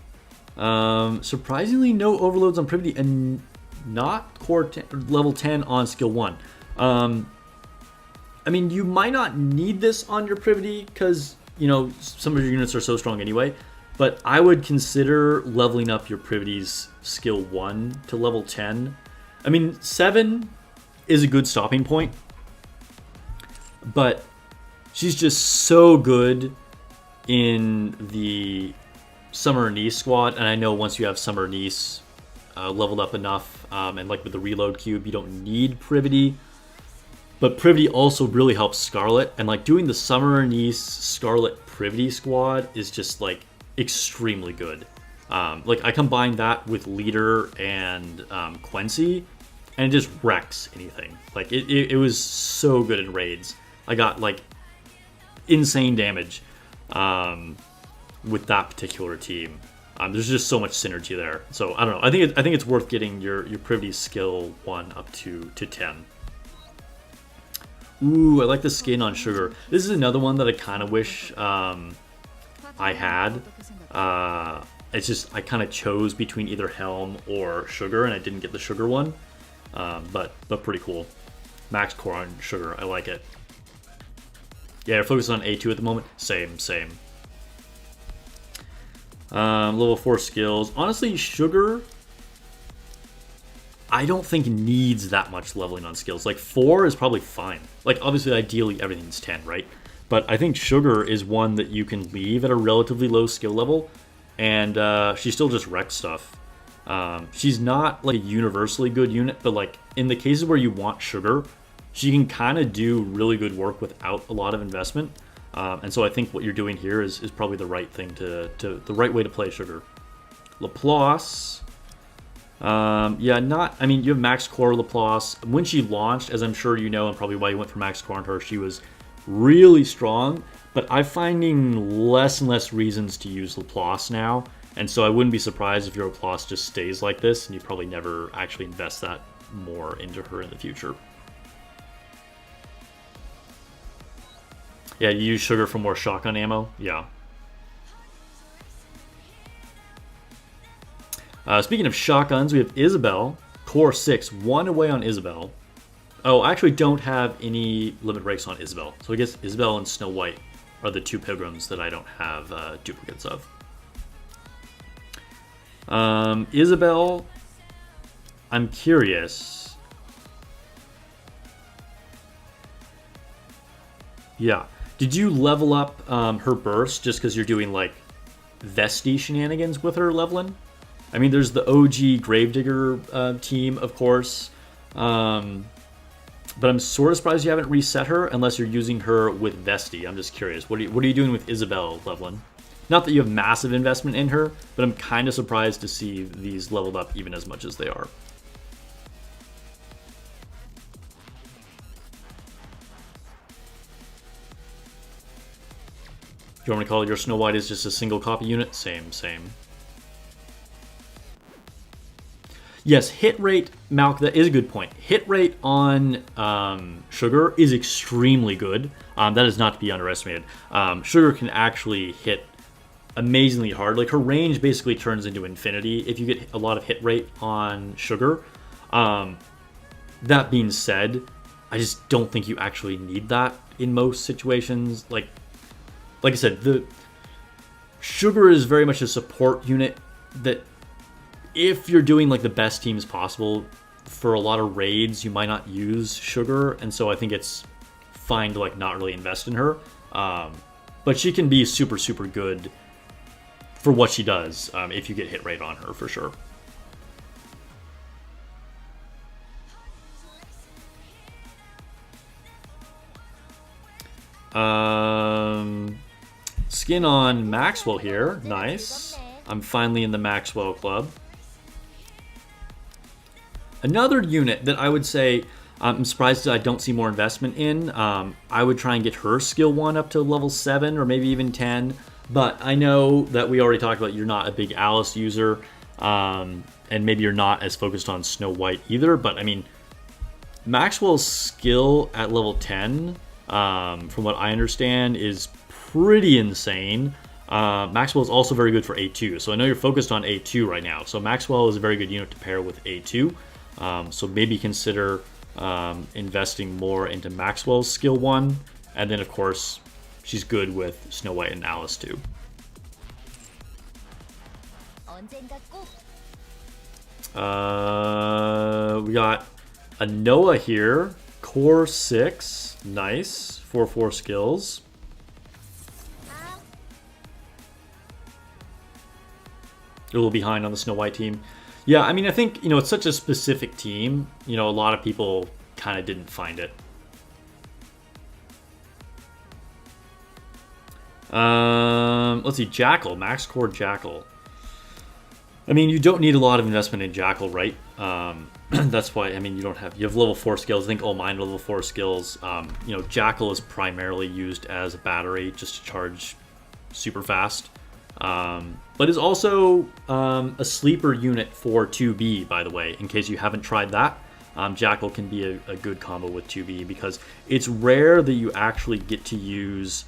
Surprisingly, no overloads on Privity and not level 10 on skill 1. I mean, you might not need this on your Privity because, you know, some of your units are so strong anyway. But I would consider leveling up your Privity's skill 1 to level 10. I mean, 7 is a good stopping point. But she's just so good in the Summer Niece squad, and I know once you have Summer Niece leveled up enough, and like with the reload cube, you don't need Privity. But Privity also really helps Scarlet, and like doing the Summer Niece Scarlet Privity squad is just like extremely good. Like I combine that with Leader and Quincy, and it just wrecks anything. Like it was so good in raids. I got like insane damage with that particular team. There's just so much synergy there. So I don't know. I think it's worth getting your Privity skill 1 up to 10. Ooh, I like the skin on Sugar. This is another one that I kind of wish I had. It's just I kind of chose between either Helm or Sugar, and I didn't get the Sugar one. But pretty cool. Max core on Sugar, I like it. Yeah, focus on A2 at the moment. Same. Level 4 skills. Honestly, Sugar, I don't think needs that much leveling on skills. Like 4 is probably fine. Like obviously, ideally everything's 10, right? But I think Sugar is one that you can leave at a relatively low skill level, and she still just wrecks stuff. She's not like a universally good unit, but like in the cases where you want Sugar, she can kind of do really good work without a lot of investment. And so I think what you're doing here is probably the right thing the right way to play Sugar. Laplace. Yeah, I mean, you have max core Laplace. When she launched, as I'm sure you know, and probably why you went for max core on her, she was really strong, but I'm finding less and less reasons to use Laplace now. And so I wouldn't be surprised if your Laplace just stays like this, and you probably never actually invest that more into her in the future. Yeah, you use Sugar for more shotgun ammo? Yeah. Speaking of shotguns, we have Isabel, core 6, 1 away on Isabel. Oh, I actually don't have any limit breaks on Isabel. So I guess Isabel and Snow White are the 2 pilgrims that I don't have duplicates of. Isabel, I'm curious. Yeah. Did you level up her burst just because you're doing like Vesti shenanigans with her leveling? I mean, there's the OG Gravedigger team, of course. But I'm sort of surprised you haven't reset her unless you're using her with Vesti. I'm just curious. What are you doing with Isabel leveling? Not that you have massive investment in her, but I'm kind of surprised to see these leveled up even as much as they are. You want me to call your Snow White is just a single copy unit? Same. Yes, hit rate, Malk, that is a good point. Hit rate on Sugar is extremely good. That is not to be underestimated. Sugar can actually hit amazingly hard. Like her range basically turns into infinity if you get a lot of hit rate on Sugar. That being said, I just don't think you actually need that in most situations. Like I said, the Sugar is very much a support unit that if you're doing like the best teams possible for a lot of raids, you might not use Sugar, and so I think it's fine to like not really invest in her. But she can be super good for what she does if you get hit rate on her for sure. Skin on Maxwell here. Nice. I'm finally in the Maxwell club. Another unit that I would say I'm surprised that I don't see more investment in. I would try and get her skill 1 up to level 7 or maybe even 10. But I know that we already talked about you're not a big Alice user. And maybe you're not as focused on Snow White either. But I mean, Maxwell's skill at level 10, from what I understand, is pretty insane. Maxwell is also very good for A2, so I know you're focused on A2 right now. So Maxwell is a very good unit to pair with A2. So maybe consider investing more into Maxwell's skill 1, and then of course she's good with Snow White and Alice too. We got a Noah here, core 6, nice, 4 skills. a little behind on the Snow White team. Yeah, I mean, I think, you know, it's such a specific team. You know, a lot of people kind of didn't find it. Let's see, Jackal, max core Jackal. I mean, you don't need a lot of investment in Jackal, right? That's why, I mean, you have level 4 skills. I think all mine are level 4 skills. You know, Jackal is primarily used as a battery just to charge super fast. But is also a sleeper unit for 2B, by the way, in case you haven't tried that. Jackal can be a good combo with 2B because it's rare that you actually get to use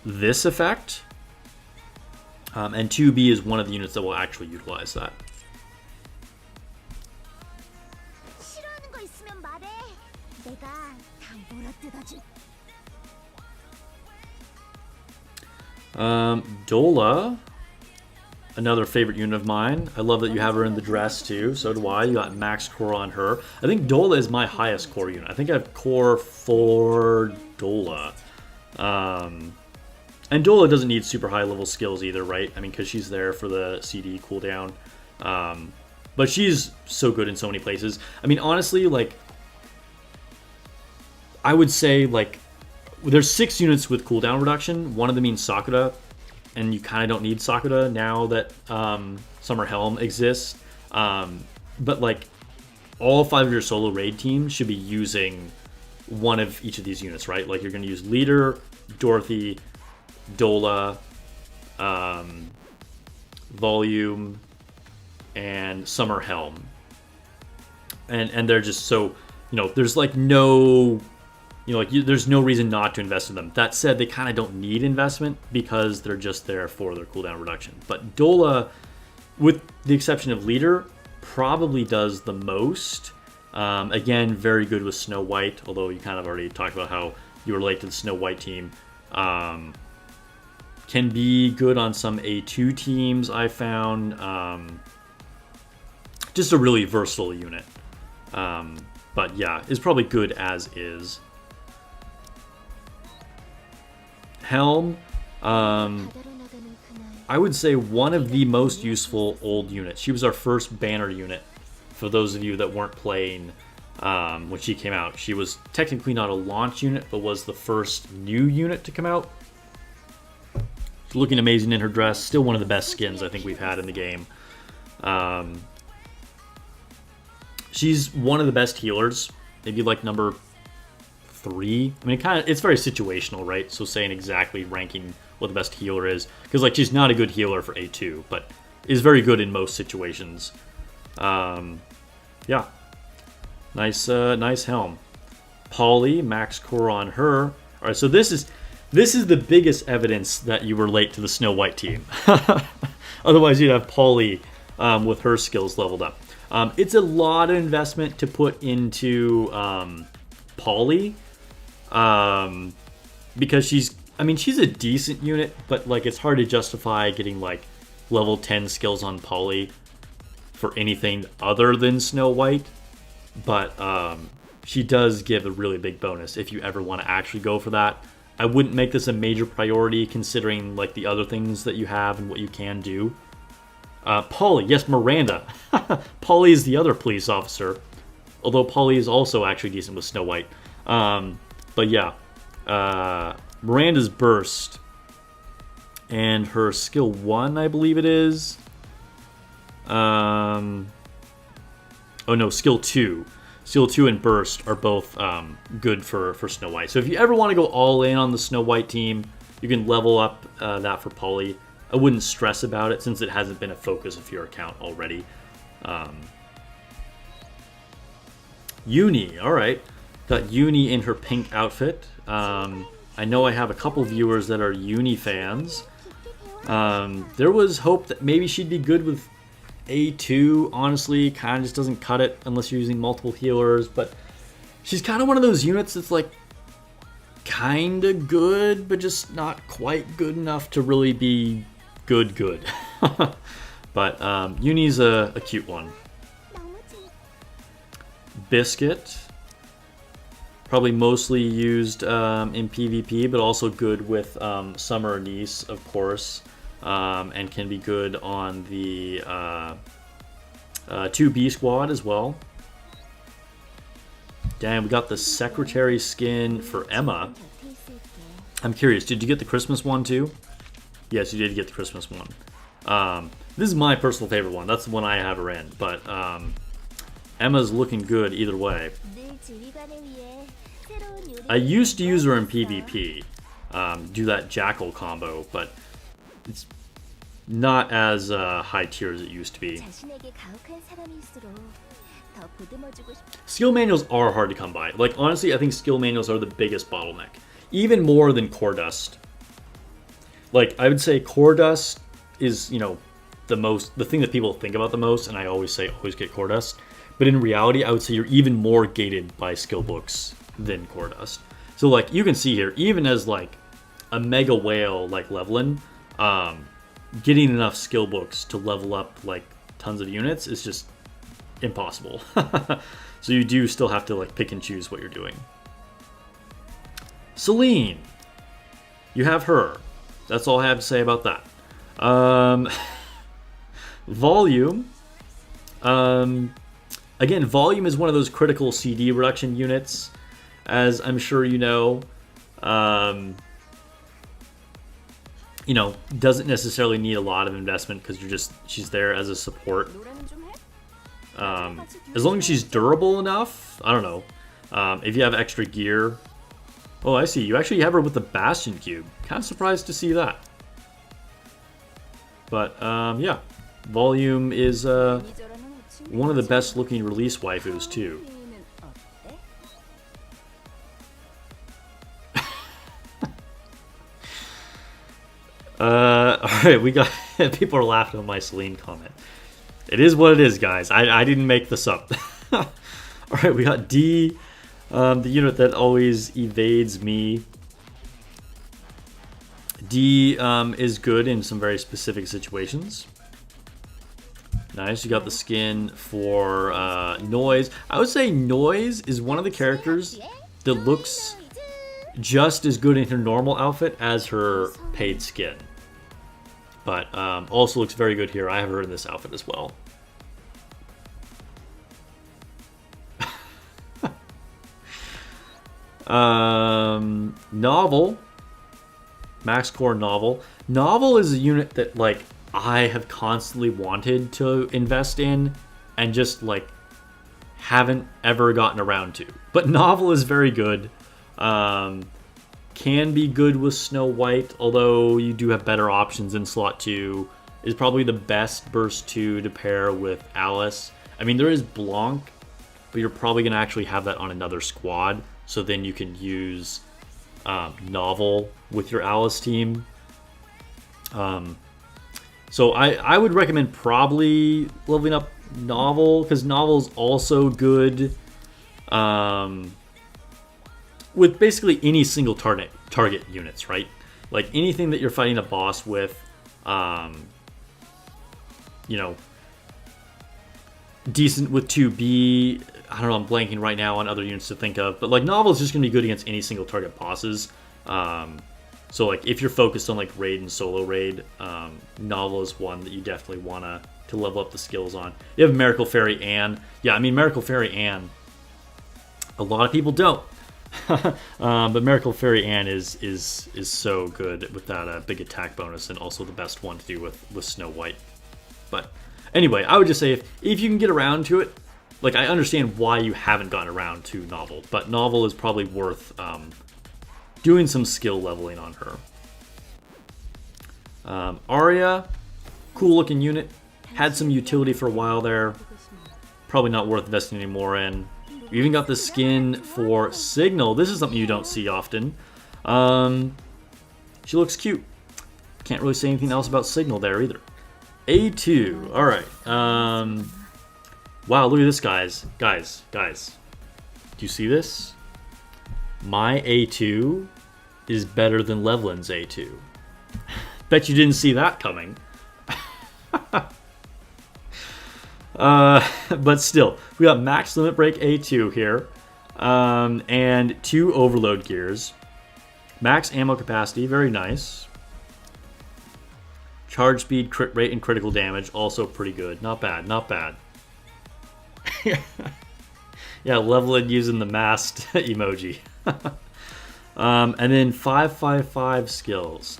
this effect. And 2B is one of the units that will actually utilize that. 싫어하는 거 있으면 말해. 내가 다 몰아뜯어줄. Dola, another favorite unit of mine. I love that you have her in the dress too. So do I. You got max core on her. I think Dola is my highest core unit. I think I have core 4 Dola. And Dola doesn't need super high level skills either, right? I mean, because she's there for the CD cooldown. But she's so good in so many places. I mean, honestly, like, I would say, like, there's 6 units with cooldown reduction. One of them means Sakura, and you kind of don't need Sakura now that Summer Helm exists. But, like, all 5 of your solo raid teams should be using one of each of these units, right? Like, you're going to use Leader, Dorothy, Dola, Volume, and Summer Helm. And they're just so, you know, there's like no, you know, like there's no reason not to invest in them. That said, they kind of don't need investment because they're just there for their cooldown reduction. But Dola, with the exception of Leader, probably does the most. Again, very good with Snow White, although you kind of already talked about how you relate to the Snow White team. Can be good on some A2 teams, I found. Just a really versatile unit. But yeah, is probably good as is. Helm, I would say one of the most useful old units. She was our first banner unit, for those of you that weren't playing when she came out. She was technically not a launch unit, but was the first new unit to come out. She's looking amazing in her dress. Still one of the best skins I think we've had in the game. She's one of the best healers. Maybe like number 3. I mean, it's very situational, right? So saying exactly ranking what the best healer is, because like she's not a good healer for A2, but is very good in most situations. Yeah, nice helm. Polly, max core on her. All right, so this is the biggest evidence that you were late to the Snow White team. Otherwise, you'd have Polly with her skills leveled up. It's a lot of investment to put into Polly, because she's a decent unit, but like it's hard to justify getting like level 10 skills on Polly for anything other than Snow White. But she does give a really big bonus if you ever want to actually go for that. I wouldn't make this a major priority considering like the other things that you have and what you can do. Polly, yes, Miranda. Polly is the other police officer, although Polly is also actually decent with Snow White. But yeah, Miranda's burst and her skill 1, I believe it is. Oh no, skill 2. Skill 2 and burst are both good for Snow White. So if you ever want to go all in on the Snow White team, you can level up that for Polly. I wouldn't stress about it since it hasn't been a focus of your account already. Uni, alright. Got Uni in her pink outfit. I know I have a couple viewers that are Uni fans. There was hope that maybe she'd be good with A2. Honestly, kind of just doesn't cut it unless you're using multiple healers. But she's kind of one of those units that's like kind of good, but just not quite good enough to really be good. But Uni's a cute one. Biscuit, probably mostly used in PvP, but also good with Summer Niece, of course. and can be good on the 2B squad as well. Damn, we got the secretary skin for Emma. I'm curious, did you get the Christmas one too? Yes, you did get the Christmas one. This is my personal favorite one. That's the one I have her in. But Emma's looking good either way. I used to use her in PvP. Do that Jackal combo, but it's not as high tier as it used to be. Skill manuals are hard to come by. Like, honestly, I think skill manuals are the biggest bottleneck. Even more than core dust. Like, I would say core dust is, you know, the thing that people think about the most, and I always say always get core dust. But in reality, I would say you're even more gated by skill books than core dust. So, like, you can see here, even as, like, a mega whale like Levelin, getting enough skill books to level up, like, tons of units is just impossible. So you do still have to, like, pick and choose what you're doing. Celine. You have her. That's all I have to say about that. Volume. Again, volume is one of those critical CD reduction units, as I'm sure you know. You know, doesn't necessarily need a lot of investment because she's there as a support. As long as she's durable enough, I don't know. If you have extra gear. Oh, I see. You actually have her with the Bastion Cube. Kind of surprised to see that. But, yeah. Volume is one of the best looking release waifus, too. Alright, we got... people are laughing at my Celine comment. It is what it is, guys. I didn't make this up. Alright, we got D, the unit that always evades me. D is good in some very specific situations. Nice, you got the skin for Noise. I would say Noise is one of the characters that looks just as good in her normal outfit as her paid skin. But also looks very good here. I have her in this outfit as well. Novel. Max Core Novel. Novel is a unit that, like, I have constantly wanted to invest in and just, like, haven't ever gotten around to. But Novel is very good. Can be good with Snow White, although you do have better options in slot 2. Is probably the best burst 2 to pair with Alice. I mean, there is Blanc, but you're probably going to actually have that on another squad. So then you can use Novel with your Alice team. So I would recommend probably leveling up Novel, because Novel's also good with basically any single target units, right? Like anything that you're fighting a boss with, you know, decent with 2B. I don't know, I'm blanking right now on other units to think of, but like Novel is just going to be good against any single target bosses. So like if you're focused on like raid and solo raid, Novel is one that you definitely want to level up the skills on. You have Miracle Fairy Anne. Yeah, I mean Miracle Fairy Anne, a lot of people don't. But Miracle Fairy Anne is so good with that big attack bonus, and also the best one to do with Snow White. But anyway, I would just say if you can get around to it, like I understand why you haven't gotten around to Novel, but Novel is probably worth doing some skill leveling on her. Arya, cool looking unit, had some utility for a while there, probably not worth investing any more in. We even got the skin for Signal. This is something you don't see often. She looks cute. Can't really say anything else about Signal there either. A2. Alright. Wow, look at this, guys. Guys. Do you see this? My A2 is better than Levelin's A2. Bet you didn't see that coming. But still, we got max limit break A2 here, and 2 overload gears, max ammo capacity, very nice. Charge speed, crit rate, and critical damage, also pretty good. Not bad, not bad. Yeah, leveling using the masked emoji. And then 555 skills.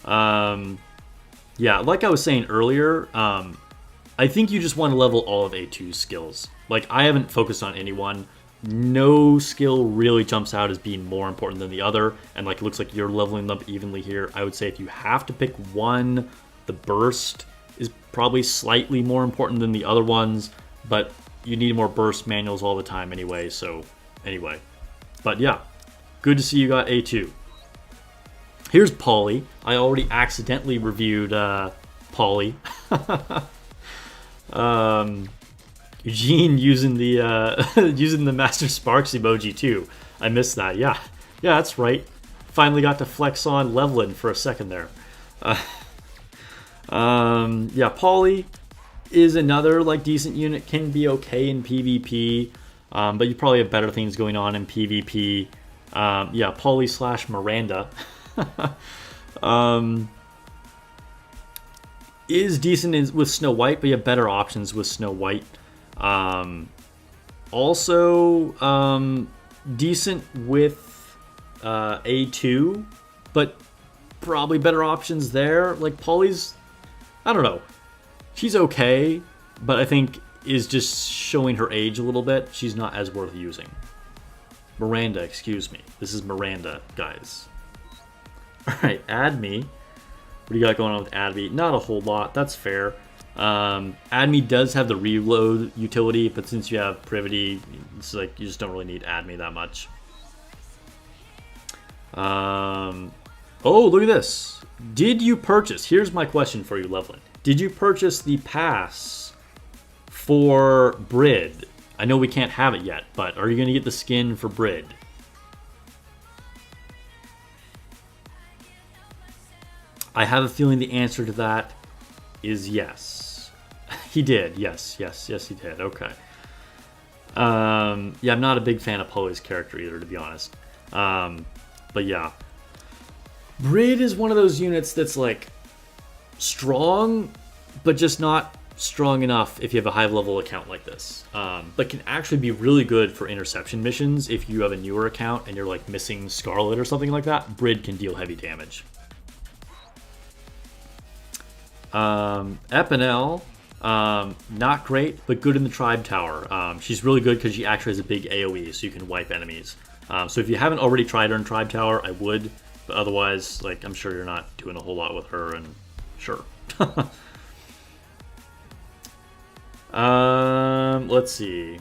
Yeah, like I was saying earlier, I think you just want to level all of A2's skills. Like, I haven't focused on anyone. No skill really jumps out as being more important than the other, and like it looks like you're leveling them up evenly here. I would say if you have to pick one, the burst is probably slightly more important than the other ones, but you need more burst manuals all the time anyway, so anyway. But yeah, good to see you got A2. Here's Polly. I already accidentally reviewed Polly. Eugene using the using the Master Sparks emoji too. I missed that. Yeah, that's right. Finally got to flex on leveling for a second there. Yeah, Polly is another like decent unit. Can be okay in PvP, but you probably have better things going on in PvP. Yeah, Polly / Miranda. Is decent with Snow White, but you have better options with Snow White. Also, decent with A2, but probably better options there. Like Polly's, I don't know. She's okay, but I think is just showing her age a little bit. She's not as worth using. Miranda, excuse me. This is Miranda, guys. Alright, add me. What do you got going on with add me? Not a whole lot, that's fair. Add me does have the reload utility, but since you have Privity, it's like you just don't really need add me that much. Oh, look at this. Did you purchase? Here's my question for you, Levlin. Did you purchase the pass for Brid? I know we can't have it yet, but are you going to get the skin for Brid? I have a feeling the answer to that is yes. He did. Yes, he did. Okay. Yeah, I'm not a big fan of Polly's character either, to be honest. But yeah. Brid is one of those units that's like strong, but just not strong enough if you have a high level account like this. But can actually be really good for interception missions if you have a newer account and you're like missing Scarlet or something like that. Brid can deal heavy damage. Epinel, not great, but good in the Tribe Tower. She's really good because she actually has a big AoE, so you can wipe enemies. So if you haven't already tried her in Tribe Tower, I would, but otherwise, like, I'm sure you're not doing a whole lot with her, and sure. Let's see.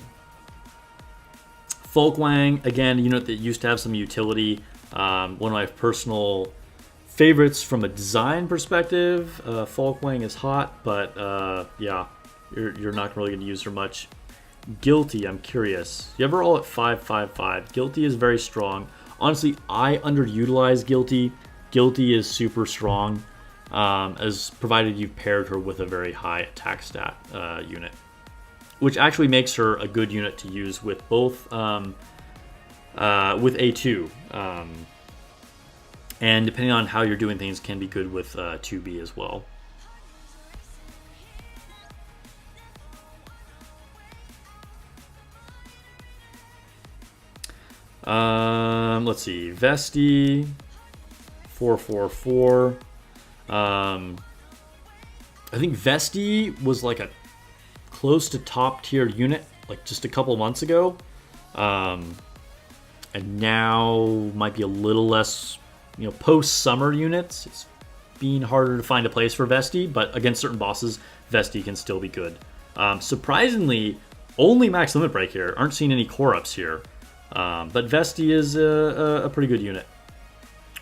Folkwang, again, a unit that used to have some utility. One of my personal favorites from a design perspective. Folkwang is hot, but yeah, you're not really going to use her much. Guilty, I'm curious. You ever all at 555? Guilty is very strong. Honestly, I underutilize Guilty. Guilty is super strong, as provided you've paired her with a very high attack stat unit, which actually makes her a good unit to use with both with A2. And depending on how you're doing things, can be good with 2B as well. Let's see. Vesti, 444. I think Vesti was like a close to top tier unit like just a couple months ago. And now might be a little less, you know, post-summer units. It's being harder to find a place for Vesti, but against certain bosses, Vesti can still be good. Surprisingly, only Max Limit Break here. Aren't seeing any core ups here. But Vesti is a pretty good unit.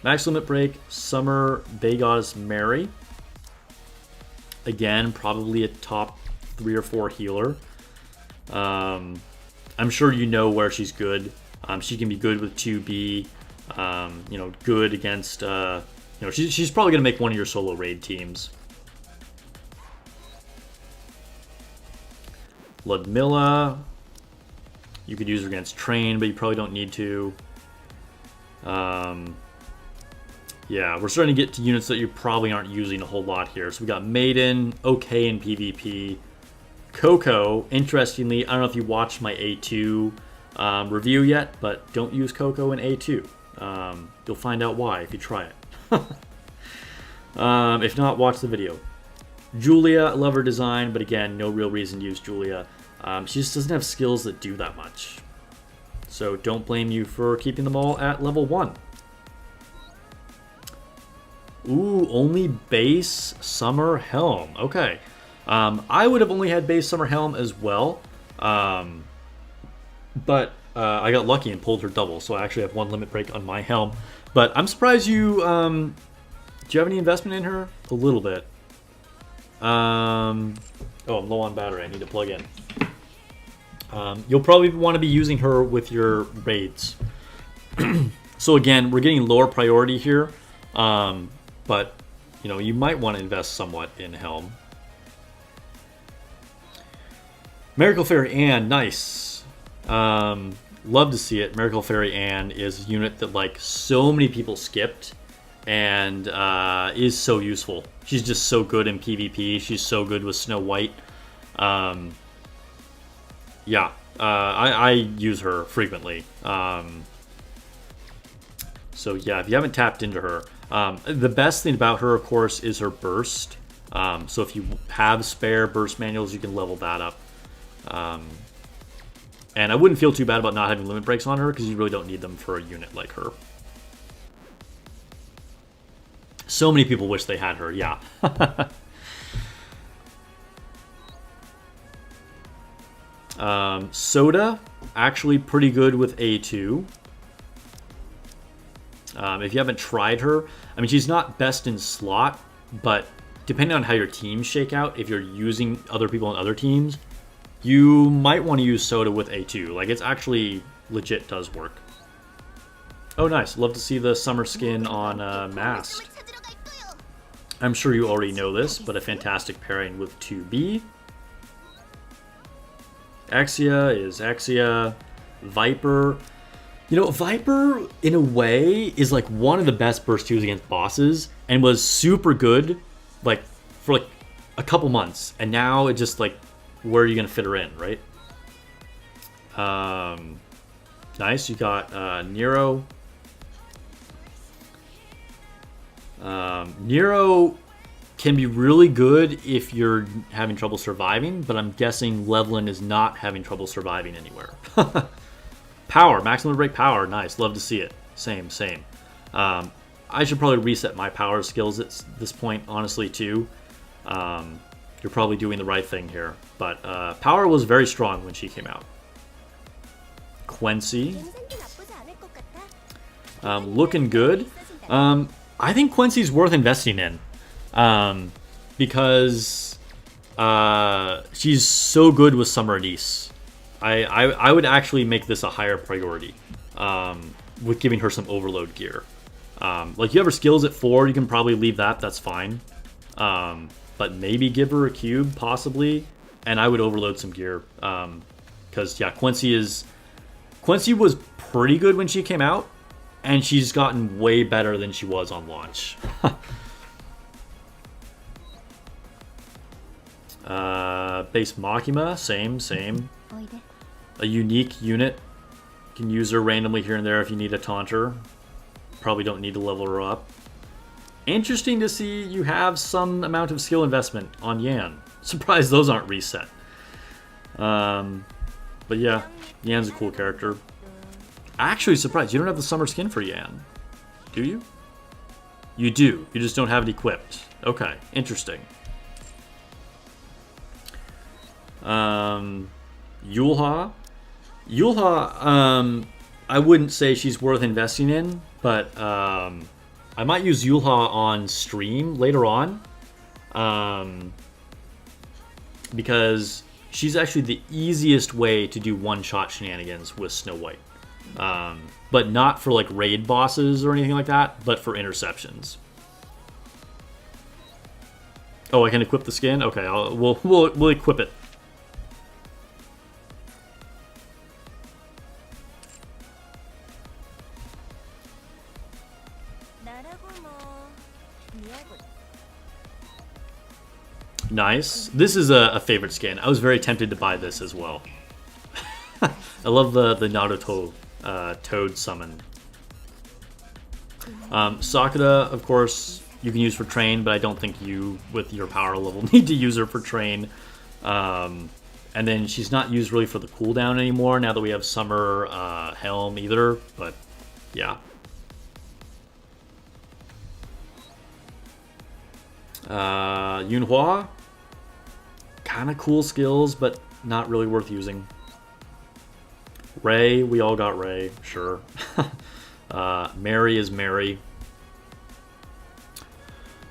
Max Limit Break, Summer, Bay Goddess Mary. Again, probably a top 3 or 4 healer. I'm sure you know where she's good. She can be good with 2B. You know, good against, you know, she's probably going to make one of your solo raid teams. Ludmilla. You could use her against Train, but you probably don't need to. Yeah, we're starting to get to units that you probably aren't using a whole lot here. So we got Maiden, okay in PvP. Coco, interestingly, I don't know if you watched my A2 review yet, but don't use Coco in A2. You'll find out why if you try it. If not, watch the video. Julia, I love her design, but again, no real reason to use Julia. She just doesn't have skills that do that much. So don't blame you for keeping them all at level 1. Ooh, only base Summer Helm. Okay. I would have only had base Summer Helm as well. But I got lucky and pulled her double, so I actually have 1 limit break on my helm. But I'm surprised you... do you have any investment in her? A little bit. Oh, I'm low on battery. I need to plug in. You'll probably want to be using her with your raids. So again, we're getting lower priority here. But, you know, you might want to invest somewhat in Helm. Miracle Fairy Anne, nice. Love to see it. Miracle Fairy Anne is a unit that, like, so many people skipped and is so useful. She's just so good in PvP. She's so good with Snow White. Yeah, I use her frequently. So yeah, if you haven't tapped into her, the best thing about her, of course, is her burst. So if you have spare burst manuals, you can level that up. And I wouldn't feel too bad about not having limit breaks on her, because you really don't need them for a unit like her. So many people wish they had her, yeah. Soda, actually pretty good with A2. If you haven't tried her, I mean, she's not best in slot, but depending on how your teams shake out, if you're using other people on other teams, you might want to use Soda with A2. Like, it's actually legit does work. Oh, nice. Love to see the summer skin on Mast. I'm sure you already know this, but a fantastic pairing with 2B. Axia is Axia. Viper. You know, Viper, in a way, is like one of the best burst 2s against bosses, and was super good, like, for like a couple months. And now it just, like, where are you going to fit her in, right? Nice. You got Nero. Nero can be really good if you're having trouble surviving, but I'm guessing Levlin is not having trouble surviving anywhere. Power, maximum break power, nice, love to see it. Same. I should probably reset my power skills at this point, honestly, too. You're probably doing the right thing here, but power was very strong when she came out. Quincy, looking good. I think Quincy's worth investing in, because she's so good with Summer Anise. I would actually make this a higher priority, with giving her some overload gear. Like, you have her skills at 4, you can probably leave that, that's fine. But maybe give her a cube, possibly, and I would overload some gear. Because, yeah, Quincy was pretty good when she came out, and she's gotten way better than she was on launch. Base Makima, same. A unique unit. You can use her randomly here and there if you need a taunter. Probably don't need to level her up. Interesting to see you have some amount of skill investment on Yan. Surprised those aren't reset. But yeah, Yan's a cool character. Actually surprised you don't have the summer skin for Yan. Do you? You do. You just don't have it equipped. Okay, interesting. Yulha. Yulha, I wouldn't say she's worth investing in, but I might use Yulha on stream later on, because she's actually the easiest way to do one-shot shenanigans with Snow White. But not for like raid bosses or anything like that, but for interceptions. Oh, I can equip the skin? Okay, we'll equip it. Nice. This is a favorite skin. I was very tempted to buy this as well. I love the Naruto Toad summon. Sakura, of course, you can use for train, but I don't think you, with your power level, need to use her for train. And then she's not used really for the cooldown anymore now that we have Summer Helm either, but yeah. Yunhua, kind of cool skills, but not really worth using. Ray, we all got Ray, sure. Mary is Mary.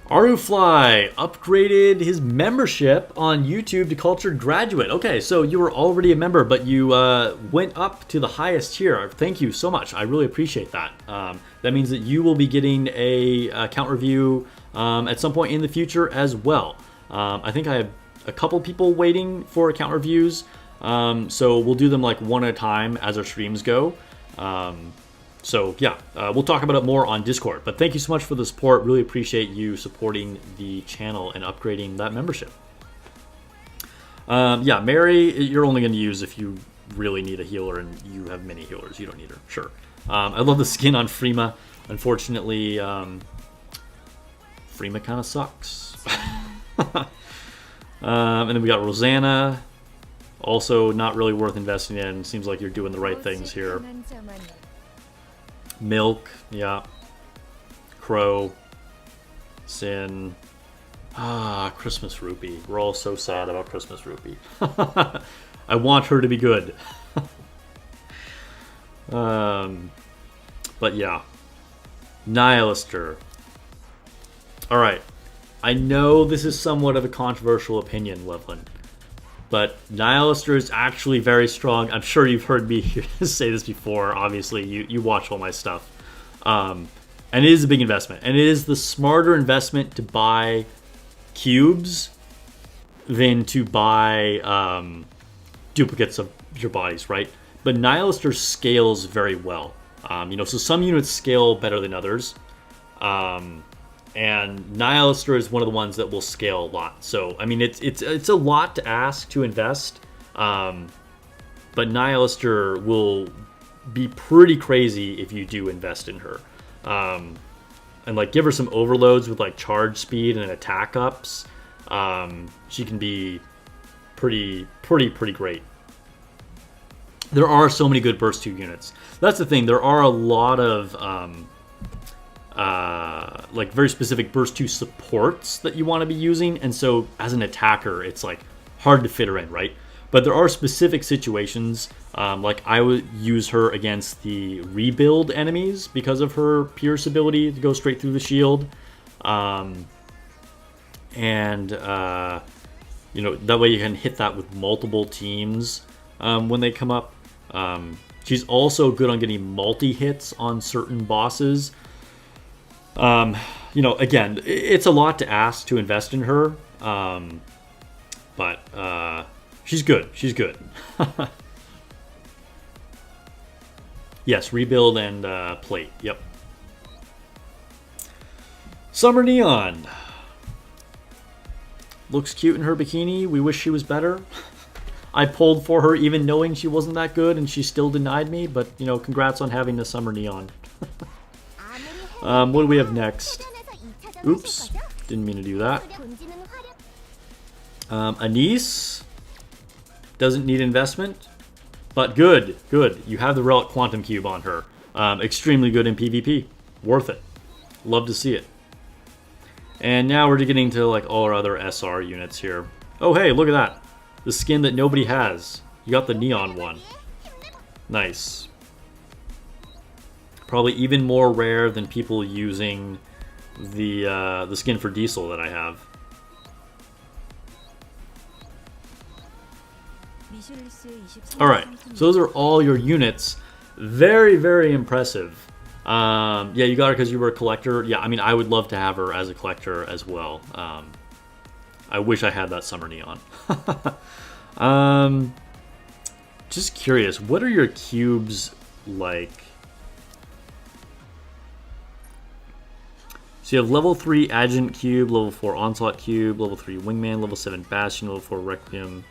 Arufly upgraded his membership on YouTube to Cultured Graduate. Okay, so you were already a member, but you went up to the highest tier. Thank you so much. I really appreciate that. That means that you will be getting a account review at some point in the future as well. I think I have a couple people waiting for account reviews, so we'll do them like one at a time as our streams go. So yeah, we'll talk about it more on Discord. But thank you so much for the support. Really appreciate you supporting the channel and upgrading that membership. Yeah, Mary, you're only going to use if you really need a healer and you have many healers. You don't need her. Sure. I love the skin on Freema. Unfortunately, Freema kind of sucks. And then we got Rosanna. Also not really worth investing in. Seems like you're doing the right things here. Milk, yeah. Crow. Sin. Christmas Rupee. We're all so sad about Christmas Rupee. I want her to be good. But yeah. Nihilister. Alright. I know this is somewhat of a controversial opinion, Levlin. But Nihilister is actually very strong. I'm sure you've heard me say this before. Obviously, you watch all my stuff. And it is a big investment. And it is the smarter investment to buy cubes than to buy duplicates of your bodies, right? But Nihilister scales very well. So some units scale better than others. And Nihilister is one of the ones that will scale a lot. So, I mean, it's a lot to ask to invest. But Nihilister will be pretty crazy if you do invest in her. And, like, give her some overloads with, like, charge speed and attack ups. She can be pretty great. There are so many good Burst 2 units. That's the thing. There are a lot of... like very specific Burst 2 supports that you want to be using, and so as an attacker it's like hard to fit her in, right? But there are specific situations, like I would use her against the rebuild enemies because of her Pierce ability to go straight through the shield, that way you can hit that with multiple teams when they come up. She's also good on getting multi-hits on certain bosses. Again, it's a lot to ask to invest in her, but she's good. She's good. Yes, rebuild and plate. Yep. Summer Neon. Looks cute in her bikini. We wish she was better. I pulled for her even knowing she wasn't that good, and she still denied me, but, congrats on having the Summer Neon. What do we have next? Oops, didn't mean to do that. Anise doesn't need investment, but good. You have the Relic Quantum Cube on her. Extremely good in PvP. Worth it. Love to see it. And now we're getting to like all our other SR units here. Oh hey, look at that. The skin that nobody has. You got the neon one. Nice. Probably even more rare than people using the skin for Diesel that I have. Alright, so those are all your units. Very, very impressive. Yeah, you got her because you were a collector. Yeah, I mean, I would love to have her as a collector as well. I wish I had that Summer Neon. Just curious, what are your cubes like? So you have level 3 Adjutant Cube, level 4 Onslaught Cube, level 3 Wingman, level 7 Bastion, level 4 Requiem,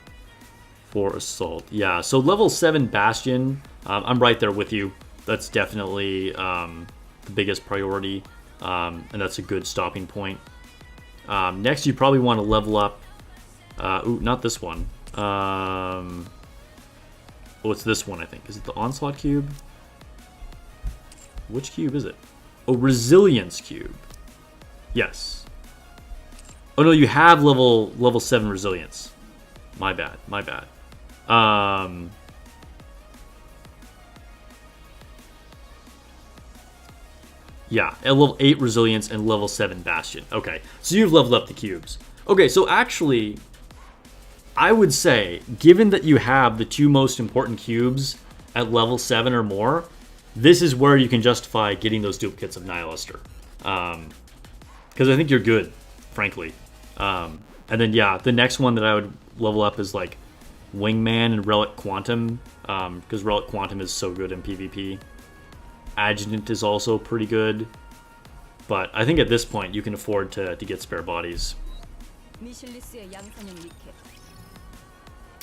4 Assault. Yeah, so level 7 Bastion, I'm right there with you. That's definitely the biggest priority, and that's a good stopping point. Next, you probably want to level up... ooh, not this one. Oh, it's this one, I think. Is it the Onslaught Cube? Which cube is it? Oh, Resilience Cube. Yes. Oh no, you have level 7 Resilience. My bad, my bad. Yeah, at level 8 Resilience and level 7 Bastion. Okay, so you've leveled up the cubes. Okay, so actually, I would say, given that you have the 2 most important cubes at level 7 or more, this is where you can justify getting those duplicates of Nihilister. Because I think you're good, frankly. And then, yeah, the next one that I would level up is, like, Wingman and Relic Quantum, because Relic Quantum is so good in PvP. Adjutant is also pretty good, but I think at this point you can afford to get spare bodies.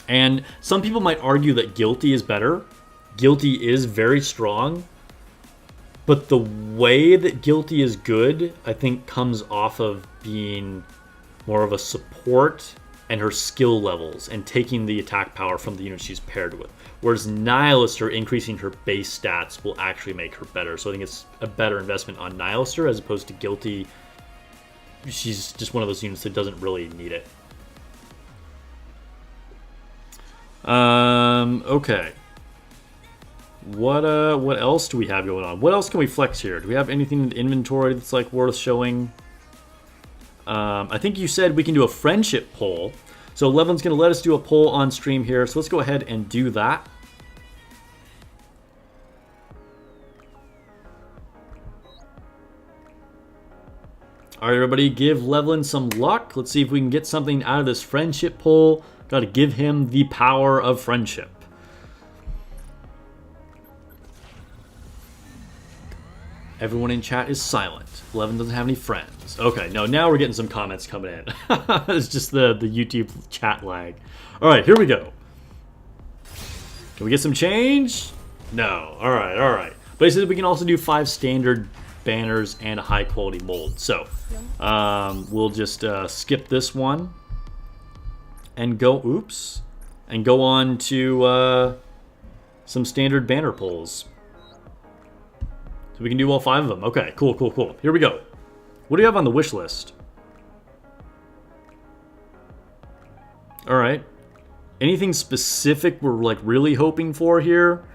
And some people might argue that Guilty is better. Guilty is very strong, but the way that Guilty is good, I think, comes off of being more of a support and her skill levels and taking the attack power from the unit she's paired with. Whereas Nihilister, increasing her base stats will actually make her better. So I think it's a better investment on Nihilister as opposed to Guilty. She's just one of those units that doesn't really need it. Okay. What else do we have going on? What else can we flex here? Do we have anything in the inventory that's like worth showing? I think you said we can do a friendship poll. So Levin's going to let us do a poll on stream here. So let's go ahead and do that. All right, everybody, give Levlin some luck. Let's see if we can get something out of this friendship poll. Got to give him the power of friendship. Everyone in chat is silent. Levin doesn't have any friends. Okay, no, now we're getting some comments coming in. It's just the YouTube chat lag. All right, here we go. Can we get some change? No. All right, all right. But he says we can also do 5 standard banners and a high quality mold. So we'll just skip this one and go, oops, and go on to some standard banner pulls. So we can do all 5 of them. Okay, cool, cool, cool. Here we go. What do you have on the wish list? All right. Anything specific we're like really hoping for here?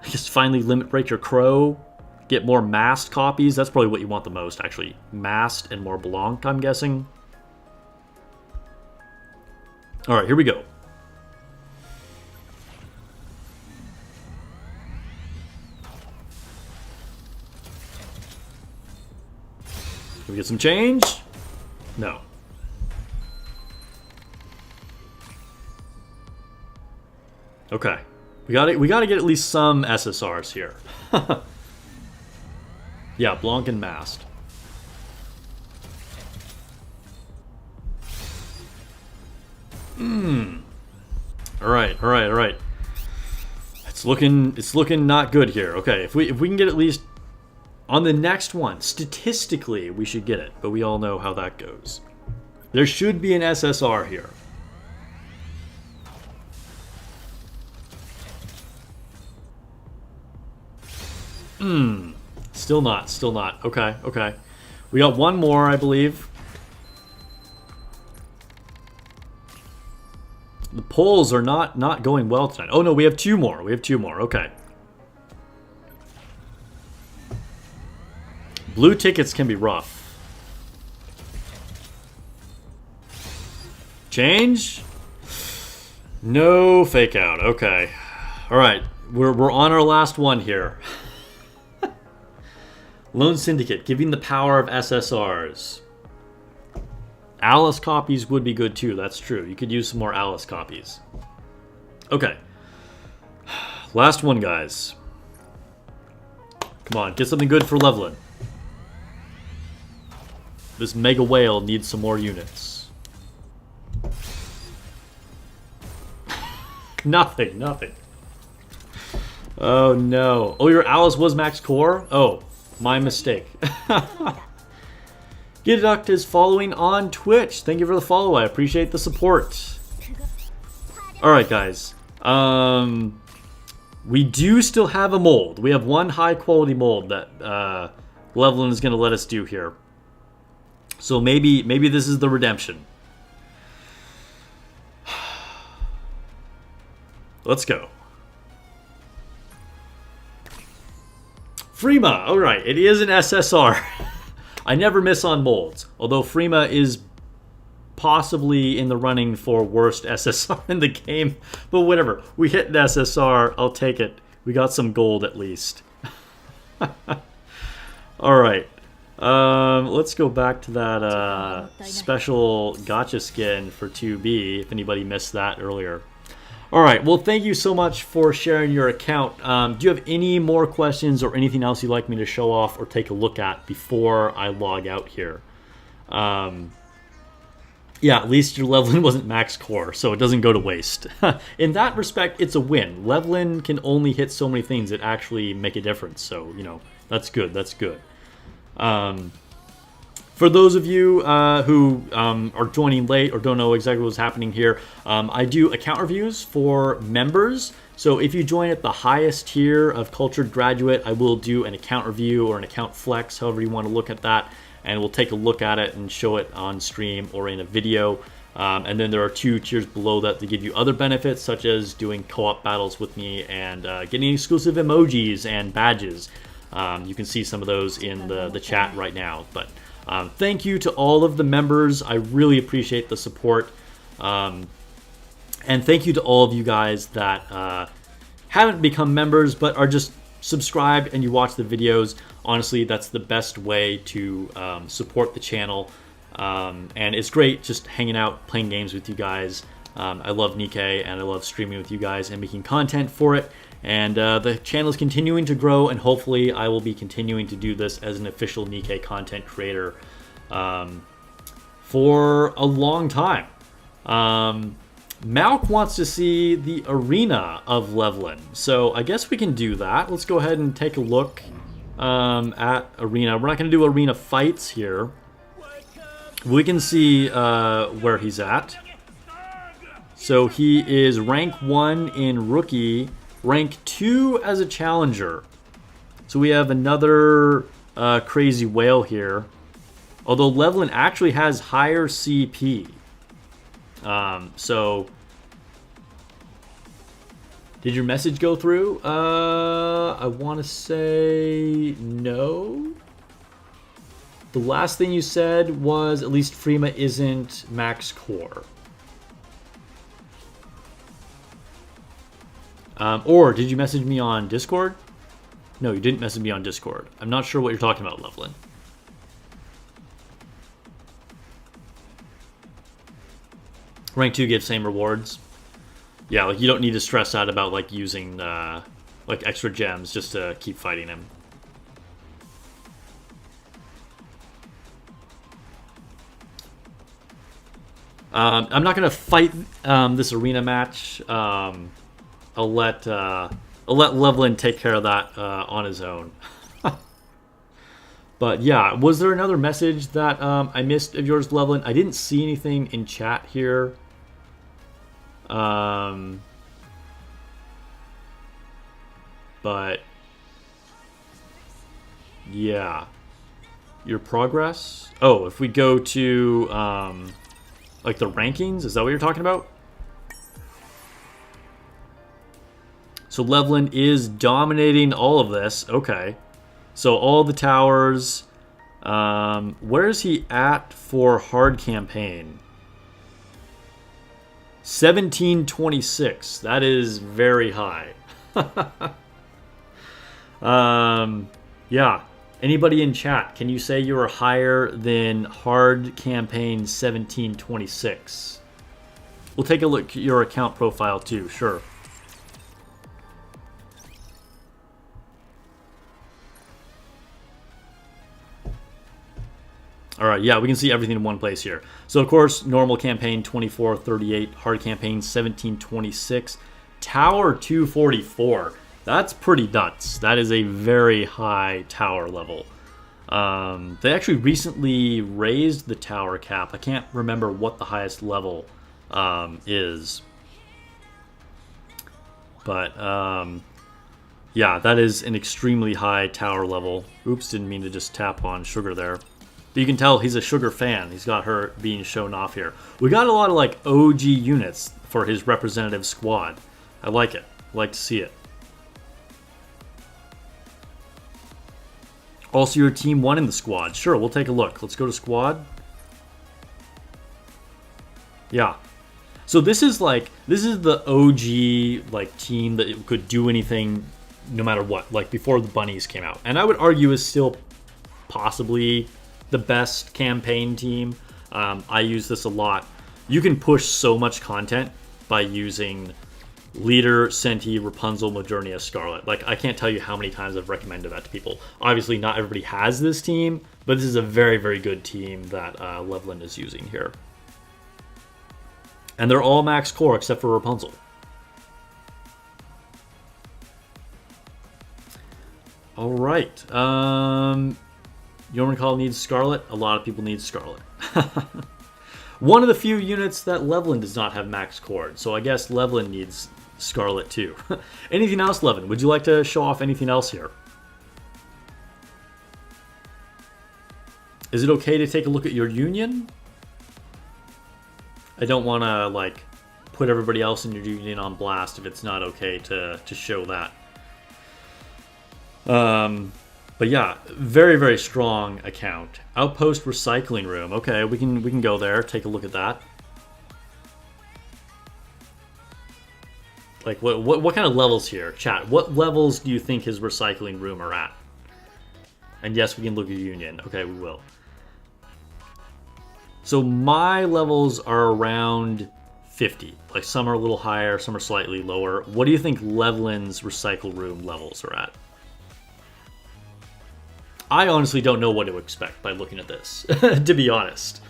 Just finally limit break your crow. Get more masked copies. That's probably what you want the most, actually. Masked and more Blanc, I'm guessing. All right, here we go. Can we get some change? No. Okay. We gotta get at least some SSRs here. Yeah, Blanc and Masked. Alright, alright, alright. It's looking not good here. Okay, if we can get at least on the next one, statistically we should get it, but we all know how that goes. There should be an SSR here. Still not, still not. Okay, okay. We got one more, I believe. The polls are not going well tonight. Oh no, we have 2 more. We have 2 more. Okay. Blue tickets can be rough. Change? No fake out. Okay. All right. We're on our last one here. Lone Syndicate, giving the power of SSRs. Alice copies would be good too, that's true. You could use some more Alice copies. Okay. Last one, guys. Come on, get something good for Levlin. This Mega Whale needs some more units. Nothing, nothing. Oh no. Oh, your Alice was max core? Oh, my mistake. Gideduct is following on Twitch. Thank you for the follow. I appreciate the support. Alright, guys. We do still have a mold. We have one high quality mold that Levelin is going to let us do here. So maybe this is the redemption. Let's go. Freema. Alright, it is an SSR. I never miss on molds. Although Freema is possibly in the running for worst SSR in the game. But whatever. We hit an SSR. I'll take it. We got some gold at least. Alright. Let's go back to that special gotcha skin for 2B, if anybody missed that earlier. Alright, well thank you so much for sharing your account. Do you have any more questions or anything else you'd like me to show off or take a look at before I log out here? Yeah, at least your leveling wasn't max core, so it doesn't go to waste. In that respect, it's a win. Leveling can only hit so many things that actually make a difference, so, you know, that's good, that's good. For those of you who are joining late or don't know exactly what's happening here, I do account reviews for members. So if you join at the highest tier of Cultured Graduate, I will do an account review or an account flex, however you want to look at that. And we'll take a look at it and show it on stream or in a video. And then there are 2 tiers below that to give you other benefits, such as doing co-op battles with me and getting exclusive emojis and badges. You can see some of those in the chat right now. But thank you to all of the members. I really appreciate the support. And thank you to all of you guys that haven't become members but are just subscribed and you watch the videos. Honestly, that's the best way to support the channel. And it's great just hanging out, playing games with you guys. I love Nikke and I love streaming with you guys and making content for it. And the channel is continuing to grow, and hopefully I will be continuing to do this as an official Nikke content creator for a long time. Malk wants to see the arena of Levelin, so I guess we can do that. Let's go ahead and take a look at arena. We're not going to do arena fights here. We can see where he's at. So he is rank 1 in rookie, rank 2 as a challenger. So we have another crazy whale here. Although Levelin actually has higher CP. So did your message go through? I want to say no. The last thing you said was at least Freema isn't max core. Or did you message me on Discord? No, you didn't message me on Discord. I'm not sure what you're talking about, Levelin. Rank 2 gives same rewards. Yeah, like you don't need to stress out about like using like extra gems just to keep fighting him. I'm not gonna fight this arena match. I'll let Levelin take care of that on his own. But yeah, was there another message that I missed of yours, Levelin? I didn't see anything in chat here. But yeah, your progress. Oh, if we go to like the rankings, is that what you're talking about? So Levelin is dominating all of this. Okay. So all the towers. Where is he at for hard campaign? 1726. That is very high. Yeah. Anybody in chat, can you say you are higher than hard campaign 1726? We'll take a look at your account profile too, sure. All right, yeah, we can see everything in one place here. So, of course, normal campaign 2438, hard campaign 1726, tower 244. That's pretty nuts. That is a very high tower level. They actually recently raised the tower cap. I can't remember what the highest level is. But, yeah, that is an extremely high tower level. Oops, didn't mean to just tap on Sugar there. But you can tell he's a Sugar fan. He's got her being shown off here. We got a lot of, like, OG units for his representative squad. I like it. I like to see it. Also, your team 1 in the squad. Sure, we'll take a look. Let's go to squad. Yeah. So this is the OG, like, team that could do anything no matter what, like, before the bunnies came out. And I would argue is still possibly the best campaign team. I use this a lot. You can push so much content by using Leader, Senti, Rapunzel, Modernia, Scarlet. Like, I can't tell you how many times I've recommended that to people. Obviously, not everybody has this team, but this is a very, very good team that Levlin is using here. And they're all max core except for Rapunzel. All right. Yeoman Call needs Scarlet. A lot of people need Scarlet. One of the few units that Levlin does not have max cord, so I guess Levlin needs Scarlet too. Anything else, Levlin? Would you like to show off anything else here? Is it okay to take a look at your union? I don't want to, like, put everybody else in your union on blast if it's not okay to show that. But yeah, very, very strong account. Outpost recycling room. Okay, we can go there, take a look at that. Like, what kind of levels here? Chat, what levels do you think his recycling room are at? And yes, we can look at Union. Okay, we will. So my levels are around 50. Like, some are a little higher, some are slightly lower. What do you think Levlin's recycle room levels are at? I honestly don't know what to expect by looking at this, to be honest.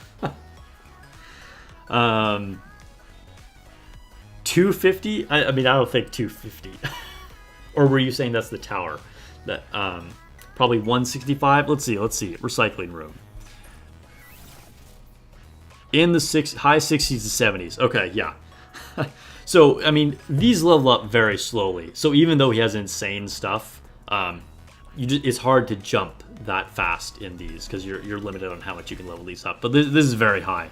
250? I mean, I don't think 250. Or were you saying that's the tower? That probably 165? Let's see. Recycling room. In the high 60s to 70s. Okay, yeah. So, I mean, these level up very slowly. So even though he has insane stuff, it's hard to jump that fast in these because you're limited on how much you can level these up. But this is very high.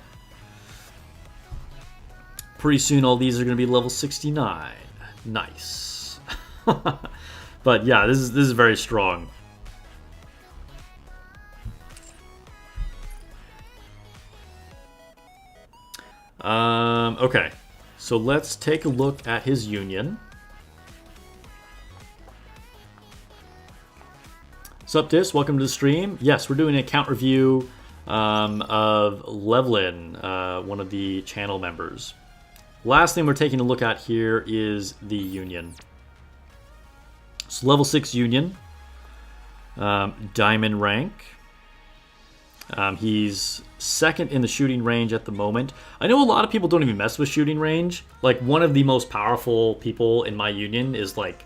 Pretty soon all these are going to be level 69. Nice. But yeah, this is very strong. Okay, so let's take a look at his union. Sup, Dis? Welcome to the stream. Yes, we're doing an account review of Levlin, one of the channel members. Last thing we're taking a look at here is the union. So level 6 union, diamond rank. He's second in the shooting range at the moment. I know a lot of people don't even mess with shooting range. Like, one of the most powerful people in my union is like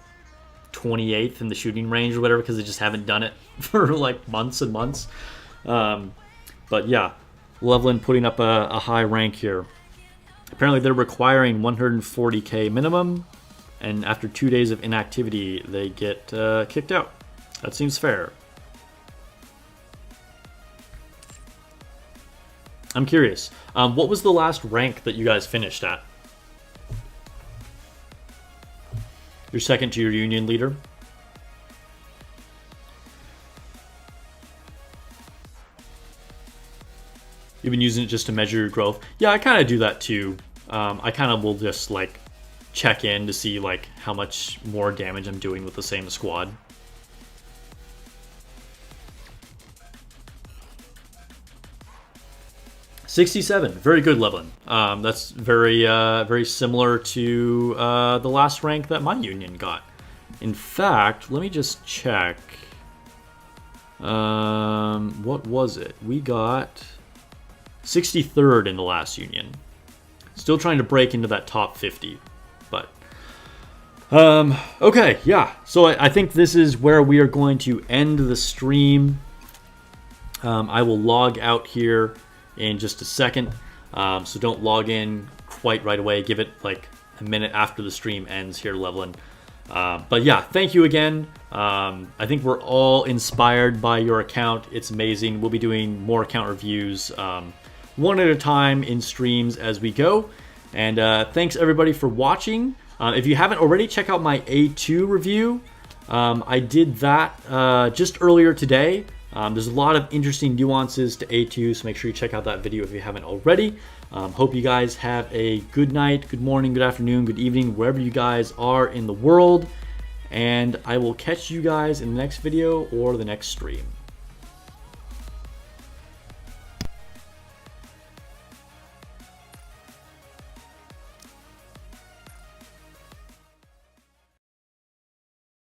28th in the shooting range or whatever, because they just haven't done it for like months and months. But yeah, Levlin putting up a high rank here. Apparently they're requiring 140k minimum, and after 2 days of inactivity they get kicked out. That seems fair. I'm curious, what was the last rank that you guys finished at? You're second to your union leader? You've been using it just to measure your growth? Yeah, I kind of do that too. I kind of will just like check in to see like how much more damage I'm doing with the same squad. $67, very good, Levlin. That's very very similar to the last rank that my union got. In fact, let me just check. What was it? We got 63rd in the last union. Still trying to break into that top 50, but okay, yeah. So I think this is where we are going to end the stream. I will log out here in just a second, so don't log in quite right away. Give it like a minute after the stream ends here, leveling. But yeah, thank you again. I think we're all inspired by your account. It's amazing. We'll be doing more account reviews one at a time in streams as we go. And thanks everybody for watching. If you haven't already, check out my A2 review. I did that just earlier today. There's a lot of interesting nuances to A2, so make sure you check out that video if you haven't already. Hope you guys have a good night, good morning, good afternoon, good evening, wherever you guys are in the world. And I will catch you guys in the next video or the next stream.